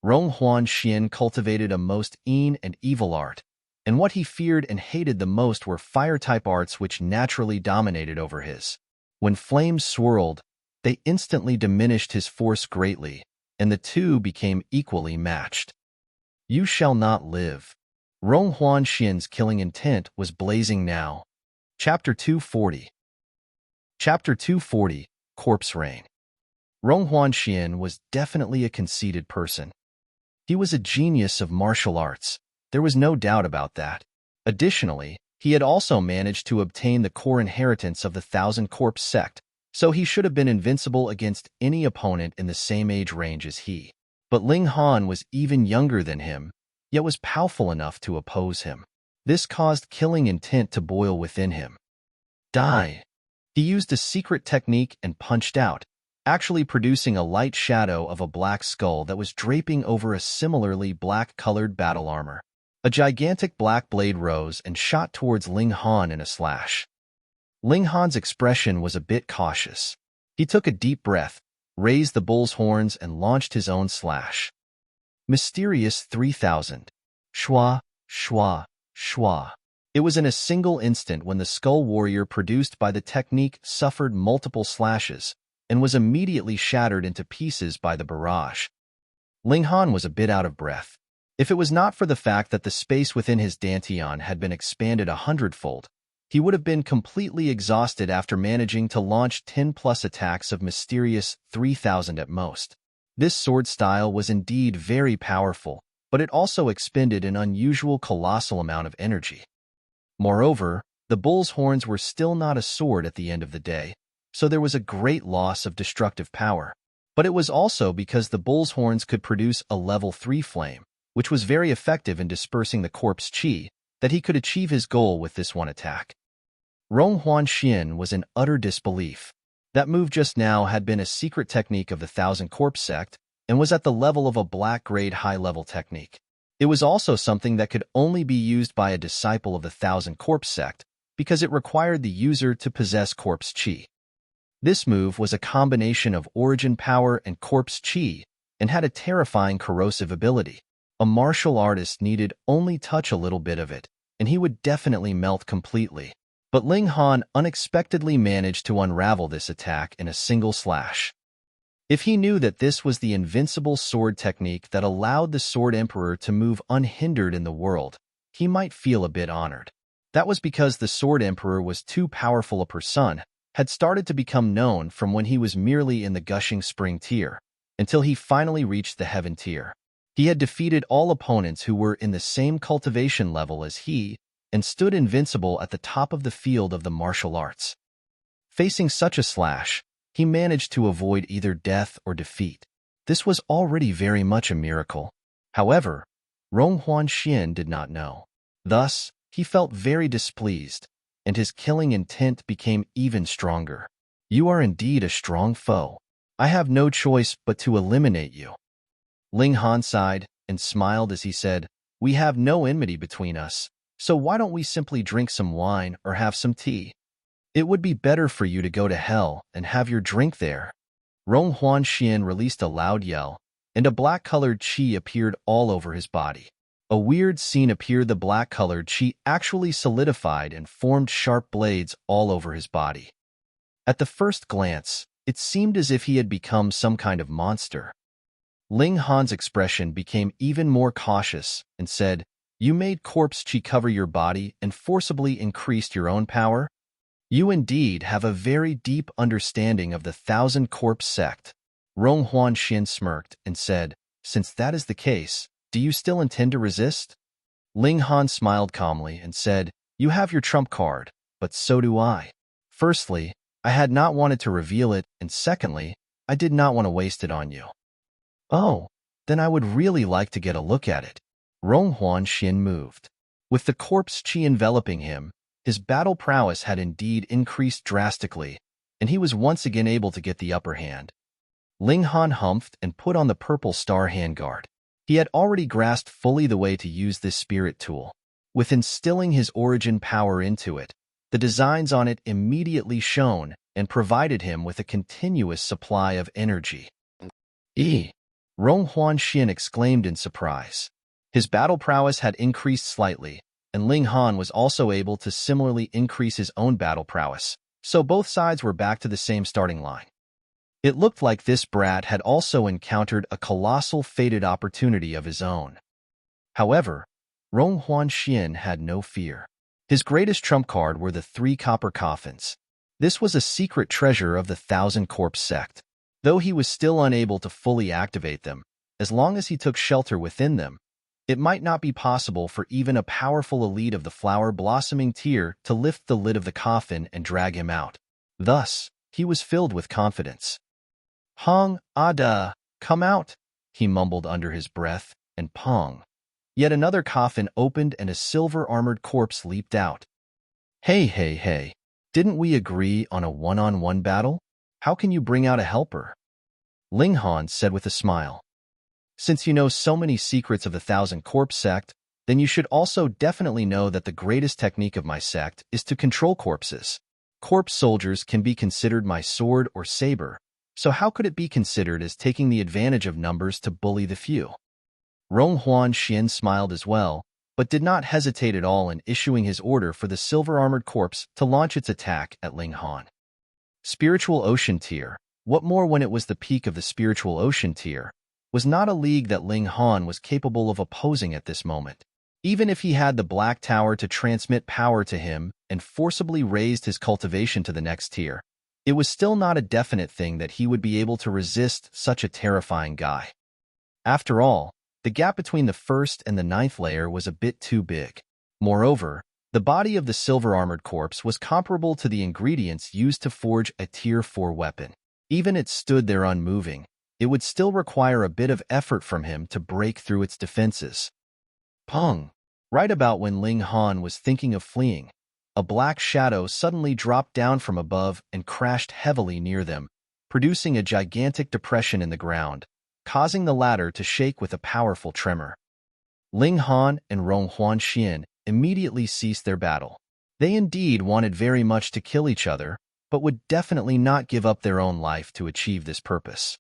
Rong Huanxian cultivated a most mean and evil art, and what he feared and hated the most were fire-type arts which naturally dominated over his. When flames swirled, they instantly diminished his force greatly, and the two became equally matched. You shall not live. Rong Huanxian's killing intent was blazing now. Chapter 240. Chapter 240, Corpse Rain. Rong Huanxian was definitely a conceited person. He was a genius of martial arts. There was no doubt about that. Additionally, he had also managed to obtain the core inheritance of the 1,000 Corpse Sect, so he should have been invincible against any opponent in the same age range as he. But Ling Han was even younger than him, yet was powerful enough to oppose him. This caused killing intent to boil within him. Die! He used a secret technique and punched out, actually producing a light shadow of a black skull that was draping over a similarly black-colored battle armor. A gigantic black blade rose and shot towards Ling Han in a slash. Ling Han's expression was a bit cautious. He took a deep breath, raised the bull's horns, and launched his own slash. Mysterious 3,000. Shwa, shwa, shwa. It was in a single instant when the skull warrior produced by the technique suffered multiple slashes and was immediately shattered into pieces by the barrage. Ling Han was a bit out of breath. If it was not for the fact that the space within his dantian had been expanded 100-fold, he would have been completely exhausted after managing to launch 10+ attacks of mysterious 3,000 at most. This sword style was indeed very powerful, but it also expended an unusual colossal amount of energy. Moreover, the bull's horns were still not a sword at the end of the day, so there was a great loss of destructive power. But it was also because the bull's horns could produce a level 3 flame, which was very effective in dispersing the corpse chi, that he could achieve his goal with this one attack. Rong Huanxian was in utter disbelief. That move just now had been a secret technique of the 1,000 Corpse Sect and was at the level of a black-grade high-level technique. It was also something that could only be used by a disciple of the 1,000 Corpse Sect because it required the user to possess corpse chi. This move was a combination of origin power and corpse chi and had a terrifying corrosive ability. A martial artist needed only touch a little bit of it, and he would definitely melt completely. But Ling Han unexpectedly managed to unravel this attack in a single slash. If he knew that this was the invincible sword technique that allowed the Sword Emperor to move unhindered in the world, he might feel a bit honored. That was because the Sword Emperor was too powerful a person, had started to become known from when he was merely in the gushing spring tier, until he finally reached the heaven tier. He had defeated all opponents who were in the same cultivation level as he and stood invincible at the top of the field of the martial arts. Facing such a slash, he managed to avoid either death or defeat. This was already very much a miracle. However, Ronghuan Xian did not know. Thus, he felt very displeased, and his killing intent became even stronger. You are indeed a strong foe. I have no choice but to eliminate you. Ling Han sighed and smiled as he said, We have no enmity between us, so why don't we simply drink some wine or have some tea? It would be better for you to go to hell and have your drink there. Ronghuan Xian released a loud yell, and a black-colored qi appeared all over his body. A weird scene appeared. The black-colored qi actually solidified and formed sharp blades all over his body. At the first glance, it seemed as if he had become some kind of monster. Ling Han's expression became even more cautious and said, You made corpse qi cover your body and forcibly increased your own power? You indeed have a very deep understanding of the Thousand Corpse sect. Ronghuan Xian smirked and said, Since that is the case, do you still intend to resist? Ling Han smiled calmly and said, You have your trump card, but so do I. Firstly, I had not wanted to reveal it, and secondly, I did not want to waste it on you. Oh, then I would really like to get a look at it. Ronghuan Xian moved. With the corpse qi enveloping him, his battle prowess had indeed increased drastically, and he was once again able to get the upper hand. Ling Han humphed and put on the purple star handguard. He had already grasped fully the way to use this spirit tool. With instilling his origin power into it, the designs on it immediately shone and provided him with a continuous supply of energy. Ronghuan Xian exclaimed in surprise. His battle prowess had increased slightly, and Ling Han was also able to similarly increase his own battle prowess, so both sides were back to the same starting line. It looked like this brat had also encountered a colossal fated opportunity of his own. However, Ronghuan Xian had no fear. His greatest trump card were the 3 copper coffins. This was a secret treasure of the Thousand Corpse sect. Though he was still unable to fully activate them, as long as he took shelter within them, it might not be possible for even a powerful elite of the flower-blossoming tier to lift the lid of the coffin and drag him out. Thus, he was filled with confidence. Hong, Ada, come out, he mumbled under his breath, and pong. Yet another coffin opened and a silver-armored corpse leaped out. Hey, didn't we agree on a one-on-one battle? How can you bring out a helper? Ling Han said with a smile. Since you know so many secrets of the Thousand Corpse sect, then you should also definitely know that the greatest technique of my sect is to control corpses. Corpse soldiers can be considered my sword or saber, so how could it be considered as taking the advantage of numbers to bully the few? Ronghuan Xian smiled as well, but did not hesitate at all in issuing his order for the silver-armored corpse to launch its attack at Ling Han. Spiritual Ocean Tier, what more when it was the peak of the Spiritual Ocean Tier, was not a league that Ling Han was capable of opposing at this moment. Even if he had the Black Tower to transmit power to him and forcibly raised his cultivation to the next tier, it was still not a definite thing that he would be able to resist such a terrifying guy. After all, the gap between the first and the 9th layer was a bit too big. Moreover, the body of the silver-armored corpse was comparable to the ingredients used to forge a Tier 4 weapon. Even it stood there unmoving, it would still require a bit of effort from him to break through its defenses. Pong! Right about when Ling Han was thinking of fleeing, a black shadow suddenly dropped down from above and crashed heavily near them, producing a gigantic depression in the ground, causing the latter to shake with a powerful tremor. Ling Han and Ronghuan Xian immediately ceased their battle. They indeed wanted very much to kill each other, but would definitely not give up their own life to achieve this purpose.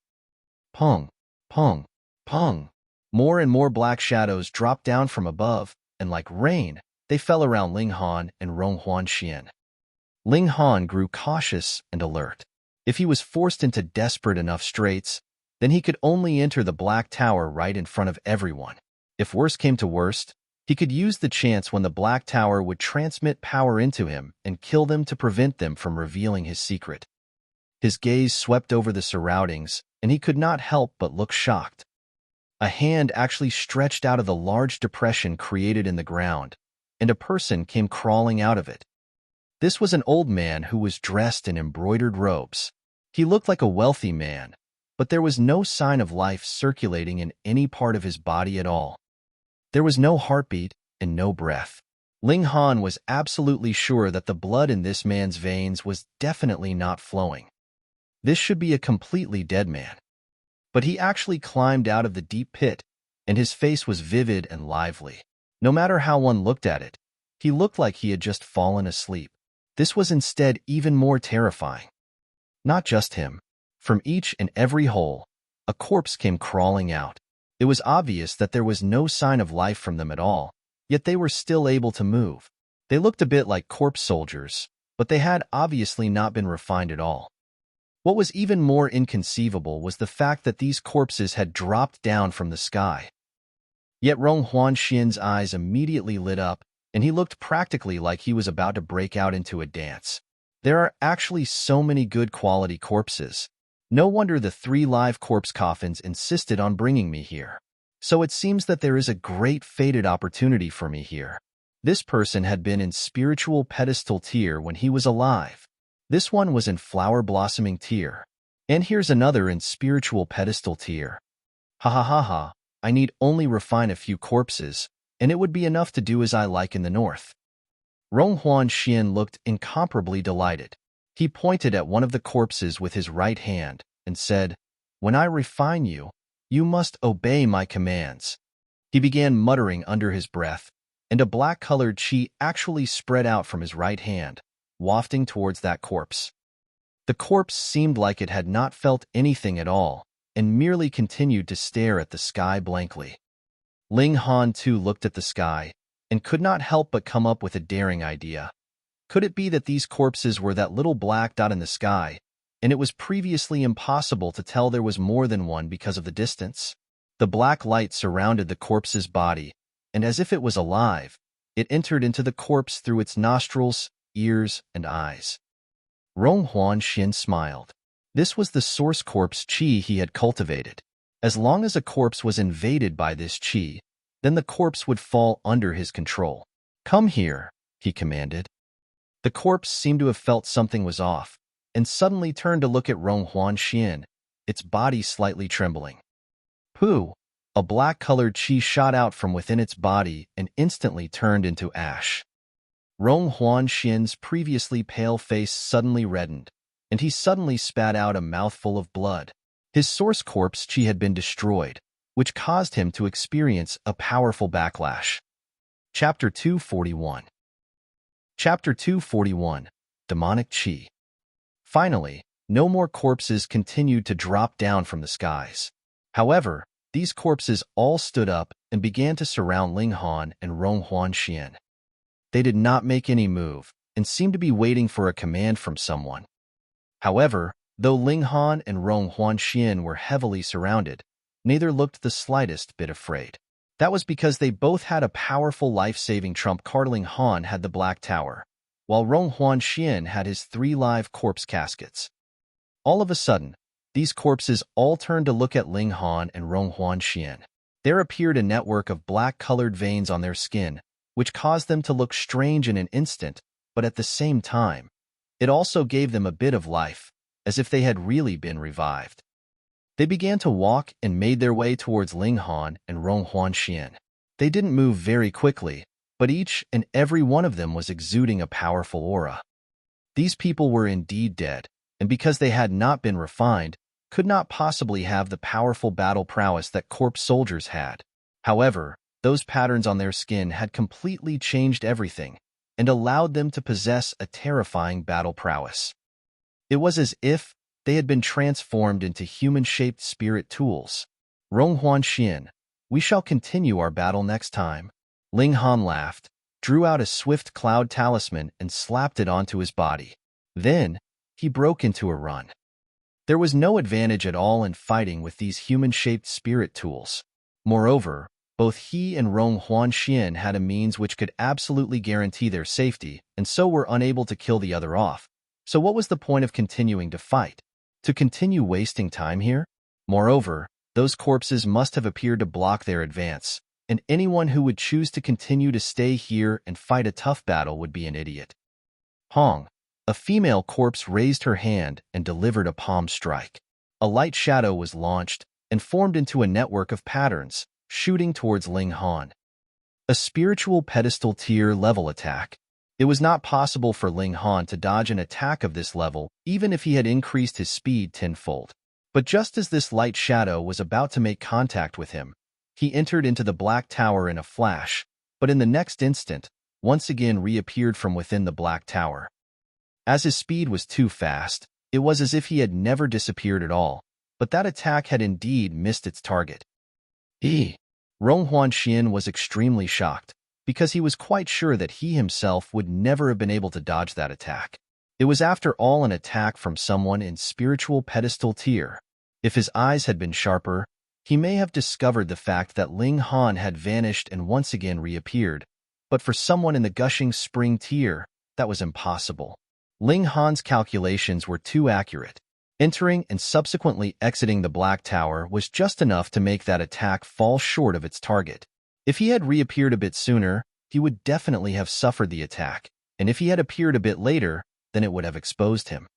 Pong, pong, pong. More and more black shadows dropped down from above, and like rain, they fell around Ling Han and Ronghuan Xian. Ling Han grew cautious and alert. If he was forced into desperate enough straits, then he could only enter the Black Tower right in front of everyone. If worse came to worst, He could use the chance when the Black Tower would transmit power into him and kill them to prevent them from revealing his secret. His gaze swept over the surroundings, and he could not help but look shocked. A hand actually stretched out of the large depression created in the ground, and a person came crawling out of it. This was an old man who was dressed in embroidered robes. He looked like a wealthy man, but there was no sign of life circulating in any part of his body at all. There was no heartbeat and no breath. Ling Han was absolutely sure that the blood in this man's veins was definitely not flowing. This should be a completely dead man. But he actually climbed out of the deep pit, and his face was vivid and lively. No matter how one looked at it, he looked like he had just fallen asleep. This was instead even more terrifying. Not just him. From each and every hole, a corpse came crawling out. It was obvious that there was no sign of life from them at all, yet they were still able to move. They looked a bit like corpse soldiers, but they had obviously not been refined at all. What was even more inconceivable was the fact that these corpses had dropped down from the sky. Yet Rong Huanxian's eyes immediately lit up, and he looked practically like he was about to break out into a dance. There are actually so many good quality corpses. No wonder the 3 live corpse coffins insisted on bringing me here. So it seems that there is a great fated opportunity for me here. This person had been in spiritual pedestal tier when he was alive. This one was in flower blossoming tier. And here's another in spiritual pedestal tier. Ha ha ha ha, I need only refine a few corpses, and it would be enough to do as I like in the north. Rong Huanxian looked incomparably delighted. He pointed at one of the corpses with his right hand and said, "When I refine you, you must obey my commands." He began muttering under his breath, and a black-colored qi actually spread out from his right hand, wafting towards that corpse. The corpse seemed like it had not felt anything at all, and merely continued to stare at the sky blankly. Ling Han too looked at the sky, and could not help but come up with a daring idea. Could it be that these corpses were that little black dot in the sky, and it was previously impossible to tell there was more than one because of the distance? The black light surrounded the corpse's body, and as if it was alive, it entered into the corpse through its nostrils, ears, and eyes. Rong Huanxian smiled. This was the source corpse qi he had cultivated. As long as a corpse was invaded by this qi, then the corpse would fall under his control. "Come here," he commanded. The corpse seemed to have felt something was off, and suddenly turned to look at Rong Huanxian, its body slightly trembling. Pooh! A black-colored qi shot out from within its body and instantly turned into ash. Rong Huanxian's previously pale face suddenly reddened, and he suddenly spat out a mouthful of blood. His source corpse qi had been destroyed, which caused him to experience a powerful backlash. Chapter 241. Chapter 241. Demonic Qi. Finally, no more corpses continued to drop down from the skies. However, these corpses all stood up and began to surround Ling Han and Rong Huanxian. They did not make any move and seemed to be waiting for a command from someone. However, though Ling Han and Rong Huanxian were heavily surrounded, neither looked the slightest bit afraid. That was because they both had a powerful life-saving trump card. Ling Han had the Black Tower, while Rong Huanxian had his 3 live corpse caskets. All of a sudden, these corpses all turned to look at Ling Han and Rong Huanxian. There appeared a network of black-colored veins on their skin, which caused them to look strange in an instant, but at the same time, it also gave them a bit of life, as if they had really been revived. They began to walk and made their way towards Ling Han and Rong Huanxian. They didn't move very quickly, but each and every one of them was exuding a powerful aura. These people were indeed dead, and because they had not been refined, could not possibly have the powerful battle prowess that corpse soldiers had. However, those patterns on their skin had completely changed everything, and allowed them to possess a terrifying battle prowess. It was as if they had been transformed into human-shaped spirit tools. Rong Huanxian, we shall continue our battle next time. Ling Han laughed, drew out a swift cloud talisman and slapped it onto his body. Then, he broke into a run. There was no advantage at all in fighting with these human-shaped spirit tools. Moreover, Both he and Rong Huanxian had a means which could absolutely guarantee their safety, and so were unable to kill the other off. So what was the point of continuing to fight? To continue wasting time here? Moreover, those corpses must have appeared to block their advance, and anyone who would choose to continue to stay here and fight a tough battle would be an idiot. Hong. A female corpse raised her hand and delivered a palm strike. A light shadow was launched and formed into a network of patterns, shooting towards Ling Han. A spiritual pedestal tier level attack. It was not possible for Ling Han to dodge an attack of this level, even if he had increased his speed tenfold. But just as this light shadow was about to make contact with him, he entered into the Black Tower in a flash, but in the next instant, once again reappeared from within the Black Tower. As his speed was too fast, it was as if he had never disappeared at all, but that attack had indeed missed its target. Rong Huanxian was extremely shocked, because he was quite sure that he himself would never have been able to dodge that attack. It was after all an attack from someone in spiritual pedestal tier. If his eyes had been sharper, he may have discovered the fact that Ling Han had vanished and once again reappeared, but for someone in the gushing spring tier, that was impossible. Ling Han's calculations were too accurate. Entering and subsequently exiting the Black Tower was just enough to make that attack fall short of its target. If he had reappeared a bit sooner, he would definitely have suffered the attack, and if he had appeared a bit later, then it would have exposed him.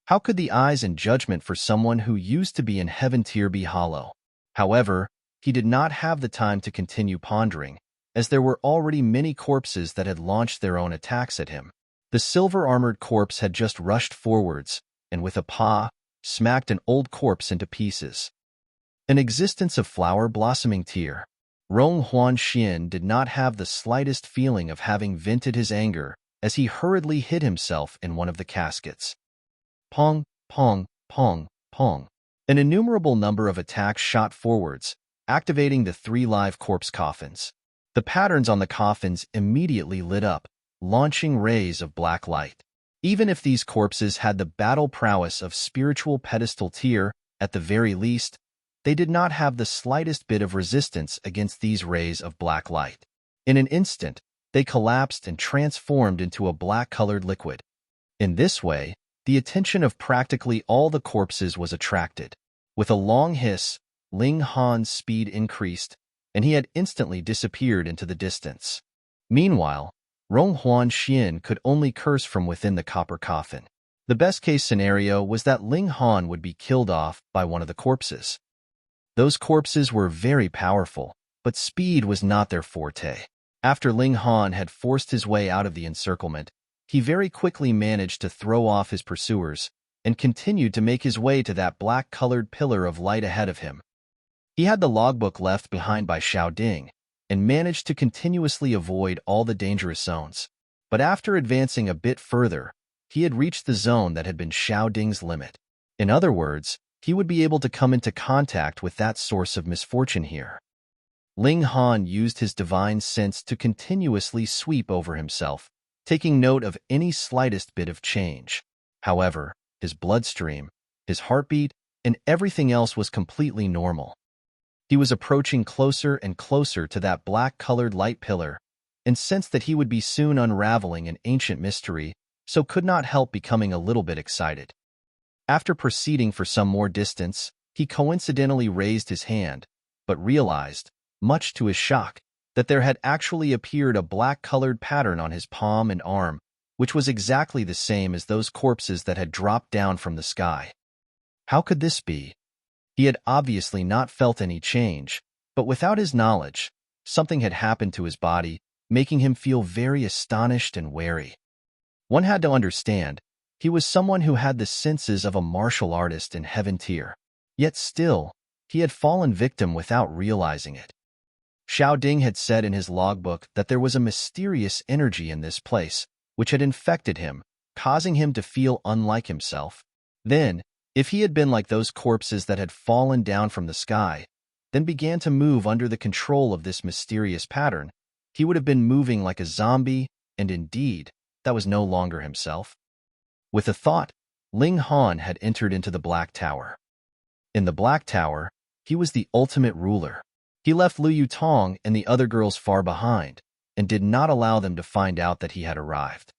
How could the eyes and judgment for someone who used to be in heaven tier be hollow? However, he did not have the time to continue pondering, as there were already many corpses that had launched their own attacks at him. The silver-armored corpse had just rushed forwards, and with a paw, smacked an old corpse into pieces. An existence of flower-blossoming tier. Rong Huanxian did not have the slightest feeling of having vented his anger as he hurriedly hid himself in one of the caskets. Pong, pong, pong, pong. An innumerable number of attacks shot forwards, activating the 3 live corpse coffins. The patterns on the coffins immediately lit up, launching rays of black light. Even if these corpses had the battle prowess of spiritual pedestal tier, at the very least, they did not have the slightest bit of resistance against these rays of black light. In an instant, they collapsed and transformed into a black-colored liquid. In this way, the attention of practically all the corpses was attracted. With a long hiss, Ling Han's speed increased, and he had instantly disappeared into the distance. Meanwhile, Rong Huanxian could only curse from within the copper coffin. The best-case scenario was that Ling Han would be killed off by one of the corpses. Those corpses were very powerful, but speed was not their forte. After Ling Han had forced his way out of the encirclement, he very quickly managed to throw off his pursuers and continued to make his way to that black-colored pillar of light ahead of him. He had the logbook left behind by Xiao Ding, and managed to continuously avoid all the dangerous zones. But after advancing a bit further, he had reached the zone that had been Xiao Ding's limit. In other words, he would be able to come into contact with that source of misfortune here. Ling Han used his divine sense to continuously sweep over himself, taking note of any slightest bit of change. However, his bloodstream, his heartbeat, and everything else was completely normal. He was approaching closer and closer to that black-colored light pillar, and sensed that he would be soon unraveling an ancient mystery, so could not help becoming a little bit excited. After proceeding for some more distance, he coincidentally raised his hand, but realized, much to his shock, that there had actually appeared a black-colored pattern on his palm and arm, which was exactly the same as those corpses that had dropped down from the sky. How could this be? He had obviously not felt any change, but without his knowledge, something had happened to his body, making him feel very astonished and wary. One had to understand, he was someone who had the senses of a martial artist in heaven tier. Yet still, he had fallen victim without realizing it. Xiao Ding had said in his logbook that there was a mysterious energy in this place, which had infected him, causing him to feel unlike himself. Then, if he had been like those corpses that had fallen down from the sky, then began to move under the control of this mysterious pattern, he would have been moving like a zombie, and indeed, that was no longer himself. With a thought, Ling Han had entered into the Black Tower. In the Black Tower, he was the ultimate ruler. He left Lu Yutong and the other girls far behind, and did not allow them to find out that he had arrived.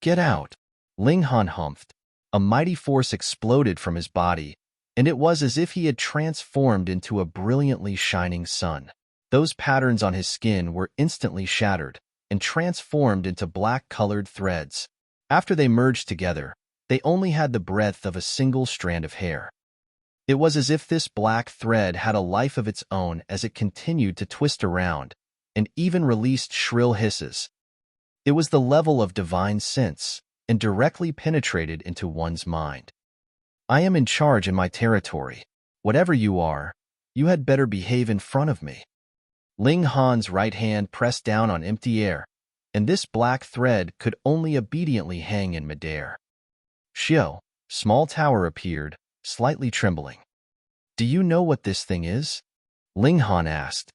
Get out, Ling Han humphed. A mighty force exploded from his body, and it was as if he had transformed into a brilliantly shining sun. Those patterns on his skin were instantly shattered and transformed into black-colored threads. After they merged together, they only had the breadth of a single strand of hair. It was as if this black thread had a life of its own as it continued to twist around, and even released shrill hisses. It was the level of divine sense, and directly penetrated into one's mind. I am in charge in my territory. Whatever you are, you had better behave in front of me. Ling Han's right hand pressed down on empty air, and this black thread could only obediently hang in midair. Xiao, small tower appeared, slightly trembling. Do you know what this thing is? Ling Han asked.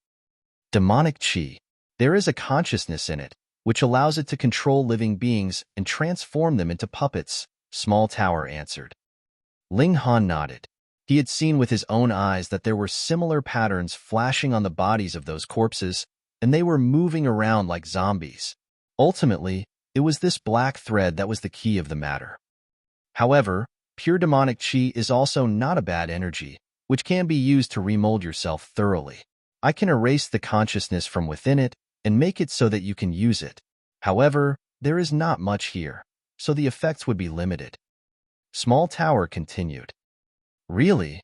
Demonic qi. There is a consciousness in it, which allows it to control living beings and transform them into puppets, Small Tower answered. Ling Han nodded. He had seen with his own eyes that there were similar patterns flashing on the bodies of those corpses, and they were moving around like zombies. Ultimately, it was this black thread that was the key of the matter. However, pure demonic qi is also not a bad energy, which can be used to remold yourself thoroughly. I can erase the consciousness from within it and make it so that you can use it. However, there is not much here, so the effects would be limited. Small Tower continued. Really?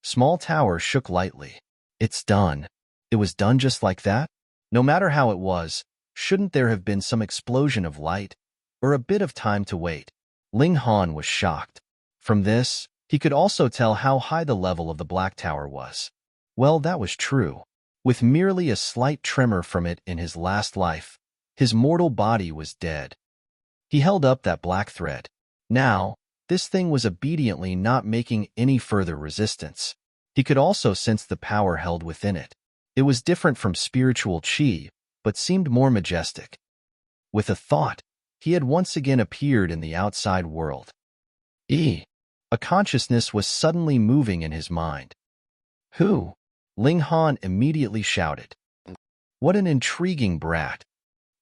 Small Tower shook lightly. It's done. It was done just like that? No matter how it was, shouldn't there have been some explosion of light, or a bit of time to wait? Ling Han was shocked. From this, he could also tell how high the level of the Black Tower was. Well, that was true. With merely a slight tremor from it in his last life, his mortal body was dead. He held up that black thread. Now, this thing was obediently not making any further resistance. He could also sense the power held within it. It was different from spiritual qi, but seemed more majestic. With a thought, he had once again appeared in the outside world. A consciousness was suddenly moving in his mind. Who? Ling Han immediately shouted. What an intriguing brat.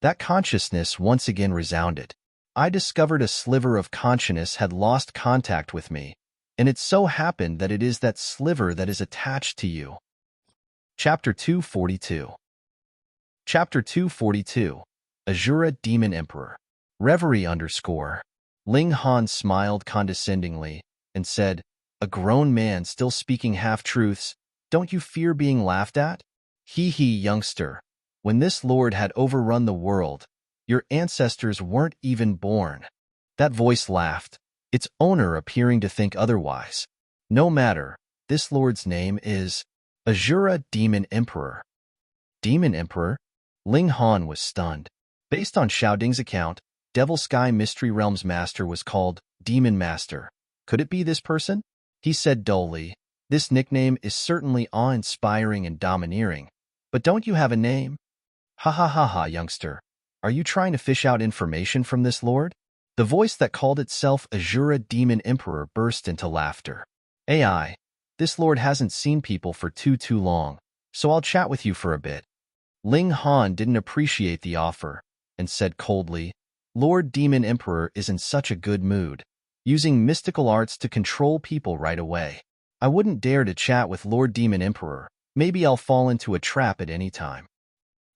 That consciousness once again resounded. I discovered a sliver of consciousness had lost contact with me, and it so happened that it is that sliver that is attached to you. Chapter 242. Chapter 242. Azura Demon Emperor. Reverie _ Ling Han smiled condescendingly and said, a grown man still speaking half-truths, don't you fear being laughed at? Hee, youngster. When this lord had overrun the world, your ancestors weren't even born. That voice laughed, its owner appearing to think otherwise. No matter, this lord's name is Azura Demon Emperor. Demon Emperor? Ling Han was stunned. Based on Xiao Ding's account, Devil Sky Mystery Realm's master was called Demon Master. Could it be this person? He said dully, this nickname is certainly awe-inspiring and domineering, but don't you have a name? Ha, youngster. Are you trying to fish out information from this lord? The voice that called itself Azura Demon Emperor burst into laughter. AI, this lord hasn't seen people for too long, so I'll chat with you for a bit. Ling Han didn't appreciate the offer, and said coldly, Lord Demon Emperor is in such a good mood, using mystical arts to control people right away. I wouldn't dare to chat with Lord Demon Emperor. Maybe I'll fall into a trap at any time.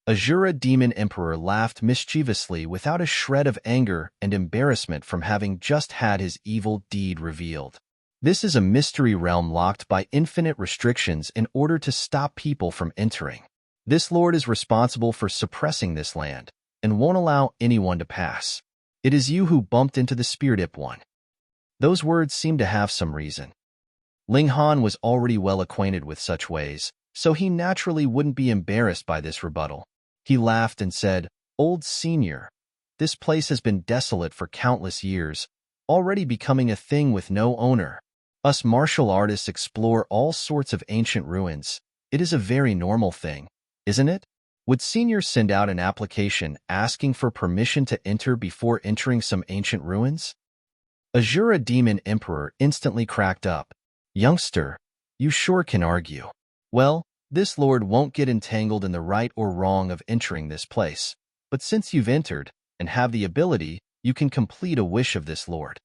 Azura Demon Emperor laughed mischievously without a shred of anger and embarrassment from having just had his evil deed revealed. This is a mystery realm locked by infinite restrictions in order to stop people from entering. This lord is responsible for suppressing this land, and won't allow anyone to pass. It is you who bumped into the Spirit one. Those words seem to have some reason. Ling Han was already well acquainted with such ways, so he naturally wouldn't be embarrassed by this rebuttal. He laughed and said, Old senior, this place has been desolate for countless years, already becoming a thing with no owner. Us martial artists explore all sorts of ancient ruins. It is a very normal thing, isn't it? Would senior send out an application asking for permission to enter before entering some ancient ruins? Azura Demon Emperor instantly cracked up. Youngster, you sure can argue. Well, This lord won't get entangled in the right or wrong of entering this place. But since you've entered, and have the ability, you can complete a wish of this lord.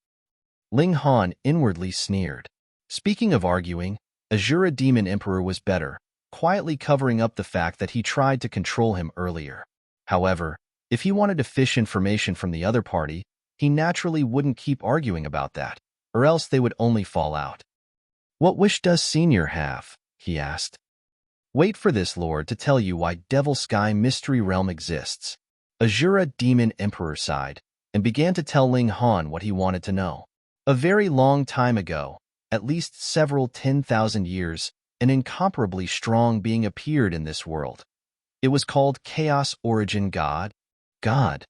Ling Han inwardly sneered. Speaking of arguing, Azura Demon Emperor was better, quietly covering up the fact that he tried to control him earlier. However, if he wanted to fish information from the other party, he naturally wouldn't keep arguing about that, or else they would only fall out. What wish does Senior have? He asked. Wait for this lord to tell you why Devil Sky Mystery Realm exists. Azura Demon Emperor sighed, and began to tell Ling Han what he wanted to know. A very long time ago, at least several 10,000 years, an incomparably strong being appeared in this world. It was called Chaos Origin God. God.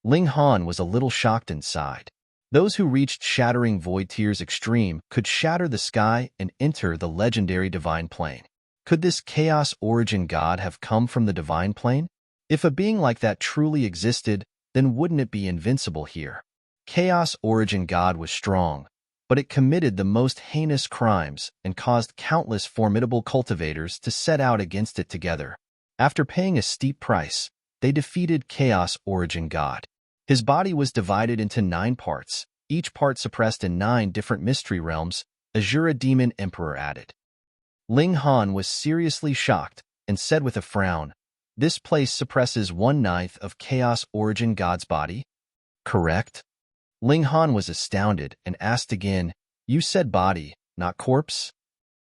Ling Han was a little shocked and sighed. Those who reached Shattering Void Tears Extreme could shatter the sky and enter the legendary Divine Plane. Could this Chaos Origin God have come from the Divine Plane? If a being like that truly existed, then wouldn't it be invincible here? Chaos Origin God was strong, but it committed the most heinous crimes and caused countless formidable cultivators to set out against it together. After paying a steep price, they defeated Chaos Origin God. His body was divided into 9 parts, each part suppressed in 9 different mystery realms, Azura Demon Emperor added. Ling Han was seriously shocked and said with a frown, "This place suppresses 1/9 of Chaos Origin God's body?" Correct? Ling Han was astounded and asked again, "You said body, not corpse?"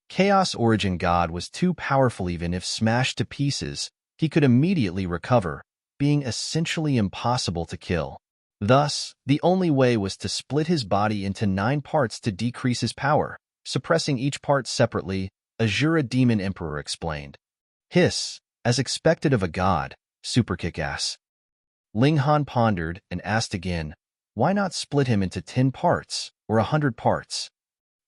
Chaos Origin God was too powerful. Even if smashed to pieces, he could immediately recover, being essentially impossible to kill. Thus, the only way was to split his body into 9 parts to decrease his power, suppressing each part separately, Azura Demon Emperor explained. Hiss, as expected of a god, super kick-ass. Ling Han pondered and asked again, why not split him into 10 parts, or 100 parts?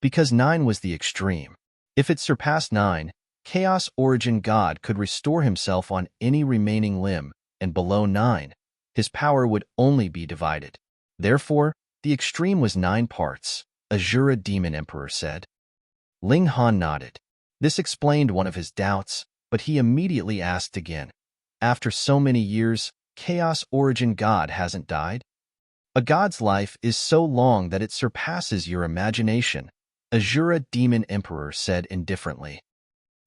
Because 9 was the extreme. If it surpassed 9, Chaos Origin God could restore himself on any remaining limb, and below 9, his power would only be divided. Therefore, the extreme was 9 parts, Azura Demon Emperor said. Ling Han nodded. This explained one of his doubts, but he immediately asked again. After so many years, Chaos Origin God hasn't died? A god's life is so long that it surpasses your imagination, Azura Demon Emperor said indifferently.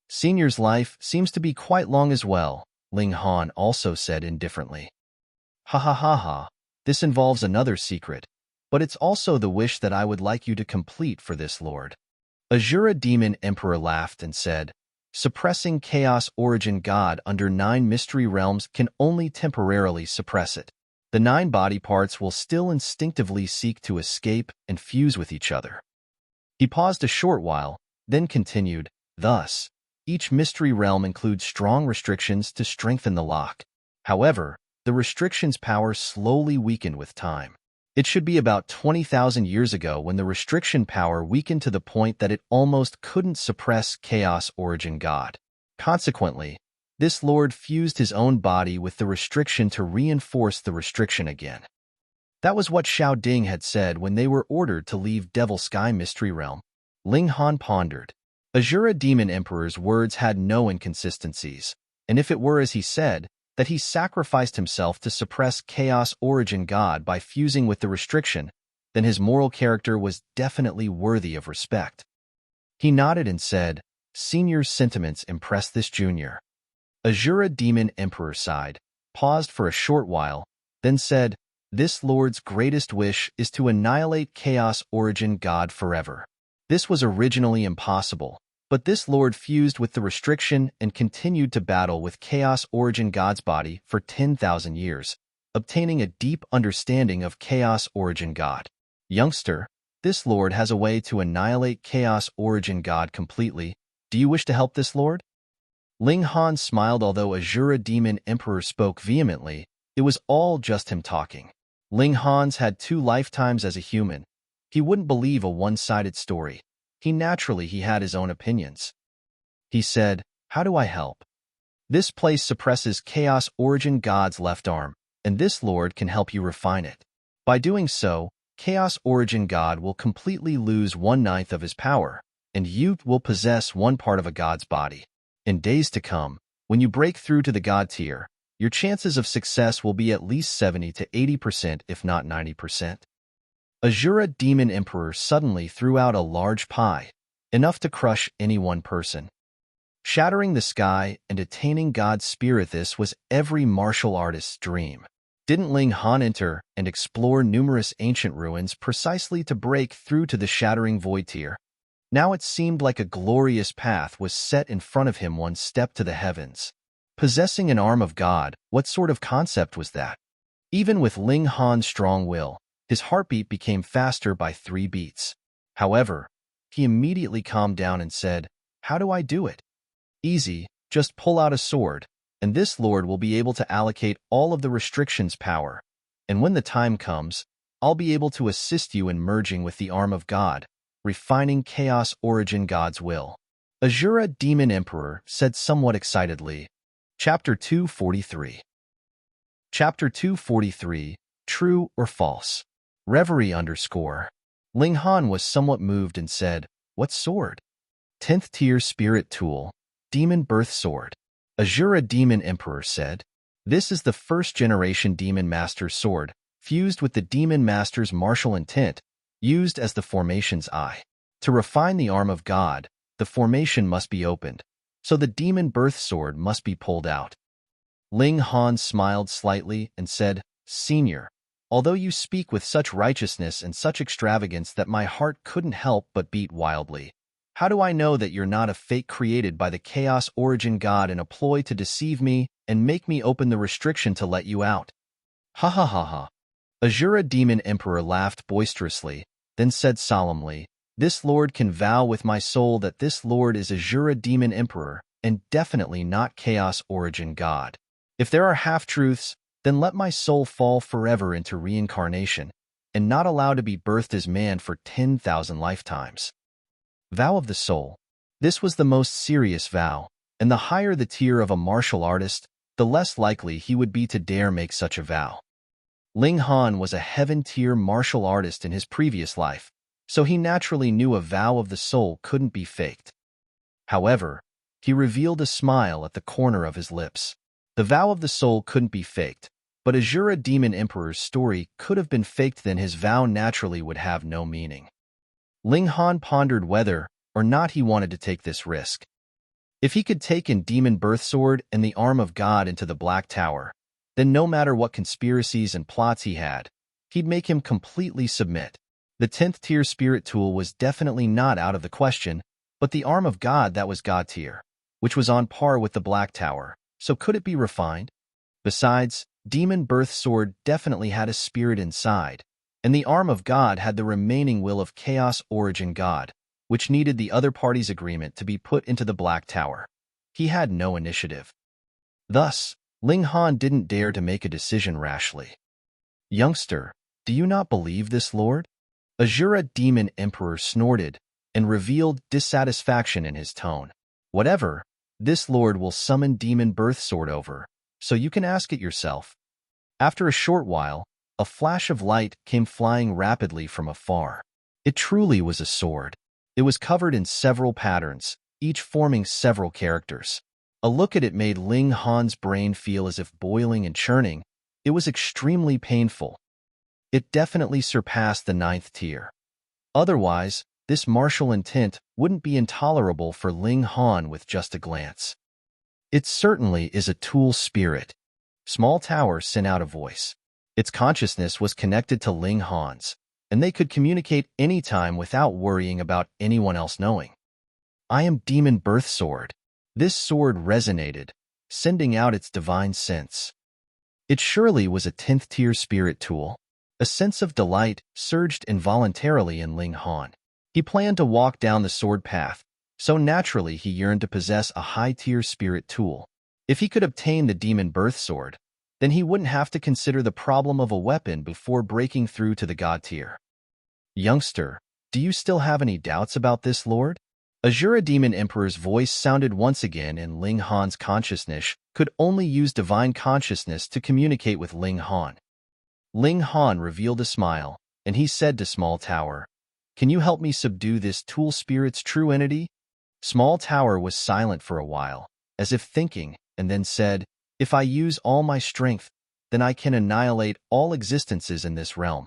Senior's life seems to be quite long as well, Ling Han also said indifferently. Ha ha ha ha, this involves another secret, but it's also the wish that I would like you to complete for this lord. Azura Demon Emperor laughed and said, suppressing Chaos Origin God under 9 mystery realms can only temporarily suppress it. The 9 body parts will still instinctively seek to escape and fuse with each other. He paused a short while, then continued, thus, each mystery realm includes strong restrictions to strengthen the lock. However, the restriction's power slowly weakened with time. It should be about 20,000 years ago when the restriction power weakened to the point that it almost couldn't suppress Chaos Origin God. Consequently, this lord fused his own body with the restriction to reinforce the restriction again. That was what Xiao Ding had said when they were ordered to leave Devil Sky Mystery Realm. Ling Han pondered. Azura Demon Emperor's words had no inconsistencies, and if it were as he said, that he sacrificed himself to suppress Chaos Origin God by fusing with the restriction, then his moral character was definitely worthy of respect. He nodded and said, Senior's sentiments impressed this junior. Azura Demon Emperor sighed, paused for a short while, then said, this lord's greatest wish is to annihilate Chaos Origin God forever. This was originally impossible, but this lord fused with the restriction and continued to battle with Chaos Origin God's body for 10,000 years, obtaining a deep understanding of Chaos Origin God. Youngster, this lord has a way to annihilate Chaos Origin God completely. Do you wish to help this lord? Ling Han smiled. Although Azura Demon Emperor spoke vehemently, it was all just him talking. Ling Han's had 2 lifetimes as a human. He wouldn't believe a one-sided story. He had his own opinions. He said, how do I help? This place suppresses Chaos Origin God's left arm, and this lord can help you refine it. By doing so, Chaos Origin God will completely lose 1/9 of his power, and you will possess 1 part of a god's body. In days to come, when you break through to the God tier, your chances of success will be at least 70 to 80%, if not 90%. Azura Demon Emperor suddenly threw out a large pie, enough to crush any one person. Shattering the sky and attaining God's spirit, this was every martial artist's dream. Didn't Ling Han enter and explore numerous ancient ruins precisely to break through to the shattering void tier? Now it seemed like a glorious path was set in front of him, one step to the heavens. Possessing an arm of God, what sort of concept was that? Even with Ling Han's strong will, his heartbeat became faster by 3 beats. However, he immediately calmed down and said, "How do I do it?" "Easy, just pull out a sword, and this lord will be able to allocate all of the restrictions power. And when the time comes, I'll be able to assist you in merging with the arm of God, refining chaos origin God's will." Azura Demon Emperor said somewhat excitedly. Chapter 243. Chapter 243, True or False? Reverie _ Ling Han was somewhat moved and said, "What sword?" 10th tier spirit tool, Demon Birth Sword. Azura Demon Emperor said, "This is the first generation Demon Master's sword, fused with the Demon Master's martial intent, used as the formation's eye. To refine the arm of God, the formation must be opened, so the Demon Birth Sword must be pulled out." Ling Han smiled slightly and said, "Senior, although you speak with such righteousness and such extravagance that my heart couldn't help but beat wildly, how do I know that you're not a fake created by the chaos origin God in a ploy to deceive me and make me open the restriction to let you out?" "Ha ha ha ha." Azura Demon Emperor laughed boisterously, then said solemnly, "This lord can vow with my soul that this lord is Azura Demon Emperor and definitely not chaos origin God. If there are half-truths, then let my soul fall forever into reincarnation and not allowed to be birthed as man for 10,000 lifetimes." Vow of the soul. This was the most serious vow, and the higher the tier of a martial artist, the less likely he would be to dare make such a vow. Ling Han was a heaven-tier martial artist in his previous life, so he naturally knew a vow of the soul couldn't be faked. However, he revealed a smile at the corner of his lips. The vow of the soul couldn't be faked, but Azura Demon Emperor's story could have been faked, then his vow naturally would have no meaning. Ling Han pondered whether or not he wanted to take this risk. If he could take in Demon Birth Sword and the arm of God into the Black Tower, then no matter what conspiracies and plots he had, he'd make him completely submit. The 10th tier spirit tool was definitely not out of the question, but the arm of God, that was God tier, which was on par with the Black Tower, so could it be refined? Besides, Demon Birth Sword definitely had a spirit inside, and the arm of God had the remaining will of chaos origin God, which needed the other party's agreement to be put into the Black Tower. He had no initiative. Thus, Ling Han didn't dare to make a decision rashly. "Youngster, do you not believe this lord?" Azura Demon Emperor snorted and revealed dissatisfaction in his tone. "Whatever, this lord will summon Demon Birth Sword over, so you can ask it yourself." After a short while, a flash of light came flying rapidly from afar. It truly was a sword. It was covered in several patterns, each forming several characters. A look at it made Ling Han's brain feel as if boiling and churning. It was extremely painful. It definitely surpassed the 9th tier. Otherwise, this martial intent wouldn't be intolerable for Ling Han with just a glance. "It certainly is a tool spirit." Small Tower sent out a voice. Its consciousness was connected to Ling Han's, and they could communicate anytime without worrying about anyone else knowing. "I am Demon Birth Sword." This sword resonated, sending out its divine sense. It surely was a 10th tier spirit tool. A sense of delight surged involuntarily in Ling Han. He planned to walk down the sword path, so naturally he yearned to possess a high-tier spirit tool. If he could obtain the Demon Birth Sword, then he wouldn't have to consider the problem of a weapon before breaking through to the God tier. "Youngster, do you still have any doubts about this lord?" Azura Demon Emperor's voice sounded once again, and Ling Han's consciousness could only use divine consciousness to communicate with Ling Han. Ling Han revealed a smile, and he said to Small Tower, "Can you help me subdue this tool spirit's true entity?" Small Tower was silent for a while, as if thinking, and then said, "If I use all my strength, then I can annihilate all existences in this realm.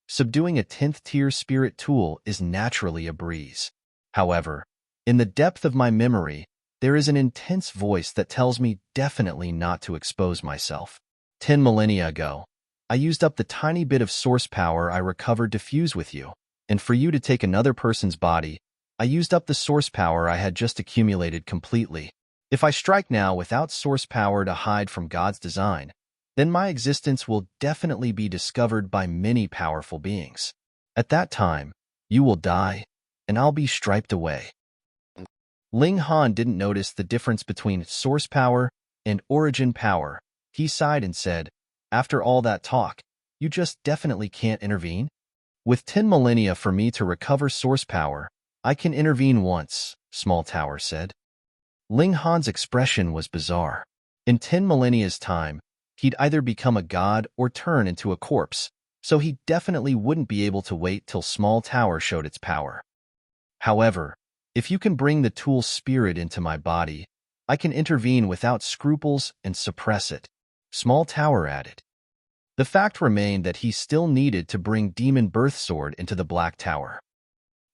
Subduing a 10th-tier spirit tool is naturally a breeze. However, in the depth of my memory, there is an intense voice that tells me definitely not to expose myself. 10 millennia ago, I used up the tiny bit of source power I recovered to fuse with you, and for you to take another person's body, I used up the source power I had just accumulated completely. If I strike now without source power to hide from God's design, then my existence will definitely be discovered by many powerful beings. At that time, you will die, and I'll be striped away." Ling Han didn't notice the difference between source power and origin power. He sighed and said, "After all that talk, you just definitely can't intervene? With 10 millennia for me to recover source power, I can intervene once," Small Tower said. Ling Han's expression was bizarre. In 10 millennia's time, he'd either become a god or turn into a corpse, so he definitely wouldn't be able to wait till Small Tower showed its power. "However, if you can bring the tool's spirit into my body, I can intervene without scruples and suppress it," Small Tower added. The fact remained that he still needed to bring Demon Birth Sword into the Black Tower.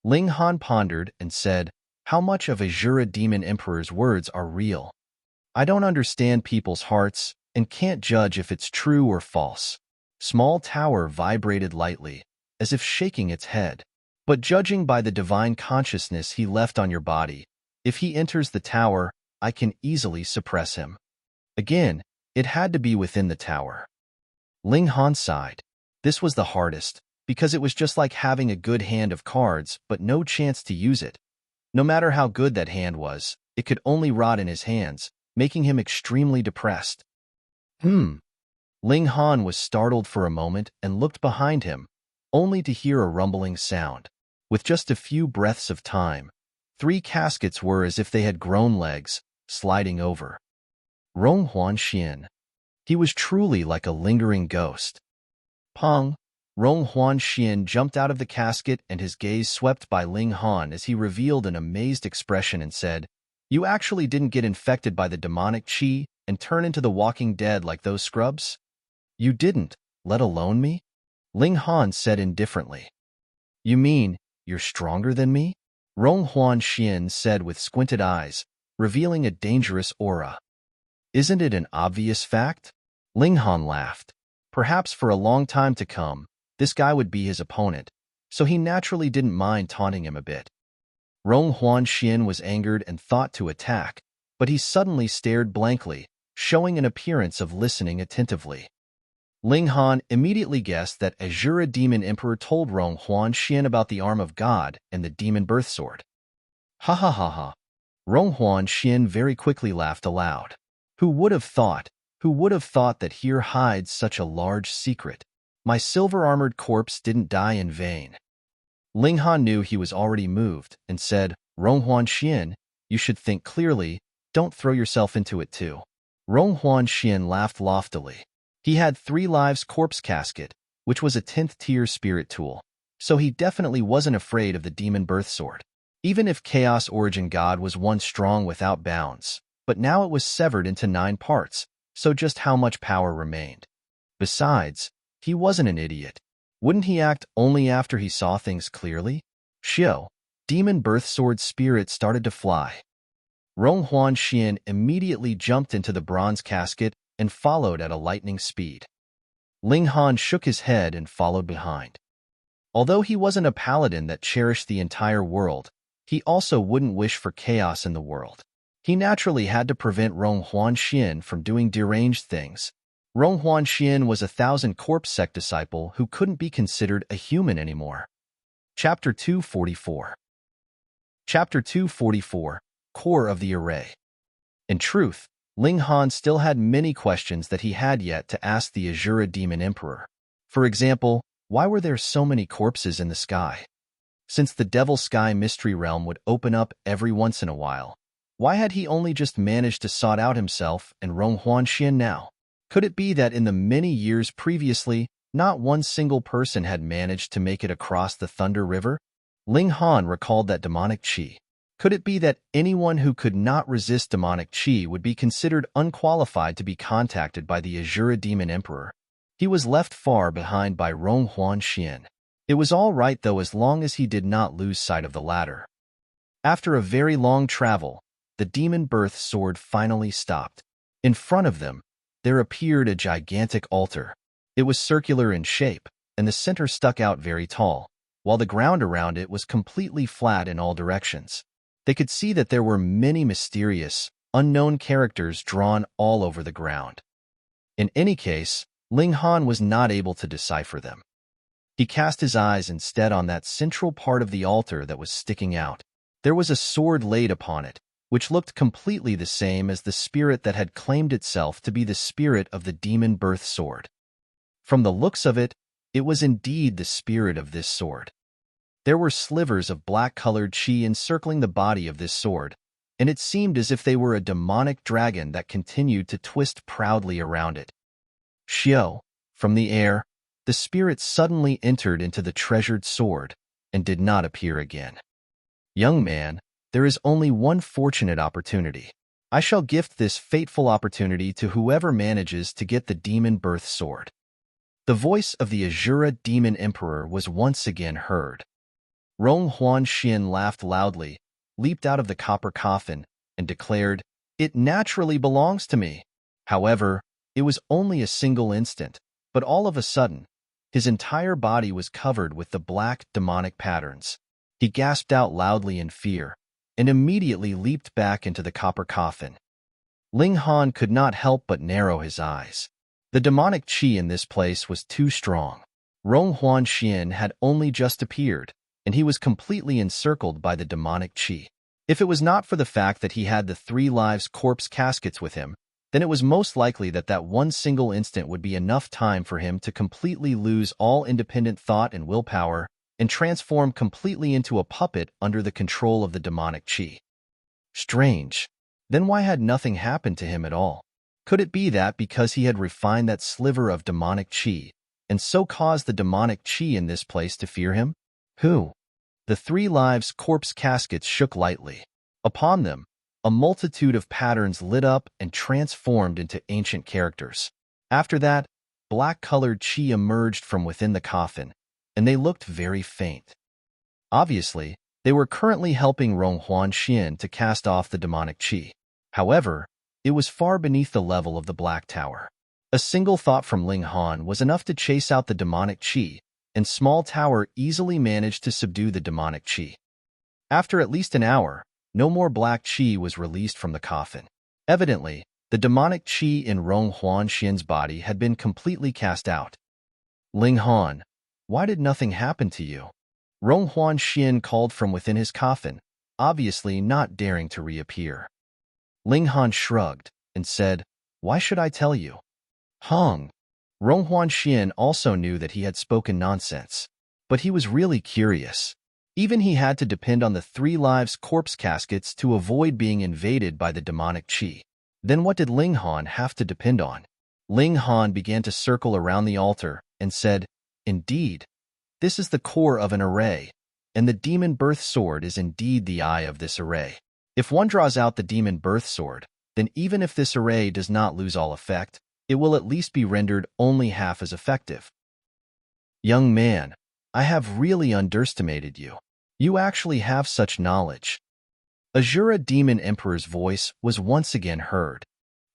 Ling Han pondered and said, "How much of Azura Demon Emperor's words are real? I don't understand people's hearts and can't judge if it's true or false." Small Tower vibrated lightly, as if shaking its head. "But judging by the divine consciousness he left on your body, if he enters the tower, I can easily suppress him." Again, it had to be within the tower. Ling Han sighed. This was the hardest, because it was just like having a good hand of cards but no chance to use it. No matter how good that hand was, it could only rot in his hands, making him extremely depressed. Ling Han was startled for a moment and looked behind him, only to hear a rumbling sound. With just a few breaths of time, 3 caskets were as if they had grown legs, sliding over. Rong Huan Xian. He was truly like a lingering ghost. Pong! Rong Huan Xian jumped out of the casket and his gaze swept by Ling Han as he revealed an amazed expression and said, "You actually didn't get infected by the demonic qi and turn into the walking dead like those scrubs? You didn't, let alone me?" Ling Han said indifferently. "You mean, you're stronger than me?" Rong Huan Xian said with squinted eyes, revealing a dangerous aura. "Isn't it an obvious fact?" Ling Han laughed. Perhaps for a long time to come, this guy would be his opponent, so he naturally didn't mind taunting him a bit. Rong Huan Xian was angered and thought to attack, but he suddenly stared blankly, showing an appearance of listening attentively. Ling Han immediately guessed that Azura Demon Emperor told Rong Huan Xian about the Arm of God and the Demon Birth Sword. Ha ha ha ha. Rong Huan Xian very quickly laughed aloud. Who would have thought that here hides such a large secret? My silver-armored corpse didn't die in vain. Ling Han knew he was already moved and said, "Rong Huan Xian, you should think clearly, don't throw yourself into it too." Rong Huan Xian laughed loftily. He had 3 lives corpse casket, which was a 10th-tier spirit tool, so he definitely wasn't afraid of the Demon Birth Sword. Even if Chaos Origin God was once strong without bounds, but now it was severed into 9 parts, so just how much power remained? Besides, he wasn't an idiot. Wouldn't he act only after he saw things clearly? Shio, Demon Birth Sword spirit started to fly. Rong Huan Xian immediately jumped into the bronze casket and followed at a lightning speed. Ling Han shook his head and followed behind. Although he wasn't a paladin that cherished the entire world, he also wouldn't wish for chaos in the world. He naturally had to prevent Rong Huan Xian from doing deranged things. Rong Huan Xian was a 1000 corpse sect disciple who couldn't be considered a human anymore. Chapter 244. Chapter 244, Core of the Array. In truth, Ling Han still had many questions that he had yet to ask the Azura Demon Emperor. For example, why were there so many corpses in the sky? Since the Devil Sky Mystery Realm would open up every once in a while, why had he only just managed to sort out himself and Rong Huan Xian now? Could it be that in the many years previously, not one single person had managed to make it across the Thunder River? Ling Han recalled that demonic qi. Could it be that anyone who could not resist demonic qi would be considered unqualified to be contacted by the Azura Demon Emperor? He was left far behind by Ronghuan Xian. It was all right, though, as long as he did not lose sight of the latter. After a very long travel, the demon birth sword finally stopped. In front of them, there appeared a gigantic altar. It was circular in shape, and the center stuck out very tall, while the ground around it was completely flat in all directions. They could see that there were many mysterious, unknown characters drawn all over the ground. In any case, Ling Han was not able to decipher them. He cast his eyes instead on that central part of the altar that was sticking out. There was a sword laid upon it, which looked completely the same as the spirit that had claimed itself to be the spirit of the demon birth sword. From the looks of it, it was indeed the spirit of this sword. There were slivers of black-colored qi encircling the body of this sword, and it seemed as if they were a demonic dragon that continued to twist proudly around it. Xiao, from the air, the spirit suddenly entered into the treasured sword and did not appear again. Young man, there is only one fortunate opportunity. I shall gift this fateful opportunity to whoever manages to get the demon birth sword. The voice of the Azura Demon Emperor was once again heard. Ronghuan Xian laughed loudly, leaped out of the copper coffin, and declared, "It naturally belongs to me." However, it was only a single instant, but all of a sudden, his entire body was covered with the black demonic patterns. He gasped out loudly in fear, and immediately leaped back into the copper coffin. Ling Han could not help but narrow his eyes. The demonic qi in this place was too strong. Ronghuan Xian had only just appeared, and he was completely encircled by the demonic qi. If it was not for the fact that he had the 3 lives corpse caskets with him, then it was most likely that that one single instant would be enough time for him to completely lose all independent thought and willpower and transform completely into a puppet under the control of the demonic qi. Strange. Then why had nothing happened to him at all? Could it be that because he had refined that sliver of demonic qi, and so caused the demonic qi in this place to fear him? Who? The 3 lives corpse caskets shook lightly. Upon them, a multitude of patterns lit up and transformed into ancient characters. After that, black-colored qi emerged from within the coffin, and they looked very faint. Obviously, they were currently helping Ronghuan Xian to cast off the demonic qi. However, it was far beneath the level of the Black Tower. A single thought from Ling Han was enough to chase out the demonic qi, and Small Tower easily managed to subdue the demonic qi. After at least an hour, no more black qi was released from the coffin. Evidently, the demonic qi in Ronghuan Xian's body had been completely cast out. Ling Han, why did nothing happen to you? Ronghuan Xian called from within his coffin, obviously not daring to reappear. Ling Han shrugged and said, "Why should I tell you?" Hong. Ronghuan Xian also knew that he had spoken nonsense, but he was really curious. Even he had to depend on the 3 lives corpse caskets to avoid being invaded by the demonic qi. Then what did Ling Han have to depend on? Ling Han began to circle around the altar and said, "Indeed, this is the core of an array, and the demon birth sword is indeed the eye of this array. If one draws out the demon birth sword, then even if this array does not lose all effect, it will at least be rendered only half as effective." Young man, I have really underestimated you. You actually have such knowledge. Azura Demon Emperor's voice was once again heard.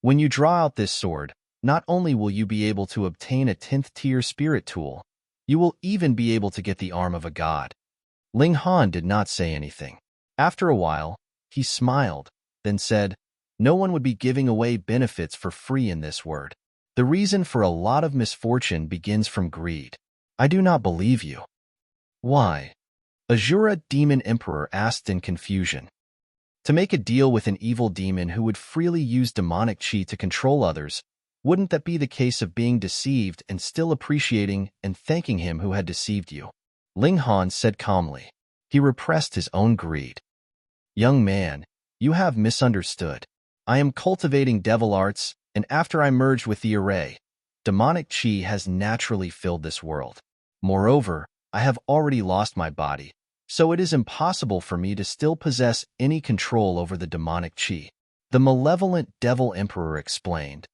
When you draw out this sword, not only will you be able to obtain a 10th tier spirit tool, you will even be able to get the arm of a god. Ling Han did not say anything. After a while, he smiled, then said, "No one would be giving away benefits for free in this world. The reason for a lot of misfortune begins from greed. I do not believe you." Why? Azura Demon Emperor asked in confusion. To make a deal with an evil demon who would freely use demonic qi to control others, wouldn't that be the case of being deceived and still appreciating and thanking him who had deceived you? Ling Han said calmly. He repressed his own greed. Young man, you have misunderstood. I am cultivating devil arts, and after I merged with the array, demonic qi has naturally filled this world. Moreover, I have already lost my body, so it is impossible for me to still possess any control over the demonic qi. The malevolent devil emperor explained.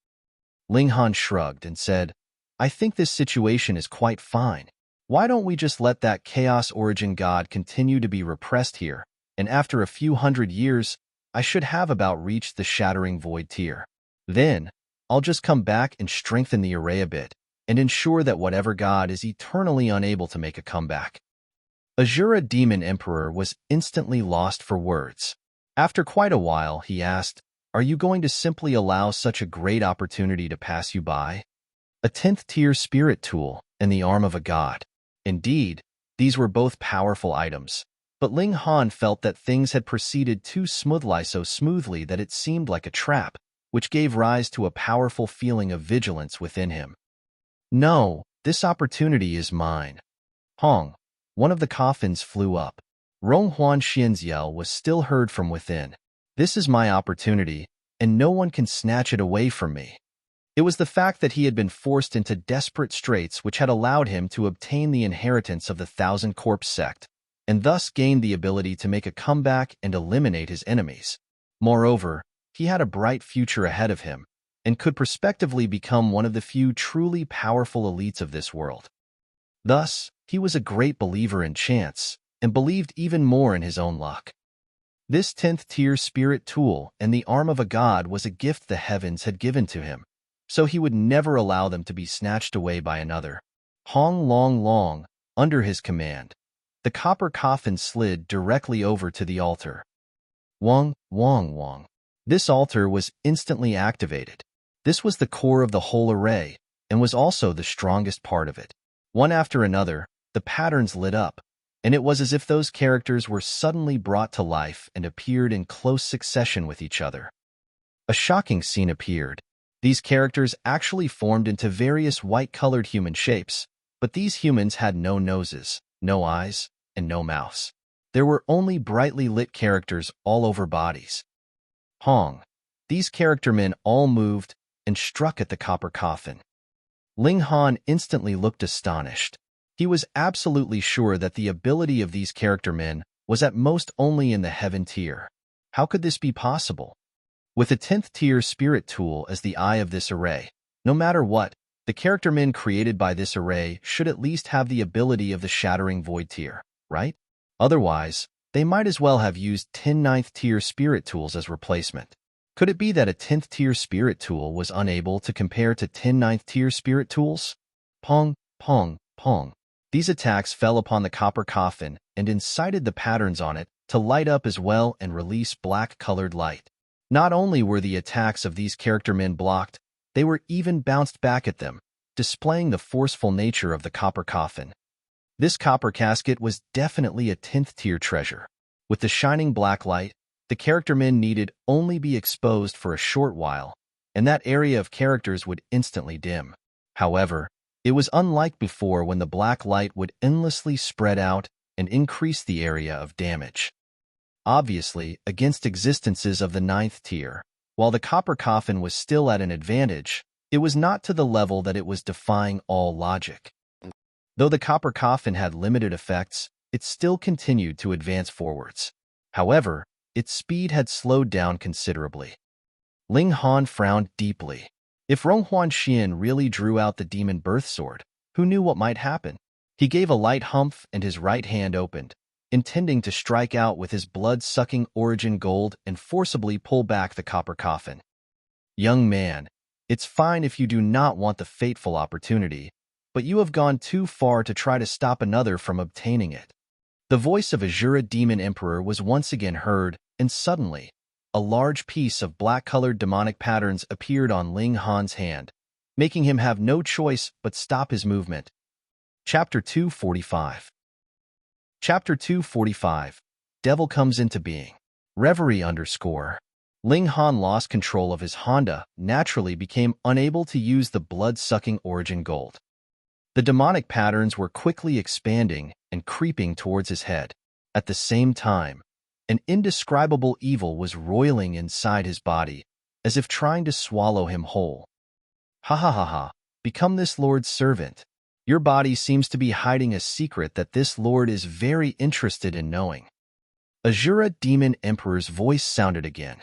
Ling Han shrugged and said, I think this situation is quite fine. Why don't we just let that chaos origin god continue to be repressed here, and after a few hundred years, I should have about reached the shattering void tier. Then, I'll just come back and strengthen the array a bit, and ensure that whatever god is eternally unable to make a comeback. Azura Demon Emperor was instantly lost for words. After quite a while, he asked, Are you going to simply allow such a great opportunity to pass you by? A 10th tier spirit tool and the arm of a god. Indeed, these were both powerful items, but Ling Han felt that things had proceeded too smoothly that it seemed like a trap, which gave rise to a powerful feeling of vigilance within him. No, this opportunity is mine. Hong, one of the coffins flew up. Ronghuan Xian's yell was still heard from within. This is my opportunity, and no one can snatch it away from me. It was the fact that he had been forced into desperate straits which had allowed him to obtain the inheritance of the Thousand Corpse sect, and thus gained the ability to make a comeback and eliminate his enemies. Moreover, he had a bright future ahead of him, and could prospectively become one of the few truly powerful elites of this world. Thus, he was a great believer in chance, and believed even more in his own luck. This 10th tier spirit tool and the arm of a god was a gift the heavens had given to him, so he would never allow them to be snatched away by another. Hong Long, under his command, the copper coffin slid directly over to the altar. Wong. This altar was instantly activated. This was the core of the whole array, and was also the strongest part of it. One after another, the patterns lit up, and it was as if those characters were suddenly brought to life and appeared in close succession with each other. A shocking scene appeared. These characters actually formed into various white-colored human shapes, but these humans had no noses, no eyes, and no mouths. There were only brightly lit characters all over bodies. Hong. These character men all moved and struck at the copper coffin. Ling Han instantly looked astonished. He was absolutely sure that the ability of these character men was at most only in the heaven tier. How could this be possible? With a 10th tier spirit tool as the eye of this array, no matter what, the character men created by this array should at least have the ability of the shattering void tier, right? Otherwise, they might as well have used 10 9th tier spirit tools as replacement. Could it be that a 10th tier spirit tool was unable to compare to 10 9th tier spirit tools? Pong. These attacks fell upon the copper coffin and incited the patterns on it to light up as well and release black-colored light. Not only were the attacks of these character men blocked, they were even bounced back at them, displaying the forceful nature of the copper coffin. This copper casket was definitely a 10th tier treasure. With the shining black light, the character men needed only be exposed for a short while, and that area of characters would instantly dim. However, it was unlike before when the black light would endlessly spread out and increase the area of damage. Obviously, against existences of the 9th tier, while the copper coffin was still at an advantage, it was not to the level that it was defying all logic. Though the copper coffin had limited effects, it still continued to advance forwards. However, its speed had slowed down considerably. Ling Han frowned deeply. If Ronghuan Xian really drew out the demon birth sword, who knew what might happen? He gave a light humph and his right hand opened, intending to strike out with his blood-sucking origin gold and forcibly pull back the copper coffin. Young man, it's fine if you do not want the fateful opportunity, but you have gone too far to try to stop another from obtaining it. The voice of Azura Demon Emperor was once again heard, and suddenly, a large piece of black-colored demonic patterns appeared on Ling Han's hand, making him have no choice but stop his movement. Chapter 245. Chapter 245. Devil comes into being. Reverie _ Ling Han lost control of his Honda, naturally became unable to use the blood-sucking origin gold. The demonic patterns were quickly expanding and creeping towards his head. At the same time, an indescribable evil was roiling inside his body, as if trying to swallow him whole. Ha, become this Lord's servant. Your body seems to be hiding a secret that this lord is very interested in knowing. Azura Demon Emperor's voice sounded again.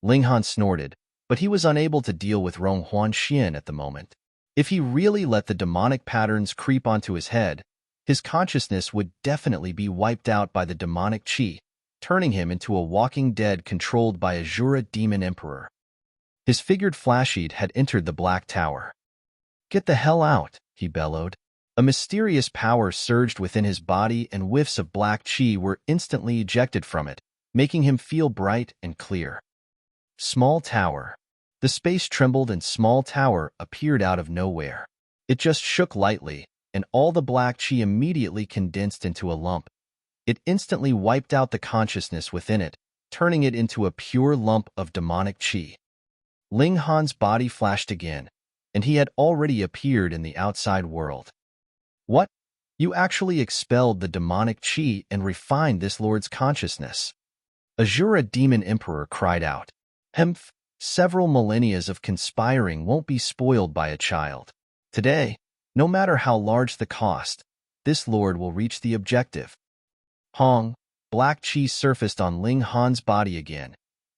Ling Han snorted, but he was unable to deal with Rong Huanxian at the moment. If he really let the demonic patterns creep onto his head, his consciousness would definitely be wiped out by the demonic qi, turning him into a walking dead controlled by Azura Demon Emperor. His figured flashlight had entered the Black Tower. "Get the hell out," he bellowed. A mysterious power surged within his body and whiffs of black qi were instantly ejected from it, making him feel bright and clear. Small tower. The space trembled and small tower appeared out of nowhere. It just shook lightly, and all the black qi immediately condensed into a lump. It instantly wiped out the consciousness within it, turning it into a pure lump of demonic qi. Ling Han's body flashed again, and he had already appeared in the outside world. "What? You actually expelled the demonic qi and refined this lord's consciousness?" Azura Demon Emperor cried out. "Hemph, several millennia of conspiring won't be spoiled by a child. Today, no matter how large the cost, this lord will reach the objective." Hong, black qi surfaced on Ling Han's body again,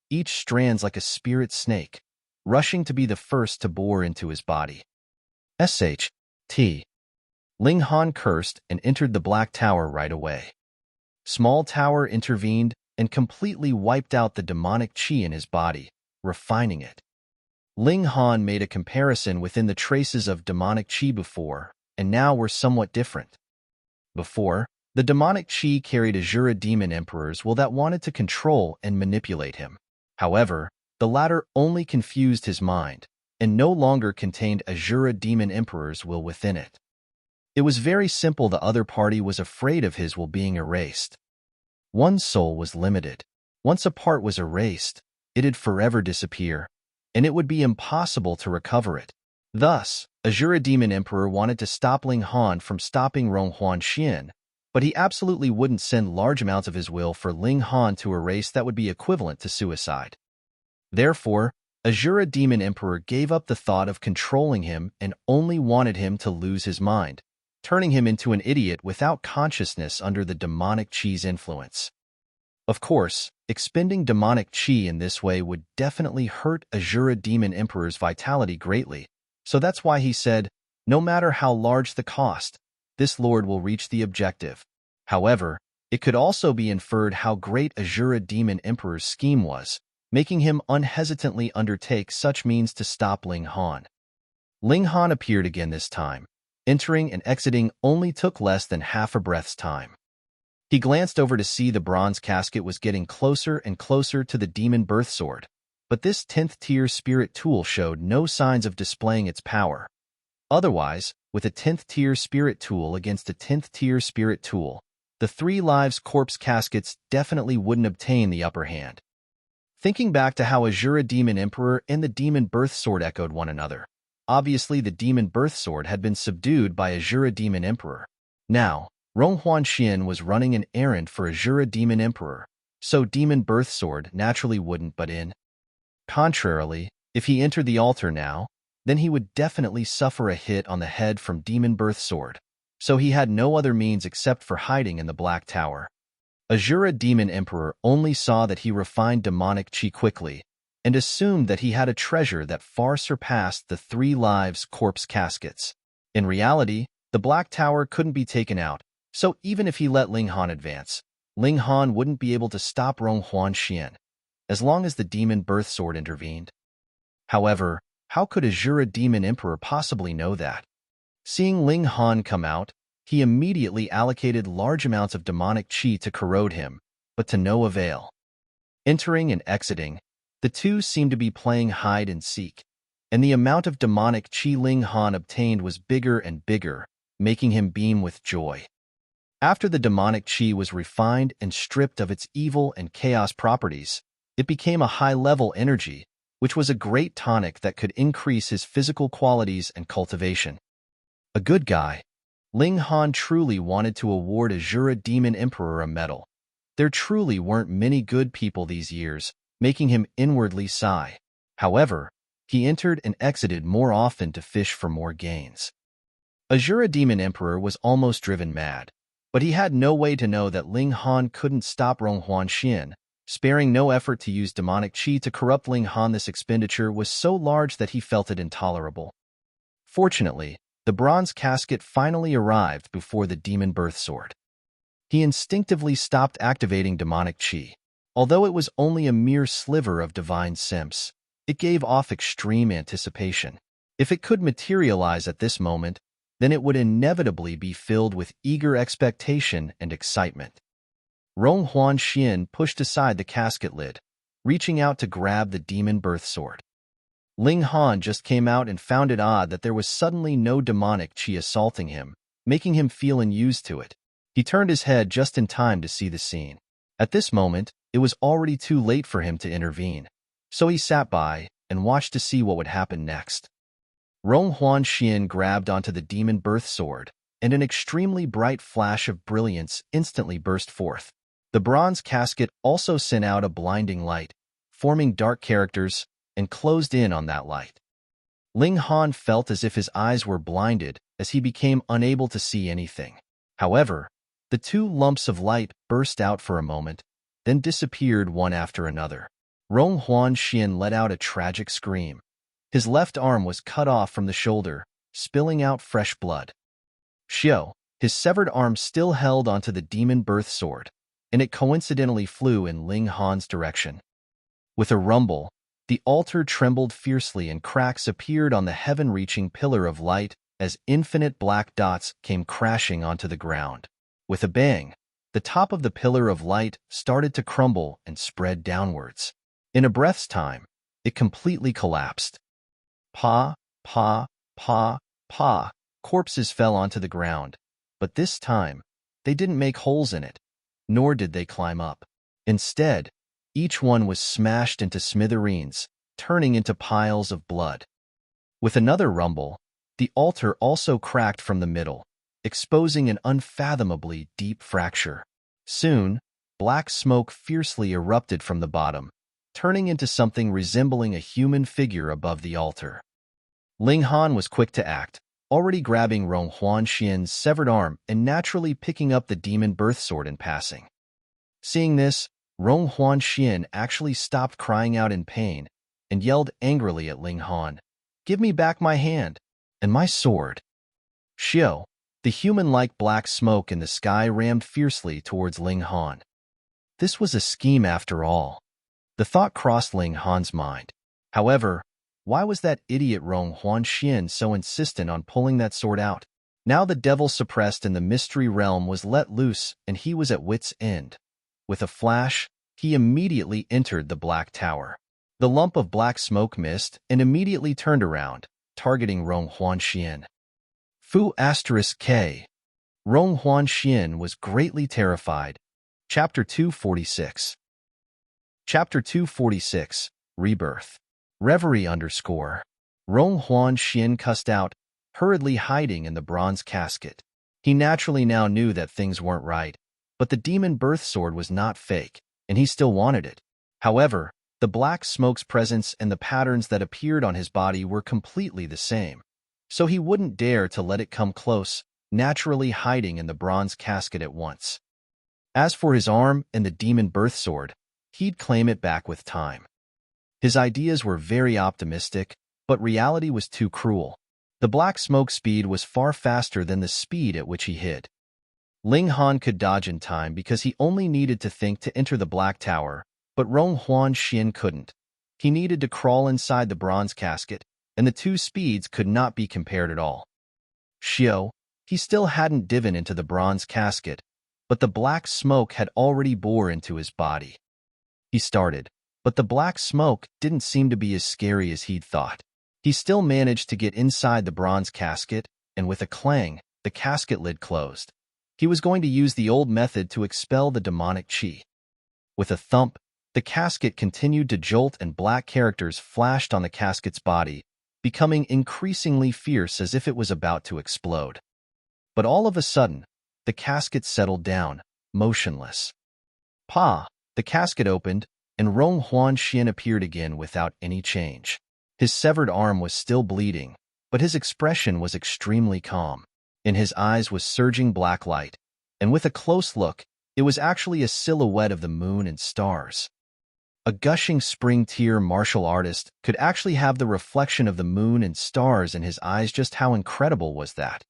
each strands like a spirit snake, rushing to be the first to bore into his body. "T." Ling Han cursed and entered the Black Tower right away. Small Tower intervened and completely wiped out the demonic qi in his body, refining it. Ling Han made a comparison within the traces of demonic qi before, and now were somewhat different. Before, the demonic qi carried Azura Demon Emperor's will that wanted to control and manipulate him. However, the latter only confused his mind, and no longer contained Azura Demon Emperor's will within it. It was very simple. The other party was afraid of his will being erased. One soul was limited. Once a part was erased, it'd forever disappear, and it would be impossible to recover it. Thus, Azura Demon Emperor wanted to stop Ling Han from stopping Rong Huanxian, but he absolutely wouldn't send large amounts of his will for Ling Han to erase. That would be equivalent to suicide. Therefore, Azura Demon Emperor gave up the thought of controlling him and only wanted him to lose his mind, turning him into an idiot without consciousness under the demonic qi's influence. Of course, expending demonic qi in this way would definitely hurt Azura Demon Emperor's vitality greatly, so that's why he said, no matter how large the cost, this lord will reach the objective. However, it could also be inferred how great Azura Demon Emperor's scheme was, making him unhesitantly undertake such means to stop Ling Han. Ling Han appeared again this time. Entering and exiting only took less than half a breath's time. He glanced over to see the bronze casket was getting closer and closer to the demon birth sword, but this 10th tier spirit tool showed no signs of displaying its power. Otherwise, with a 10th tier spirit tool against a 10th tier spirit tool, the 3 lives corpse caskets definitely wouldn't obtain the upper hand. Thinking back to how Azura Demon Emperor and the demon birth sword echoed one another, obviously the demon birth sword had been subdued by Azura Demon Emperor. Now, Rong Huanxian was running an errand for Azura Demon Emperor, so demon birth sword naturally wouldn't butt in. Contrarily, if he entered the altar now, then he would definitely suffer a hit on the head from demon birth sword, so he had no other means except for hiding in the Black Tower. Azura Demon Emperor only saw that he refined demonic qi quickly, and assumed that he had a treasure that far surpassed the 3 lives corpse caskets. In reality, the Black Tower couldn't be taken out, so even if he let Ling Han advance, Ling Han wouldn't be able to stop Rong Huanxian, as long as the demon birth sword intervened. However, how could Azura Demon Emperor possibly know that? Seeing Ling Han come out, he immediately allocated large amounts of demonic qi to corrode him, but to no avail. Entering and exiting, the two seemed to be playing hide and seek, and the amount of demonic qi Ling Han obtained was bigger and bigger, making him beam with joy. After the demonic qi was refined and stripped of its evil and chaos properties, it became a high-level energy, which was a great tonic that could increase his physical qualities and cultivation. A good guy. Ling Han truly wanted to award Azura Demon Emperor a medal. There truly weren't many good people these years, making him inwardly sigh. However, he entered and exited more often to fish for more gains. Azura Demon Emperor was almost driven mad, but he had no way to know that Ling Han couldn't stop Ronghuan Xian. Sparing no effort to use demonic qi to corrupt Ling Han, this expenditure was so large that he felt it intolerable. Fortunately, the bronze casket finally arrived before the demon birth sword. He instinctively stopped activating demonic qi. Although it was only a mere sliver of divine simps, it gave off extreme anticipation. If it could materialize at this moment, then it would inevitably be filled with eager expectation and excitement. Ronghuan Xian pushed aside the casket lid, reaching out to grab the demon birth sword. Ling Han just came out and found it odd that there was suddenly no demonic qi assaulting him, making him feel unused to it. He turned his head just in time to see the scene. At this moment, it was already too late for him to intervene, so he sat by and watched to see what would happen next. Ronghuan Xian grabbed onto the demon birth sword, and an extremely bright flash of brilliance instantly burst forth. The bronze casket also sent out a blinding light, forming dark characters, and closed in on that light. Ling Han felt as if his eyes were blinded as he became unable to see anything. However, the two lumps of light burst out for a moment, then disappeared one after another. Ronghuan Xian let out a tragic scream. His left arm was cut off from the shoulder, spilling out fresh blood. Xiao, his severed arm still held onto the demon birth sword, and it coincidentally flew in Ling Han's direction. With a rumble, the altar trembled fiercely and cracks appeared on the heaven-reaching pillar of light as infinite black dots came crashing onto the ground. With a bang, the top of the pillar of light started to crumble and spread downwards. In a breath's time, it completely collapsed. Pa, pa, pa, pa, corpses fell onto the ground, but this time, they didn't make holes in it, nor did they climb up. Instead, each one was smashed into smithereens, turning into piles of blood. With another rumble, the altar also cracked from the middle, exposing an unfathomably deep fracture. Soon, black smoke fiercely erupted from the bottom, turning into something resembling a human figure above the altar. Ling Han was quick to act, already grabbing Ronghuan Xian's severed arm and naturally picking up the demon birth sword in passing. Seeing this, Ronghuan Xian actually stopped crying out in pain and yelled angrily at Ling Han, "Give me back my hand and my sword." Xiao, the human-like black smoke in the sky, rammed fiercely towards Ling Han. This was a scheme after all. The thought crossed Ling Han's mind. However, why was that idiot Ronghuan Xian so insistent on pulling that sword out? Now the devil suppressed in the mystery realm was let loose and he was at wit's end. With a flash, he immediately entered the black tower. The lump of black smoke missed and immediately turned around, targeting Ronghuan Xian. Fu *K. Ronghuan Xian was greatly terrified. Chapter 246. Chapter 246, Rebirth. Reverie _ Ronghuan Xian cussed out, hurriedly hiding in the bronze casket. He naturally now knew that things weren't right, but the demon birth sword was not fake, and he still wanted it. However, the black smoke's presence and the patterns that appeared on his body were completely the same, so he wouldn't dare to let it come close, naturally hiding in the bronze casket at once. As for his arm and the demon birth sword, he'd claim it back with time. His ideas were very optimistic, but reality was too cruel. The black smoke speed was far faster than the speed at which he hid. Ling Han could dodge in time because he only needed to think to enter the black tower, but Ronghuan Xian couldn't. He needed to crawl inside the bronze casket, and the two speeds could not be compared at all. Xiao, he still hadn't dived into the bronze casket, but the black smoke had already bore into his body. He started, but the black smoke didn't seem to be as scary as he'd thought. He still managed to get inside the bronze casket, and with a clang, the casket lid closed. He was going to use the old method to expel the demonic qi. With a thump, the casket continued to jolt and black characters flashed on the casket's body, becoming increasingly fierce as if it was about to explode. But all of a sudden, the casket settled down, motionless. Pa! The casket opened, and Ronghuan Xian appeared again without any change. His severed arm was still bleeding, but his expression was extremely calm. In his eyes was surging black light, and with a close look, it was actually a silhouette of the moon and stars. A gushing spring tear martial artist could actually have the reflection of the moon and stars in his eyes. Just how incredible was that?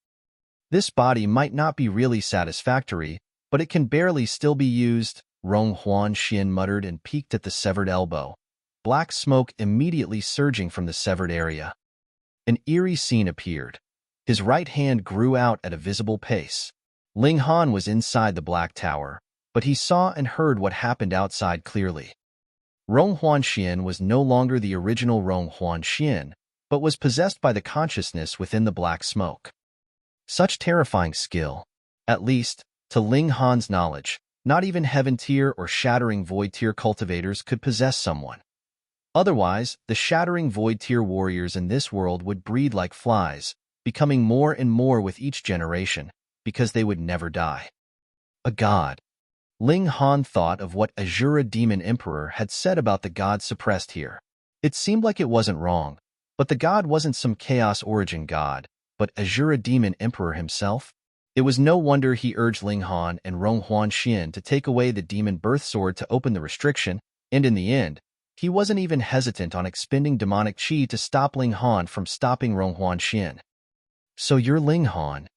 This body might not be really satisfactory, but it can barely still be used, Rong Huan Xian muttered and peeked at the severed elbow, black smoke immediately surging from the severed area. An eerie scene appeared. His right hand grew out at a visible pace. Ling Han was inside the Black Tower, but he saw and heard what happened outside clearly. Rong Huan Xian was no longer the original Rong Huan Xian, but was possessed by the consciousness within the black smoke. Such terrifying skill. At least, to Ling Han's knowledge, not even Heaven Tier or Shattering Void Tier cultivators could possess someone. Otherwise, the Shattering Void Tier warriors in this world would breed like flies, becoming more and more with each generation, because they would never die. A god. Ling Han thought of what Azura Demon Emperor had said about the god suppressed here. It seemed like it wasn't wrong, but the god wasn't some chaos origin god, but Azura Demon Emperor himself. It was no wonder he urged Ling Han and Rong Huan Xian to take away the demon birth sword to open the restriction, and in the end, he wasn't even hesitant on expending demonic chi to stop Ling Han from stopping Rong Huan Xian. So you're Ling Han?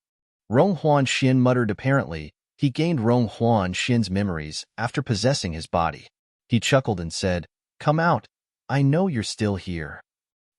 Rong Huan Xian muttered. Apparently, he gained Rong Huan Xian's memories after possessing his body. He chuckled and said, "Come out. I know you're still here."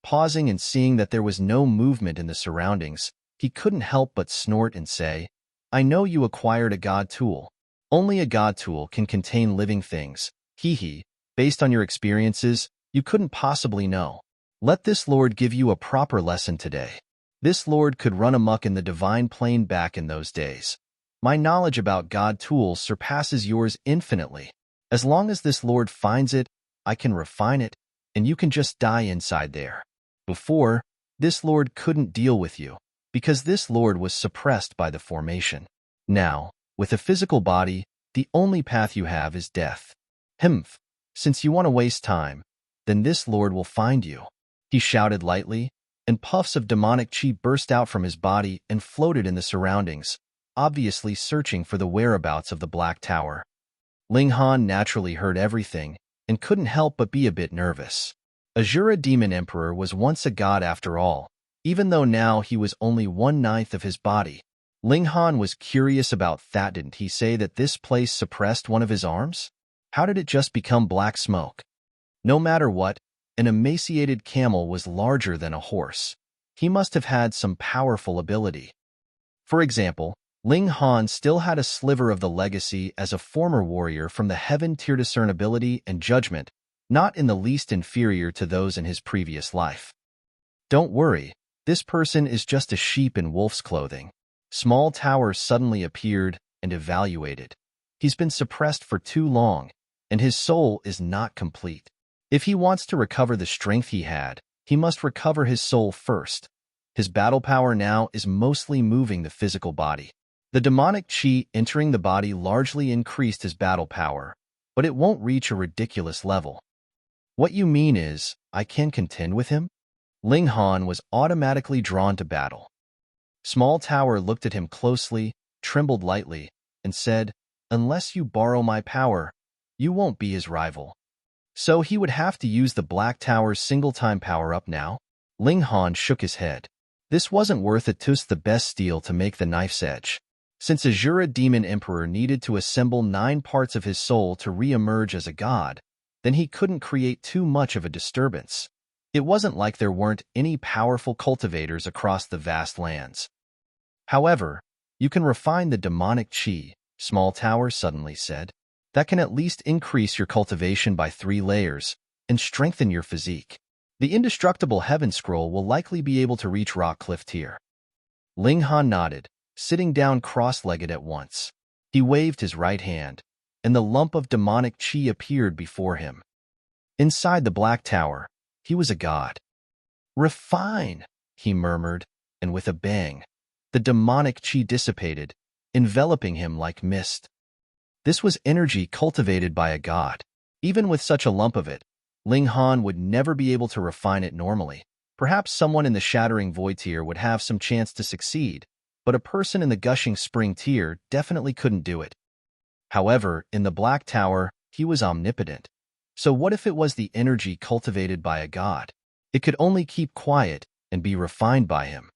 Pausing and seeing that there was no movement in the surroundings, he couldn't help but snort and say, "I know you acquired a god tool. Only a god tool can contain living things. Hee. Based on your experiences, you couldn't possibly know. Let this lord give you a proper lesson today." This lord could run amok in the divine plane back in those days. My knowledge about god tools surpasses yours infinitely. As long as this lord finds it, I can refine it, and you can just die inside there. Before, this lord couldn't deal with you, because this lord was suppressed by the formation. Now, with a physical body, the only path you have is death. Humph, since you want to waste time, then this lord will find you. He shouted lightly, and puffs of demonic chi burst out from his body and floated in the surroundings, obviously searching for the whereabouts of the Black Tower. Ling Han naturally heard everything and couldn't help but be a bit nervous. Azura Demon Emperor was once a god after all, even though now he was only 1/9 of his body. Ling Han was curious about that. Didn't he say that this place suppressed one of his arms? How did it just become black smoke? No matter what, an emaciated camel was larger than a horse. He must have had some powerful ability. For example, Ling Han still had a sliver of the legacy as a former warrior from the Heaven Tier discernibility and judgment, not in the least inferior to those in his previous life. Don't worry, this person is just a sheep in wolf's clothing. Small Tower suddenly appeared and evaluated. He's been suppressed for too long, and his soul is not complete. If he wants to recover the strength he had, he must recover his soul first. His battle power now is mostly moving the physical body. The demonic chi entering the body largely increased his battle power, but it won't reach a ridiculous level. What you mean is, I can contend with him? Ling Han was automatically drawn to battle. Small Tower looked at him closely, trembled lightly, and said, "Unless you borrow my power, you won't be his rival." So he would have to use the Black Tower's single-time power-up now? Ling Han shook his head. This wasn't worth it. The best steel to make the knife's edge. Since Azura Demon Emperor needed to assemble 9 parts of his soul to re-emerge as a god, then he couldn't create too much of a disturbance. It wasn't like there weren't any powerful cultivators across the vast lands. However, you can refine the demonic chi, Small Tower suddenly said. That can at least increase your cultivation by 3 layers and strengthen your physique. The indestructible Heaven Scroll will likely be able to reach Rock Cliff Tier. Ling Han nodded, sitting down cross-legged at once. He waved his right hand, and the lump of demonic chi appeared before him. Inside the Black Tower, he was a god. "Refine," he murmured, and with a bang, the demonic chi dissipated, enveloping him like mist. This was energy cultivated by a god. Even with such a lump of it, Ling Han would never be able to refine it normally. Perhaps someone in the Shattering Void Tier would have some chance to succeed, but a person in the gushing spring tier definitely couldn't do it. However, in the Black Tower, he was omnipotent. So what if it was the energy cultivated by a god? It could only keep quiet and be refined by him.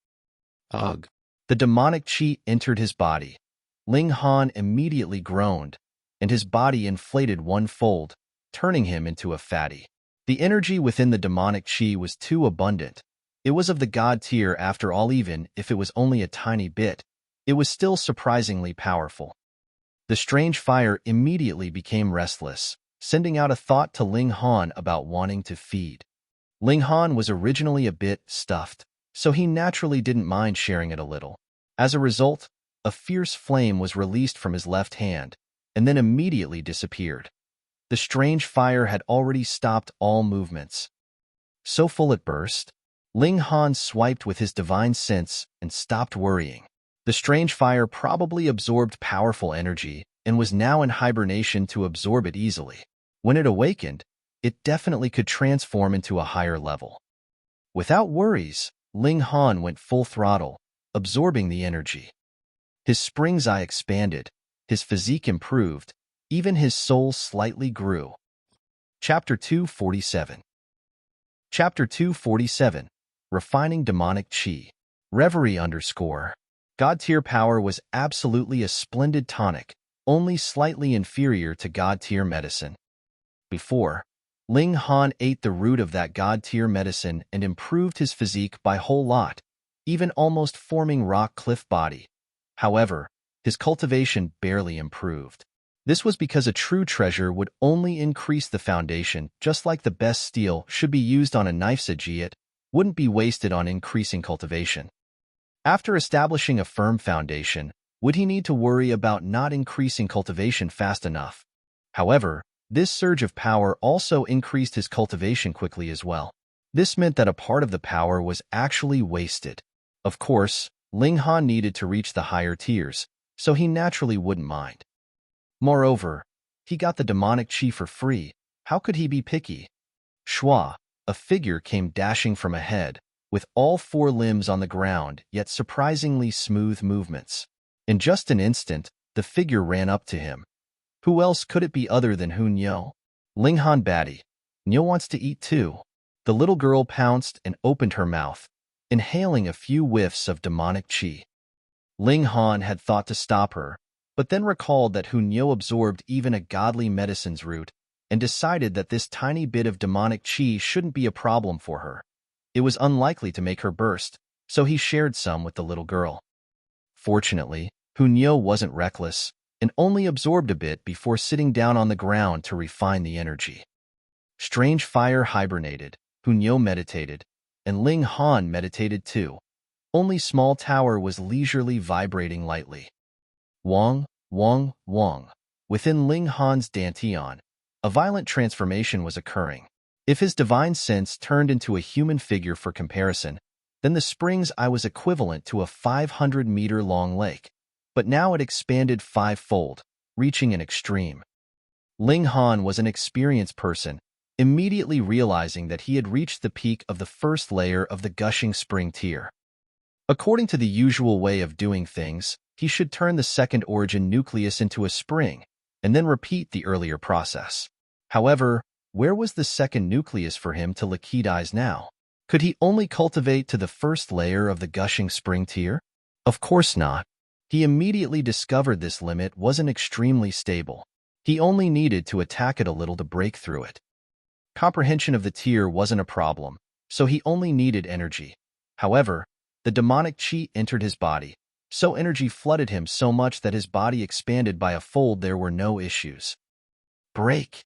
Ugh.
The demonic chi entered his body. Ling Han immediately groaned, and his body inflated one-fold, turning him into a fatty. The energy within the demonic chi was too abundant. It was of the god tier after all. Even if it was only a tiny bit, it was still surprisingly powerful. The strange fire immediately became restless, sending out a thought to Ling Han about wanting to feed. Ling Han was originally a bit stuffed, so he naturally didn't mind sharing it a little. As a result, a fierce flame was released from his left hand, and then immediately disappeared. The strange fire had already stopped all movements. So full it burst, Ling Han swiped with his divine sense and stopped worrying. The strange fire probably absorbed powerful energy and was now in hibernation to absorb it easily. When it awakened, it definitely could transform into a higher level. Without worries, Ling Han went full throttle, absorbing the energy. His spring's eye expanded, his physique improved, even his soul slightly grew. Chapter 247. Chapter 247. Refining Demonic Chi. Reverie _ God tier power was absolutely a splendid tonic, only slightly inferior to God tier medicine. Before, Ling Han ate the root of that God tier medicine and improved his physique by whole lot, even almost forming rock cliff body. However, his cultivation barely improved. This was because a true treasure would only increase the foundation, just like the best steel should be used on a knife. It wouldn't be wasted on increasing cultivation. After establishing a firm foundation, would he need to worry about not increasing cultivation fast enough? However, this surge of power also increased his cultivation quickly as well. This meant that a part of the power was actually wasted. Of course, Ling Han needed to reach the higher tiers, so he naturally wouldn't mind. Moreover, he got the demonic chi for free. How could he be picky? Shua, a figure came dashing from ahead, with all four limbs on the ground, yet surprisingly smooth movements. In just an instant, the figure ran up to him. Who else could it be other than Hun Yo? Ling Han batty. Nyo wants to eat too. The little girl pounced and opened her mouth, inhaling a few whiffs of demonic chi. Ling Han had thought to stop her, but then recalled that Hun Yo absorbed even a godly medicine's root and decided that this tiny bit of demonic chi shouldn't be a problem for her. It was unlikely to make her burst, so he shared some with the little girl. Fortunately, Hun Yo wasn't reckless and only absorbed a bit before sitting down on the ground to refine the energy. Strange fire hibernated, Hun Yo meditated, and Ling Han meditated too. Only Small Tower was leisurely vibrating lightly. Wong, Wong, Wong. Within Ling Han's dantian, a violent transformation was occurring. If his divine sense turned into a human figure for comparison, then the spring's eye was equivalent to a 500-meter-long lake, but now it expanded five-fold, reaching an extreme. Ling Han was an experienced person, immediately realizing that he had reached the peak of the first layer of the gushing spring tier. According to the usual way of doing things, he should turn the second origin nucleus into a spring, and then repeat the earlier process. However, where was the second nucleus for him to liquidize now? Could he only cultivate to the first layer of the gushing spring tier? Of course not. He immediately discovered this limit wasn't extremely stable. He only needed to attack it a little to break through it. Comprehension of the tier wasn't a problem, so he only needed energy. However, the demonic chi entered his body, so energy flooded him so much that his body expanded by a fold. There were no issues. Break!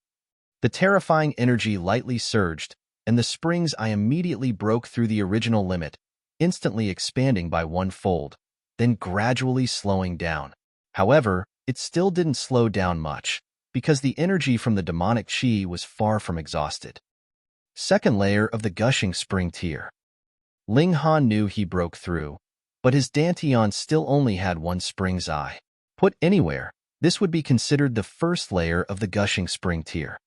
The terrifying energy lightly surged, and the spring's eye immediately broke through the original limit, instantly expanding by one-fold, then gradually slowing down. However, it still didn't slow down much, because the energy from the demonic chi was far from exhausted. Second layer of the gushing spring tier. Ling Han knew he broke through, but his dantian still only had one spring's eye. Put anywhere, this would be considered the first layer of the gushing spring tier.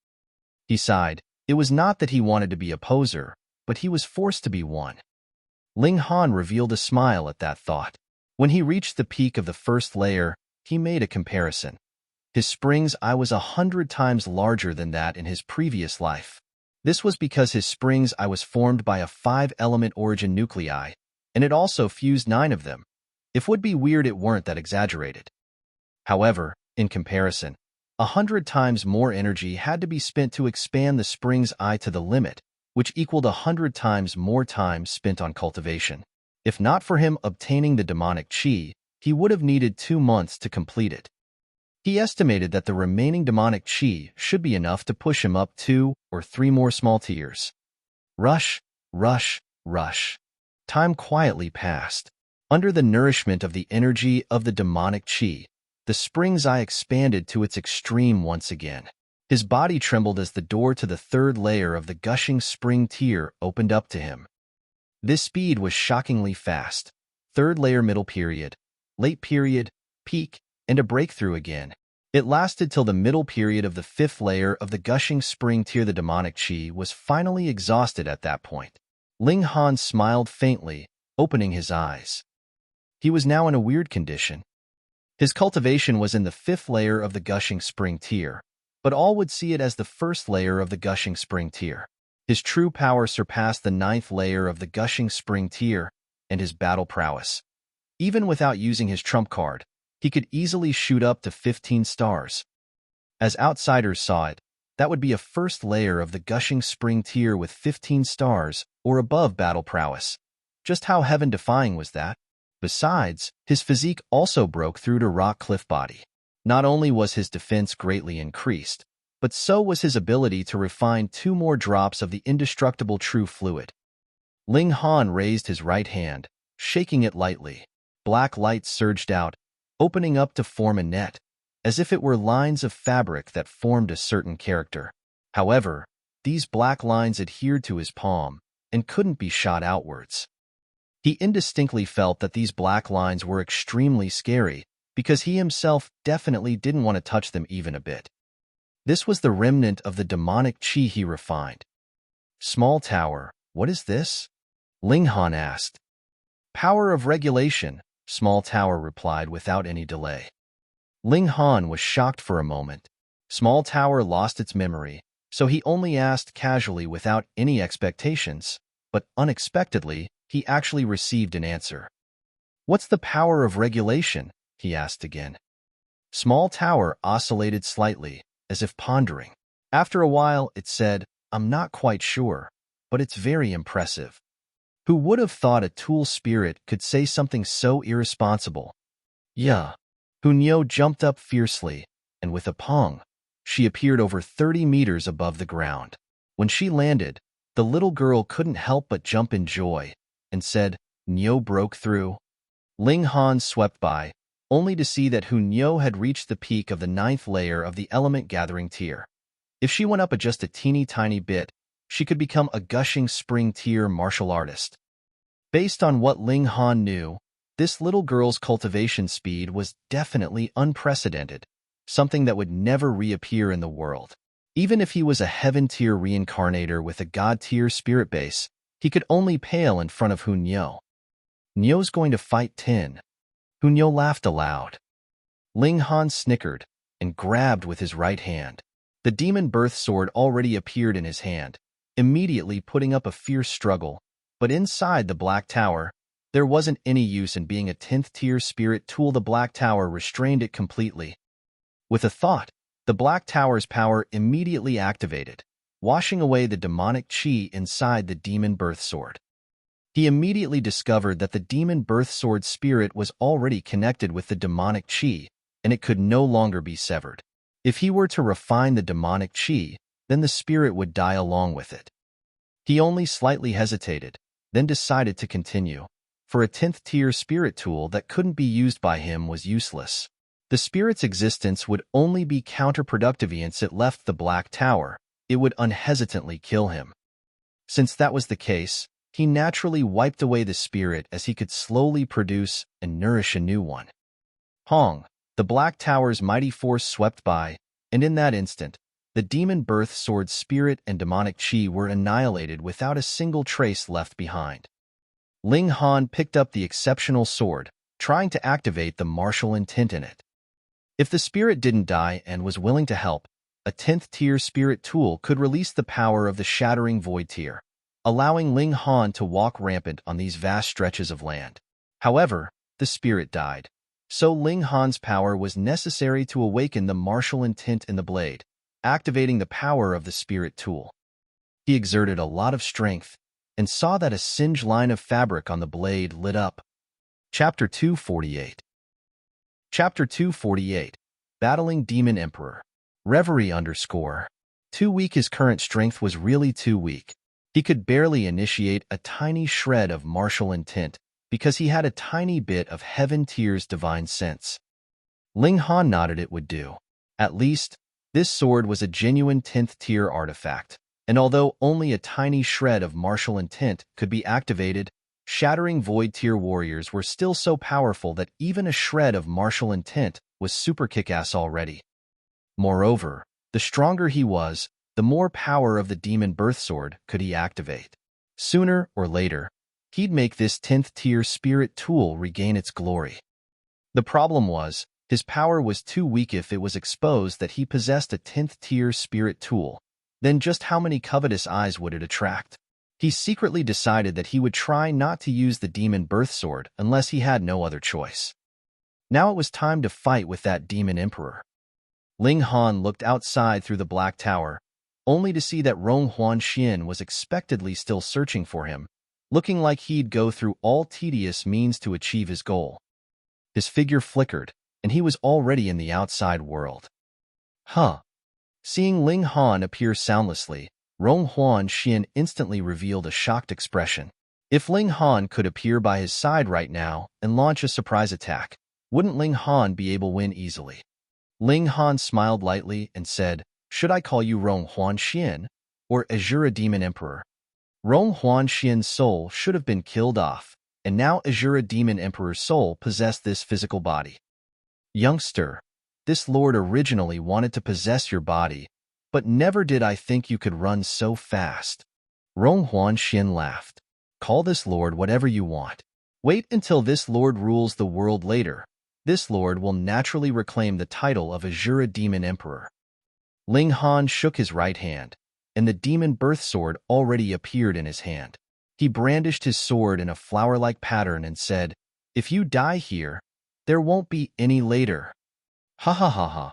He sighed. It was not that he wanted to be a poser, but he was forced to be one. Ling Han revealed a smile at that thought. When he reached the peak of the first layer, he made a comparison. His spring's eye was 100 times larger than that in his previous life. This was because his spring's eye was formed by a 5-element origin nuclei, and it also fused 9 of them. It would be weird it weren't that exaggerated. However, in comparison, 100 times more energy had to be spent to expand the spring's eye to the limit, which equaled 100 times more time spent on cultivation. If not for him obtaining the demonic chi, he would have needed 2 months to complete it. He estimated that the remaining demonic chi should be enough to push him up 2 or 3 more small tiers. Rush, rush, rush. Time quietly passed. Under the nourishment of the energy of the demonic chi, the spring's eye expanded to its extreme once again. His body trembled as the door to the 3rd layer of the gushing spring tier opened up to him. This speed was shockingly fast. 3rd layer middle period, late period, peak, and a breakthrough again. It lasted till the middle period of the 5th layer of the gushing spring tier. The demonic chi was finally exhausted at that point. Ling Han smiled faintly, opening his eyes. He was now in a weird condition. His cultivation was in the 5th layer of the gushing spring tier, but all would see it as the 1st layer of the gushing spring tier. His true power surpassed the 9th layer of the gushing spring tier and his battle prowess. Even without using his trump card, he could easily shoot up to 15 stars. As outsiders saw it, that would be a 1st layer of the gushing spring tier with 15 stars or above battle prowess. Just how heaven-defying was that? Besides, his physique also broke through to rock cliff body. Not only was his defense greatly increased, but so was his ability to refine 2 more drops of the indestructible true fluid. Ling Han raised his right hand, shaking it lightly. Black light surged out, opening up to form a net, as if it were lines of fabric that formed a certain character. However, these black lines adhered to his palm and couldn't be shot outwards. He indistinctly felt that these black lines were extremely scary because he himself definitely didn't want to touch them even a bit. This was the remnant of the demonic chi he refined. Small tower, what is this? Ling Han asked. Power of regulation, Small Tower replied without any delay. Ling Han was shocked for a moment. Small Tower lost its memory, so he only asked casually without any expectations, but unexpectedly, he actually received an answer. What's the power of regulation? He asked again. Small Tower oscillated slightly, as if pondering. After a while, it said, I'm not quite sure, but it's very impressive. Who would have thought a tool spirit could say something so irresponsible? Yeah. Hunyo jumped up fiercely, and with a pong, she appeared over 30 meters above the ground. When she landed, the little girl couldn't help but jump in joy, and said, Nyo broke through. Ling Han swept by, only to see that Hunyo had reached the peak of the 9th layer of the element gathering tier. If she went up just a teeny tiny bit, she could become a gushing spring tier martial artist. Based on what Ling Han knew, this little girl's cultivation speed was definitely unprecedented, something that would never reappear in the world. Even if he was a heaven-tier reincarnator with a god-tier spirit base, he could only pale in front of Hunyo. Nyo's going to fight Tin. Hunyo laughed aloud. Ling Han snickered and grabbed with his right hand. The demon birth sword already appeared in his hand, immediately putting up a fierce struggle, but inside the Black Tower, there wasn't any use in being a 10th-tier spirit tool. The Black Tower restrained it completely. With a thought, the Black Tower's power immediately activated, washing away the demonic chi inside the demon birth sword. He immediately discovered that the demon birth sword spirit was already connected with the demonic chi, and it could no longer be severed. If he were to refine the demonic chi, then the spirit would die along with it. He only slightly hesitated, then decided to continue, for a 10th-tier spirit tool that couldn't be used by him was useless. The spirit's existence would only be counterproductive once it left the Black Tower. It would unhesitantly kill him. Since that was the case, he naturally wiped away the spirit as he could slowly produce and nourish a new one. Hong, the Black Tower's mighty force swept by, and in that instant, the demon birth sword spirit and demonic chi were annihilated without a single trace left behind. Ling Han picked up the exceptional sword, trying to activate the martial intent in it. If the spirit didn't die and was willing to help, a 10th tier spirit tool could release the power of the shattering void tier, allowing Ling Han to walk rampant on these vast stretches of land. However, the spirit died, so Ling Han's power was necessary to awaken the martial intent in the blade, activating the power of the spirit tool. He exerted a lot of strength and saw that a singed line of fabric on the blade lit up. Chapter 248. Chapter 248. Battling Demon Emperor. Reverie _ Too weak. His current strength was really too weak. He could barely initiate a tiny shred of martial intent because he had a tiny bit of Heaven Tier's divine sense. Ling Han nodded it would do. At least, this sword was a genuine 10th tier artifact, and although only a tiny shred of martial intent could be activated, shattering void tier warriors were still so powerful that even a shred of martial intent was super kick-ass already. Moreover, the stronger he was, the more power of the demon birth sword could he activate. Sooner or later, he'd make this 10th tier spirit tool regain its glory. The problem was, his power was too weak. If it was exposed that he possessed a 10th tier spirit tool, then just how many covetous eyes would it attract? He secretly decided that he would try not to use the demon birth sword unless he had no other choice. Now it was time to fight with that demon emperor. Ling Han looked outside through the black tower, only to see that Rong Huanxian was expectedly still searching for him, looking like he'd go through all tedious means to achieve his goal. His figure flickered, and he was already in the outside world. Huh. Seeing Ling Han appear soundlessly, Rong Huanxian instantly revealed a shocked expression. If Ling Han could appear by his side right now and launch a surprise attack, wouldn't Ling Han be able to win easily? Ling Han smiled lightly and said, "Should I call you Rong Huanxian or Azura Demon Emperor?" Rong Huanxian's soul should have been killed off, and now Azura Demon Emperor's soul possessed this physical body. Youngster, this lord originally wanted to possess your body, but never did I think you could run so fast. Rong Huanxian laughed. Call this lord whatever you want. Wait until this lord rules the world later. This lord will naturally reclaim the title of Azura Demon Emperor. Ling Han shook his right hand, and the demon birth sword already appeared in his hand. He brandished his sword in a flower-like pattern and said, "If you die here, there won't be any later." Ha ha ha ha.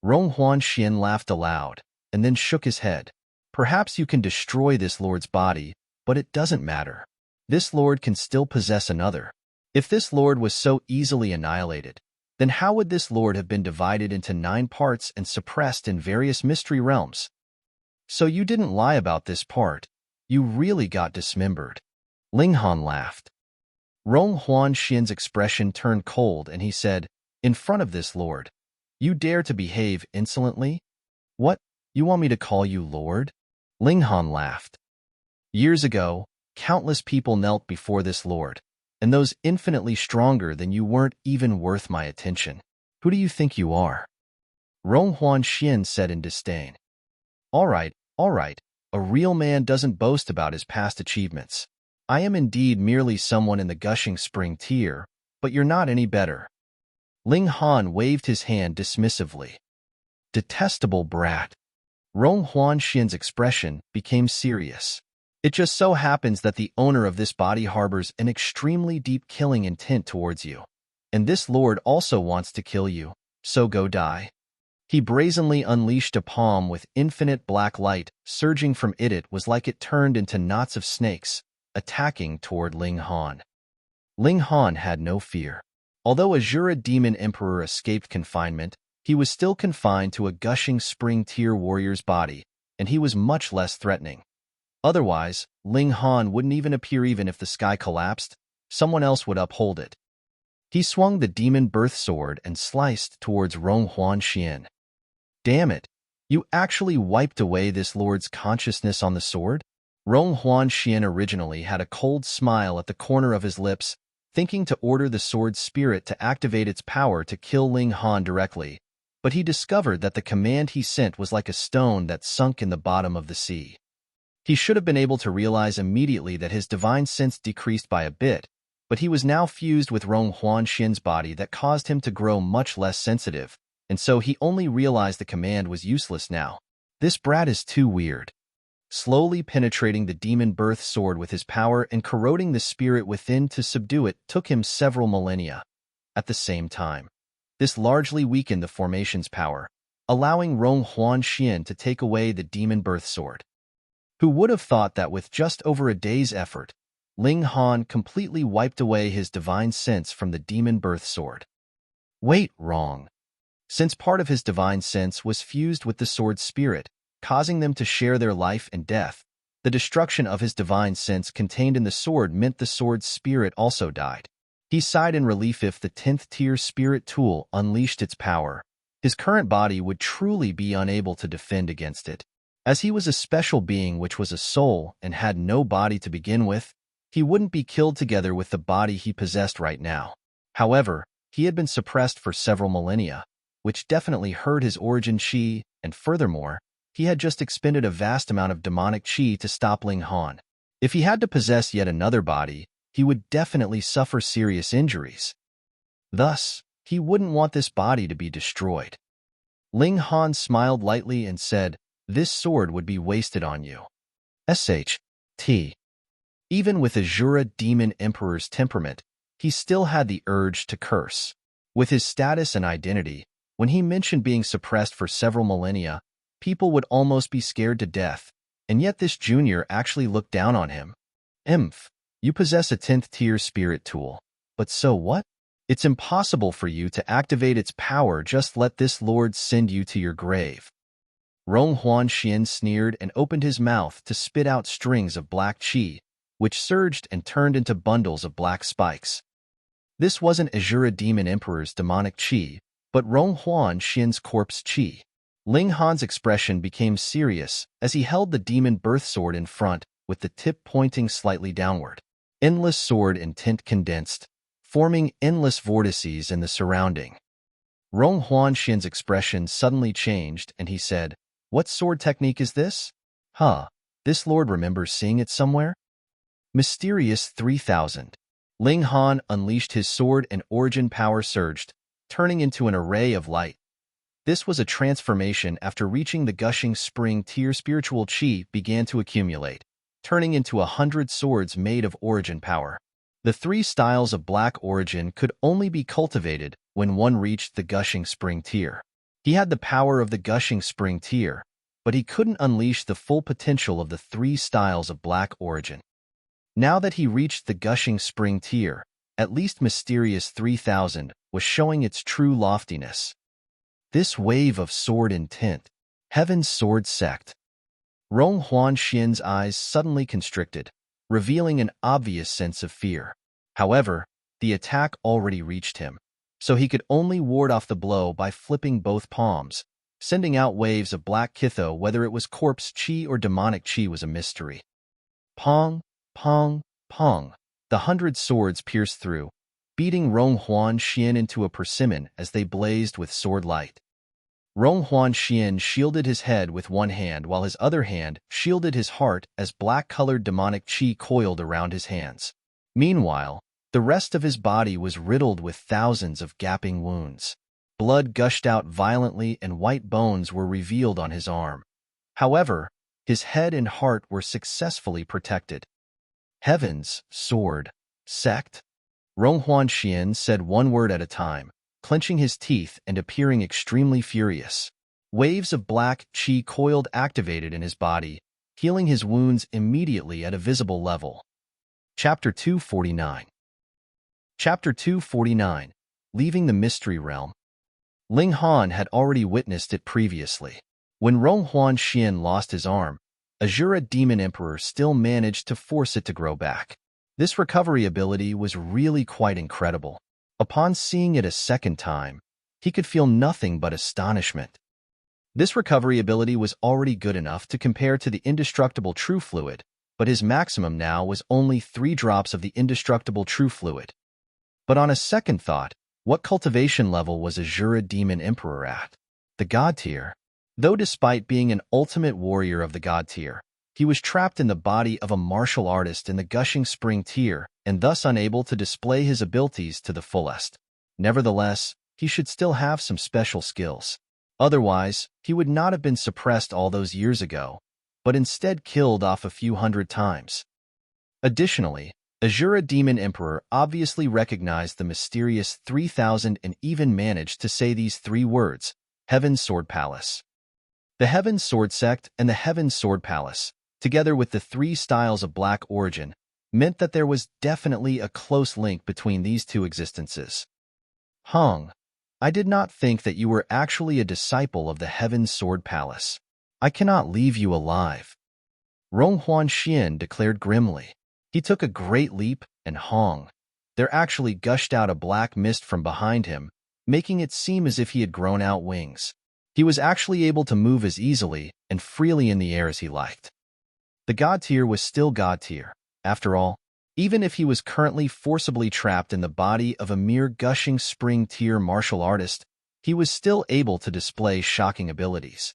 Rong Huanxian laughed aloud, and then shook his head. Perhaps you can destroy this lord's body, but it doesn't matter. This lord can still possess another. If this lord was so easily annihilated, then how would this lord have been divided into 9 parts and suppressed in various mystery realms? So you didn't lie about this part. You really got dismembered. Ling Han laughed. Rong Huanxian's expression turned cold and he said, "In front of this lord, you dare to behave insolently? What, you want me to call you lord?" Ling Han laughed. Years ago, countless people knelt before this lord, and those infinitely stronger than you weren't even worth my attention. Who do you think you are? Rong Huanxian said in disdain. All right, a real man doesn't boast about his past achievements. I am indeed merely someone in the gushing spring tier, but you're not any better. Ling Han waved his hand dismissively. Detestable brat. Rong Huanxian's expression became serious. It just so happens that the owner of this body harbors an extremely deep killing intent towards you. And this lord also wants to kill you, so go die. He brazenly unleashed a palm with infinite black light surging from it. It was like it turned into knots of snakes, attacking toward Ling Han. Ling Han had no fear. Although Azura Demon Emperor escaped confinement, he was still confined to a gushing spring tier warrior's body, and he was much less threatening. Otherwise, Ling Han wouldn't even appear. Even if the sky collapsed, someone else would uphold it. He swung the demon birth sword and sliced towards Rong Huanxian. Damn it, you actually wiped away this lord's consciousness on the sword? Rong Huanxian originally had a cold smile at the corner of his lips, thinking to order the sword's spirit to activate its power to kill Ling Han directly, but he discovered that the command he sent was like a stone that sunk in the bottom of the sea. He should have been able to realize immediately that his divine sense decreased by a bit, but he was now fused with Rong Huanxian's body that caused him to grow much less sensitive, and so he only realized the command was useless now. This brat is too weird. Slowly penetrating the demon birth sword with his power and corroding the spirit within to subdue it took him several millennia. At the same time, this largely weakened the formation's power, allowing Rong Huanxian to take away the demon birth sword. Who would have thought that with just over a day's effort, Ling Han completely wiped away his divine sense from the demon birth sword? Wait, wrong. Since part of his divine sense was fused with the sword's spirit, causing them to share their life and death, the destruction of his divine sense contained in the sword meant the sword's spirit also died. He sighed in relief. If the 10th tier spirit tool unleashed its power, his current body would truly be unable to defend against it. As he was a special being which was a soul and had no body to begin with, he wouldn't be killed together with the body he possessed right now. However, he had been suppressed for several millennia, which definitely hurt his origin chi, and furthermore, he had just expended a vast amount of demonic chi to stop Ling Han. If he had to possess yet another body, he would definitely suffer serious injuries. Thus, he wouldn't want this body to be destroyed. Ling Han smiled lightly and said, "This sword would be wasted on you." Sh.T. Even with Azura Demon Emperor's temperament, he still had the urge to curse. With his status and identity, when he mentioned being suppressed for several millennia, people would almost be scared to death, and yet this junior actually looked down on him. You possess a 10th tier spirit tool, but so what? It's impossible for you to activate its power. Just let this lord send you to your grave. Rong Huanxian sneered and opened his mouth to spit out strings of black chi, which surged and turned into bundles of black spikes. This wasn't Azura Demon Emperor's demonic chi, but Rong Huanxian's corpse chi. Ling Han's expression became serious as he held the demon birth sword in front, with the tip pointing slightly downward. Endless sword intent condensed, forming endless vortices in the surrounding. Rong Huanxian's expression suddenly changed, and he said, "What sword technique is this? This lord remembers seeing it somewhere?" Mysterious 3000. Ling Han unleashed his sword and origin power surged, turning into an array of light. This was a transformation after reaching the gushing spring tier. Spiritual chi began to accumulate, turning into 100 swords made of origin power. The 3 styles of black origin could only be cultivated when one reached the gushing spring tier. He had the power of the gushing spring tier, but he couldn't unleash the full potential of the 3 styles of black origin. Now that he reached the gushing spring tier, at least Mysterious 3000 was showing its true loftiness. This wave of sword intent, Heaven's Sword Sect. Rong Huanxian's eyes suddenly constricted, revealing an obvious sense of fear. However, the attack already reached him, so he could only ward off the blow by flipping both palms, sending out waves of black kitho. Whether it was corpse chi or demonic chi was a mystery. Pong, pong, pong. The 100 swords pierced through, beating Rong Huanxian into a persimmon as they blazed with sword light. Rong Huanxian shielded his head with one hand while his other hand shielded his heart as black-colored demonic chi coiled around his hands. Meanwhile, the rest of his body was riddled with thousands of gaping wounds. Blood gushed out violently and white bones were revealed on his arm. However, his head and heart were successfully protected. Heaven's Sword Sect? Rong Huanxian said one word at a time, clenching his teeth and appearing extremely furious. Waves of black chi coiled activated in his body, healing his wounds immediately at a visible level. Chapter 249. Chapter 249. Leaving the Mystery Realm. Ling Han had already witnessed it previously. When Rong Huanxian lost his arm, Azura Demon Emperor still managed to force it to grow back. This recovery ability was really quite incredible. Upon seeing it a second time, he could feel nothing but astonishment. This recovery ability was already good enough to compare to the indestructible true fluid, but his maximum now was only 3 drops of the indestructible true fluid. But on a second thought, what cultivation level was Azura Demon Emperor at? The God tier. Though despite being an ultimate warrior of the God tier, He was trapped in the body of a martial artist in the gushing spring tier and thus unable to display his abilities to the fullest. Nevertheless, he should still have some special skills. Otherwise, he would not have been suppressed all those years ago, but instead killed off a few hundred times. Additionally, Azura Demon Emperor obviously recognized the mysterious 3000 and even managed to say these three words, Heaven's Sword Palace. The Heaven's Sword Sect and the Heaven's Sword Palace, together with the three styles of black origin, meant that there was definitely a close link between these two existences. Hong, I did not think that you were actually a disciple of the Heaven's Sword Palace. I cannot leave you alive. Ronghuan Xian declared grimly. He took a great leap, and Hong, there actually gushed out a black mist from behind him, making it seem as if he had grown out wings. He was actually able to move as easily and freely in the air as he liked. The God tier was still God tier. After all, even if he was currently forcibly trapped in the body of a mere gushing spring tier martial artist, he was still able to display shocking abilities.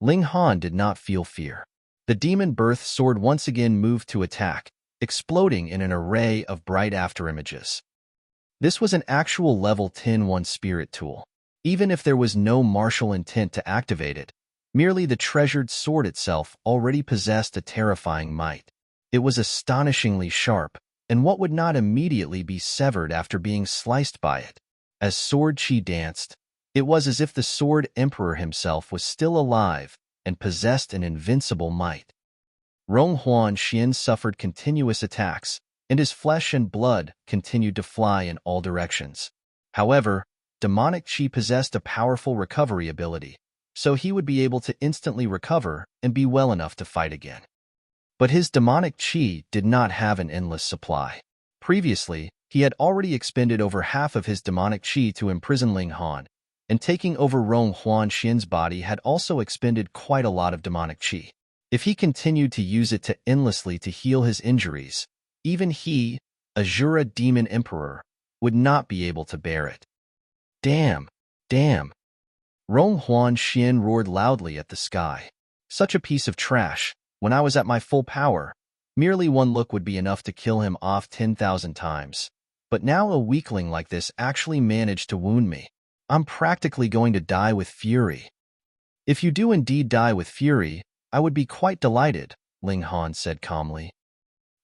Ling Han did not feel fear. The demon birth sword once again moved to attack, exploding in an array of bright afterimages. This was an actual level 10-1 spirit tool. Even if there was no martial intent to activate it, merely the treasured sword itself already possessed a terrifying might. It was astonishingly sharp, and what would not immediately be severed after being sliced by it? As sword chi danced, it was as if the sword emperor himself was still alive and possessed an invincible might. Ronghuan Xian suffered continuous attacks, and his flesh and blood continued to fly in all directions. However, demonic chi possessed a powerful recovery ability, so he would be able to instantly recover and be well enough to fight again. But his demonic chi did not have an endless supply. Previously, he had already expended over half of his demonic chi to imprison Ling Han, and taking over Ronghuan Xian's body had also expended quite a lot of demonic chi. If he continued to use it to endlessly to heal his injuries, even he, Azura Demon Emperor, would not be able to bear it. Damn! Damn! Ronghuan Xian roared loudly at the sky. Such a piece of trash. When I was at my full power, merely one look would be enough to kill him off 10,000 times. But now a weakling like this actually managed to wound me. I'm practically going to die with fury. If you do indeed die with fury, I would be quite delighted, Ling Han said calmly.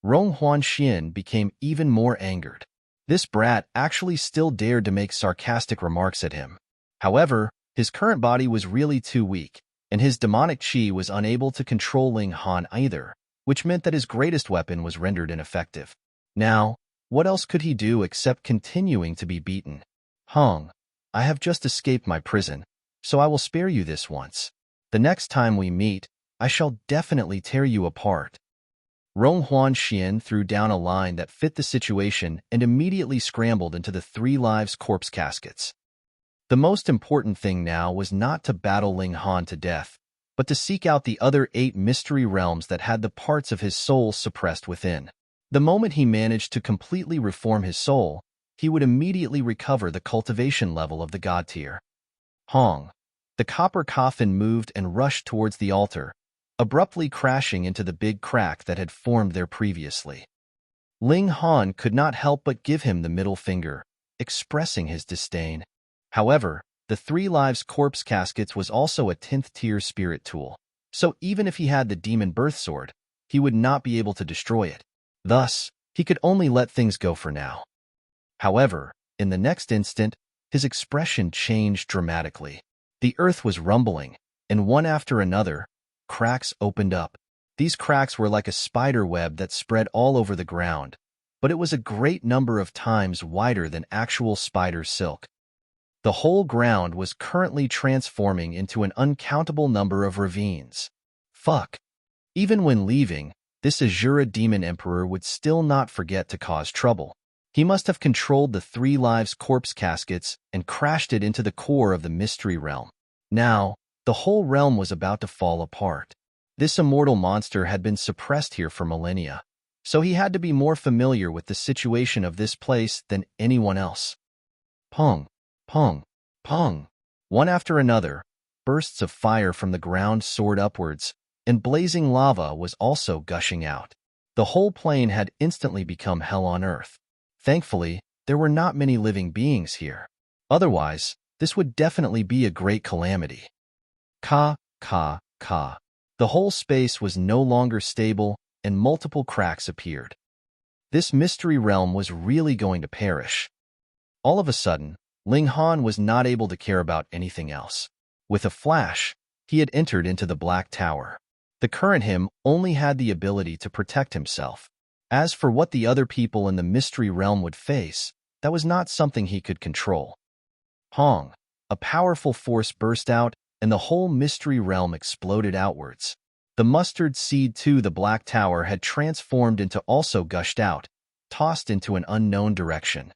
Ronghuan Xian became even more angered. This brat actually still dared to make sarcastic remarks at him. However, his current body was really too weak, and his demonic chi was unable to control Ling Han either, which meant that his greatest weapon was rendered ineffective. Now, what else could he do except continuing to be beaten? Hong, I have just escaped my prison, so I will spare you this once. The next time we meet, I shall definitely tear you apart. Ronghuan Xian threw down a line that fit the situation and immediately scrambled into the 3 lives corpse caskets. The most important thing now was not to battle Ling Han to death, but to seek out the other 8 mystery realms that had the parts of his soul suppressed within. The moment he managed to completely reform his soul, he would immediately recover the cultivation level of the God tier. Hong. The copper coffin moved and rushed towards the altar, abruptly crashing into the big crack that had formed there previously. Ling Han could not help but give him the middle finger, expressing his disdain. However, the 3 lives corpse caskets was also a 10th tier spirit tool, so even if he had the demon birth sword, he would not be able to destroy it. Thus, he could only let things go for now. However, in the next instant, his expression changed dramatically. The earth was rumbling, and one after another, cracks opened up. These cracks were like a spider web that spread all over the ground, but it was a great number of times wider than actual spider silk. The whole ground was currently transforming into an uncountable number of ravines. Fuck. Even when leaving, this Azura Demon Emperor would still not forget to cause trouble. He must have controlled the 3 lives corpse caskets and crashed it into the core of the mystery realm. Now, the whole realm was about to fall apart. This immortal monster had been suppressed here for millennia, so he had to be more familiar with the situation of this place than anyone else. Pong, pong, pong. One after another, bursts of fire from the ground soared upwards, and blazing lava was also gushing out. The whole plain had instantly become hell on earth. Thankfully, there were not many living beings here. Otherwise, this would definitely be a great calamity. Ka, ka, ka. The whole space was no longer stable, and multiple cracks appeared. This mystery realm was really going to perish. All of a sudden, Ling Han was not able to care about anything else. With a flash, he had entered into the Black Tower. The current him only had the ability to protect himself. As for what the other people in the mystery realm would face, that was not something he could control. Pong! A powerful force burst out, and the whole mystery realm exploded outwards. The mustard seed to the Black Tower had transformed into also gushed out, tossed into an unknown direction.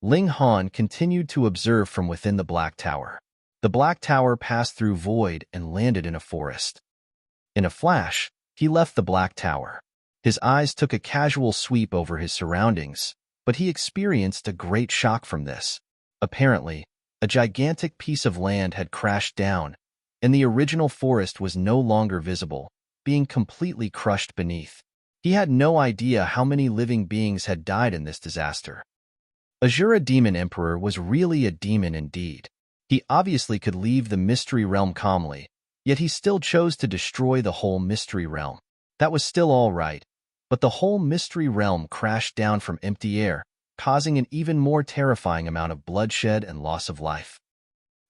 Ling Han continued to observe from within the Black Tower. The Black Tower passed through void and landed in a forest. In a flash, he left the Black Tower. His eyes took a casual sweep over his surroundings, but he experienced a great shock from this. Apparently, a gigantic piece of land had crashed down, and the original forest was no longer visible, being completely crushed beneath. He had no idea how many living beings had died in this disaster. Azura Demon Emperor was really a demon indeed. He obviously could leave the mystery realm calmly, yet he still chose to destroy the whole mystery realm. That was still all right, but the whole mystery realm crashed down from empty air, causing an even more terrifying amount of bloodshed and loss of life.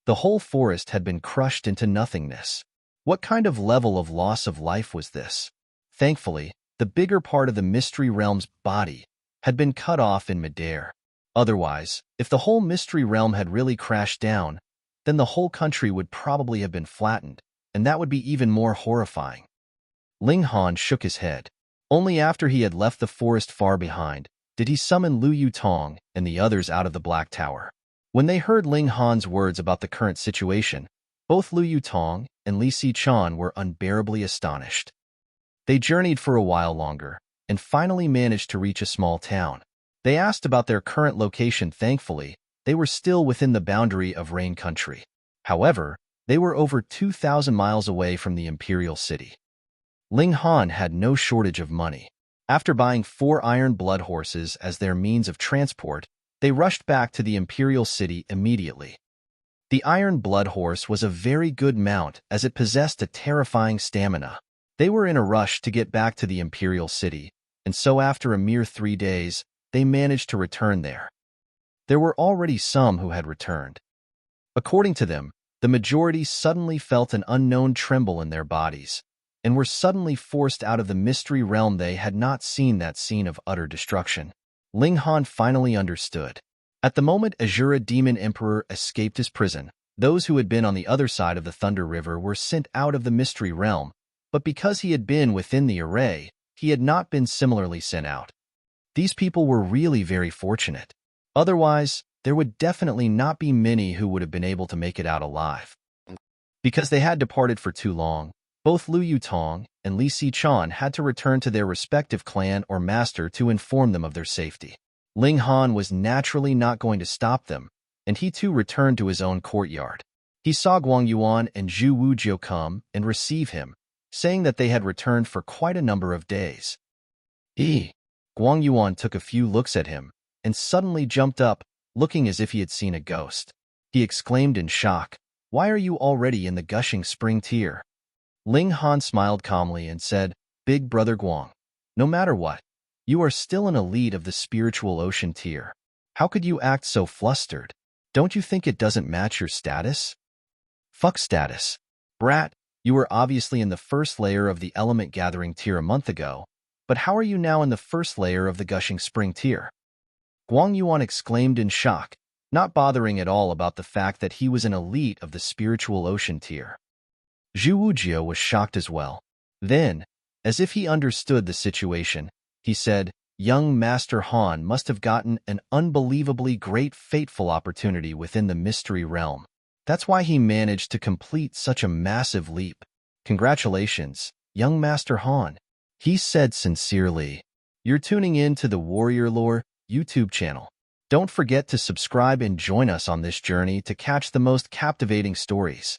The whole forest had been crushed into nothingness. What kind of level of loss of life was this? Thankfully, the bigger part of the mystery realm's body had been cut off in midair. Otherwise, if the whole mystery realm had really crashed down, then the whole country would probably have been flattened, and that would be even more horrifying. Ling Han shook his head. Only after he had left the forest far behind did he summon Lu Yutong and the others out of the Black Tower. When they heard Ling Han's words about the current situation, both Lu Yutong and Li Si-chan were unbearably astonished. They journeyed for a while longer, and finally managed to reach a small town. They asked about their current location. Thankfully, they were still within the boundary of Rain Country. However, they were over 2,000 miles away from the Imperial City. Ling Han had no shortage of money. After buying 4 iron blood horses as their means of transport, they rushed back to the Imperial City immediately. The iron blood horse was a very good mount as it possessed a terrifying stamina. They were in a rush to get back to the Imperial City, and so after a mere 3 days, they managed to return there. There were already some who had returned. According to them, the majority suddenly felt an unknown tremble in their bodies, and were suddenly forced out of the mystery realm. They had not seen that scene of utter destruction. Ling Han finally understood. At the moment Azura Demon Emperor escaped his prison, those who had been on the other side of the Thunder River were sent out of the mystery realm, but because he had been within the array, he had not been similarly sent out. These people were really very fortunate. Otherwise, there would definitely not be many who would have been able to make it out alive. Because they had departed for too long, both Lu Yutong and Li Si-chan had to return to their respective clan or master to inform them of their safety. Ling Han was naturally not going to stop them, and he too returned to his own courtyard. He saw Guang Yuan and Zhu Wujiu come and receive him, saying that they had returned for quite a number of days. Guang Yuan took a few looks at him, and suddenly jumped up, looking as if he had seen a ghost. He exclaimed in shock, "Why are you already in the gushing spring tier?" Ling Han smiled calmly and said, "Big brother Guang, no matter what, you are still an elite of the spiritual ocean tier. How could you act so flustered? Don't you think it doesn't match your status?" "Fuck status. Brat, you were obviously in the first layer of the element gathering tier a month ago, but how are you now in the first layer of the gushing spring tier?" Guang Yuan exclaimed in shock, not bothering at all about the fact that he was an elite of the spiritual ocean tier. Zhu Wujiu was shocked as well. Then, as if he understood the situation, he said, "Young Master Han must have gotten an unbelievably great fateful opportunity within the mystery realm. That's why he managed to complete such a massive leap. Congratulations, young Master Han," he said sincerely. You're tuning in to the Warrior Lore YouTube channel. Don't forget to subscribe and join us on this journey to catch the most captivating stories.